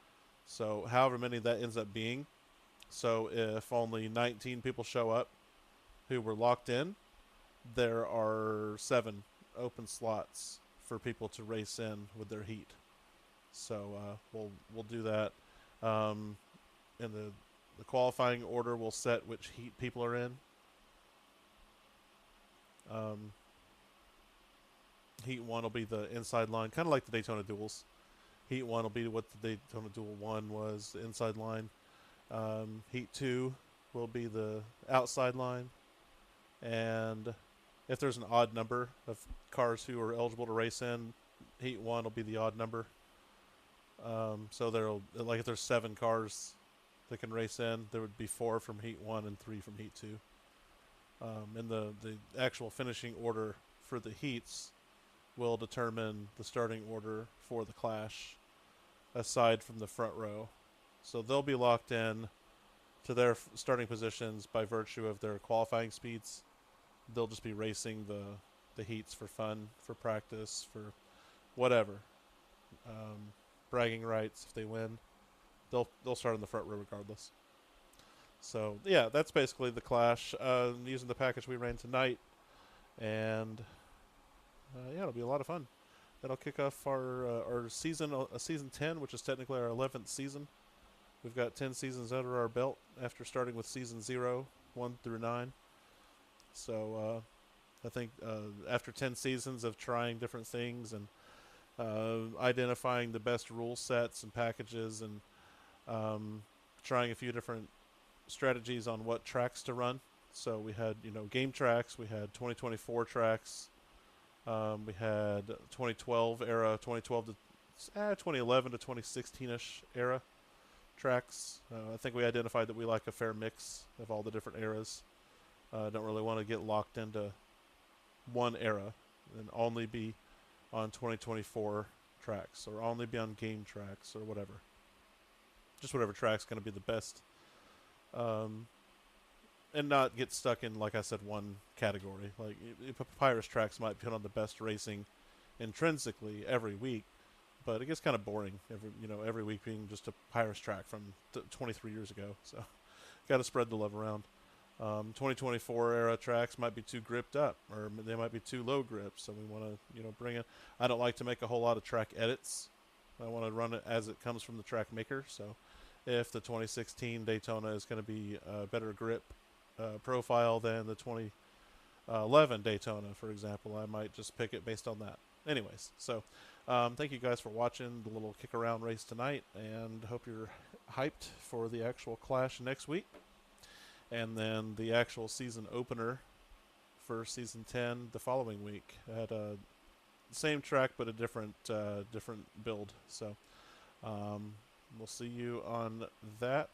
So however many that ends up being, so if only 19 people show up who were locked in, there are 7 open slots for people to race in with their heat. So we'll do that. In the qualifying order, we'll set which heat people are in. Heat 1 will be the inside line, kind of like the Daytona duels. Heat 1 will be what the Daytona Duel 1 was, the inside line. Heat 2 will be the outside line. And if there's an odd number of cars who are eligible to race in, Heat 1 will be the odd number. So there'll, like if there's 7 cars that can race in, there would be 4 from Heat 1 and 3 from Heat 2. And the actual finishing order for the heats will determine the starting order for the Clash, aside from the front row. So they'll be locked in to their starting positions by virtue of their qualifying speeds. They'll just be racing the heats for fun, for practice, for whatever. Bragging rights if they win. They'll start in the front row regardless. So yeah, that's basically the Clash. Using the package we ran tonight, and yeah, it'll be a lot of fun. That'll kick off our season, season 10, which is technically our 11th season. We've got 10 seasons under our belt after starting with season 0, 1 through 9. So I think after 10 seasons of trying different things and identifying the best rule sets and packages and trying a few different strategies on what tracks to run. So we had, game tracks, we had 2024 tracks, we had 2012 era, 2012 to 2011 to 2016-ish era tracks. I think we identified that we like a fair mix of all the different eras. Don't really want to get locked into one era and only be on 2024 tracks or only be on game tracks or whatever. Just whatever track's going to be the best. And not get stuck in, like I said, one category. Like, Papyrus tracks might put on the best racing intrinsically every week, but it gets kind of boring every week being just a Papyrus track from 23 years ago. So, got to spread the love around. 2024 era tracks might be too gripped up, or they might be too low grip. So we want to, bring in. I don't like to make a whole lot of track edits. I want to run it as it comes from the track maker. So, if the 2016 Daytona is going to be a better grip profile than the 2011 Daytona, for example, I might just pick it based on that. Anyways, so thank you guys for watching the little kick around race tonight, and hope you're hyped for the actual Clash next week, and then the actual season opener for season 10 the following week at same track but a different build. So we'll see you on that.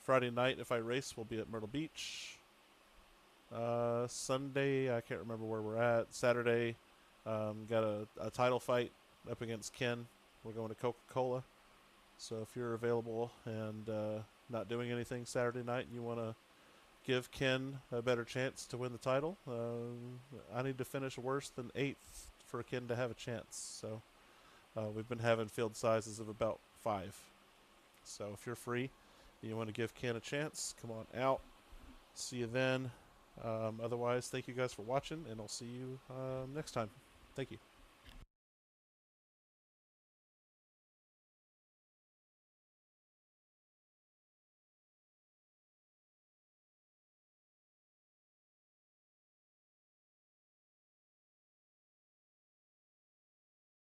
Friday night, if I race, we'll be at Myrtle Beach. Sunday, I can't remember where we're at. Saturday, got a title fight up against Ken. We're going to Coca-Cola. So if you're available and not doing anything Saturday night and you want to give Ken a better chance to win the title, I need to finish worse than 8th for Ken to have a chance. So we've been having field sizes of about 5. So if you're free, you want to give Ken a chance, come on out. See you then. Otherwise, thank you guys for watching, and I'll see you next time. Thank you.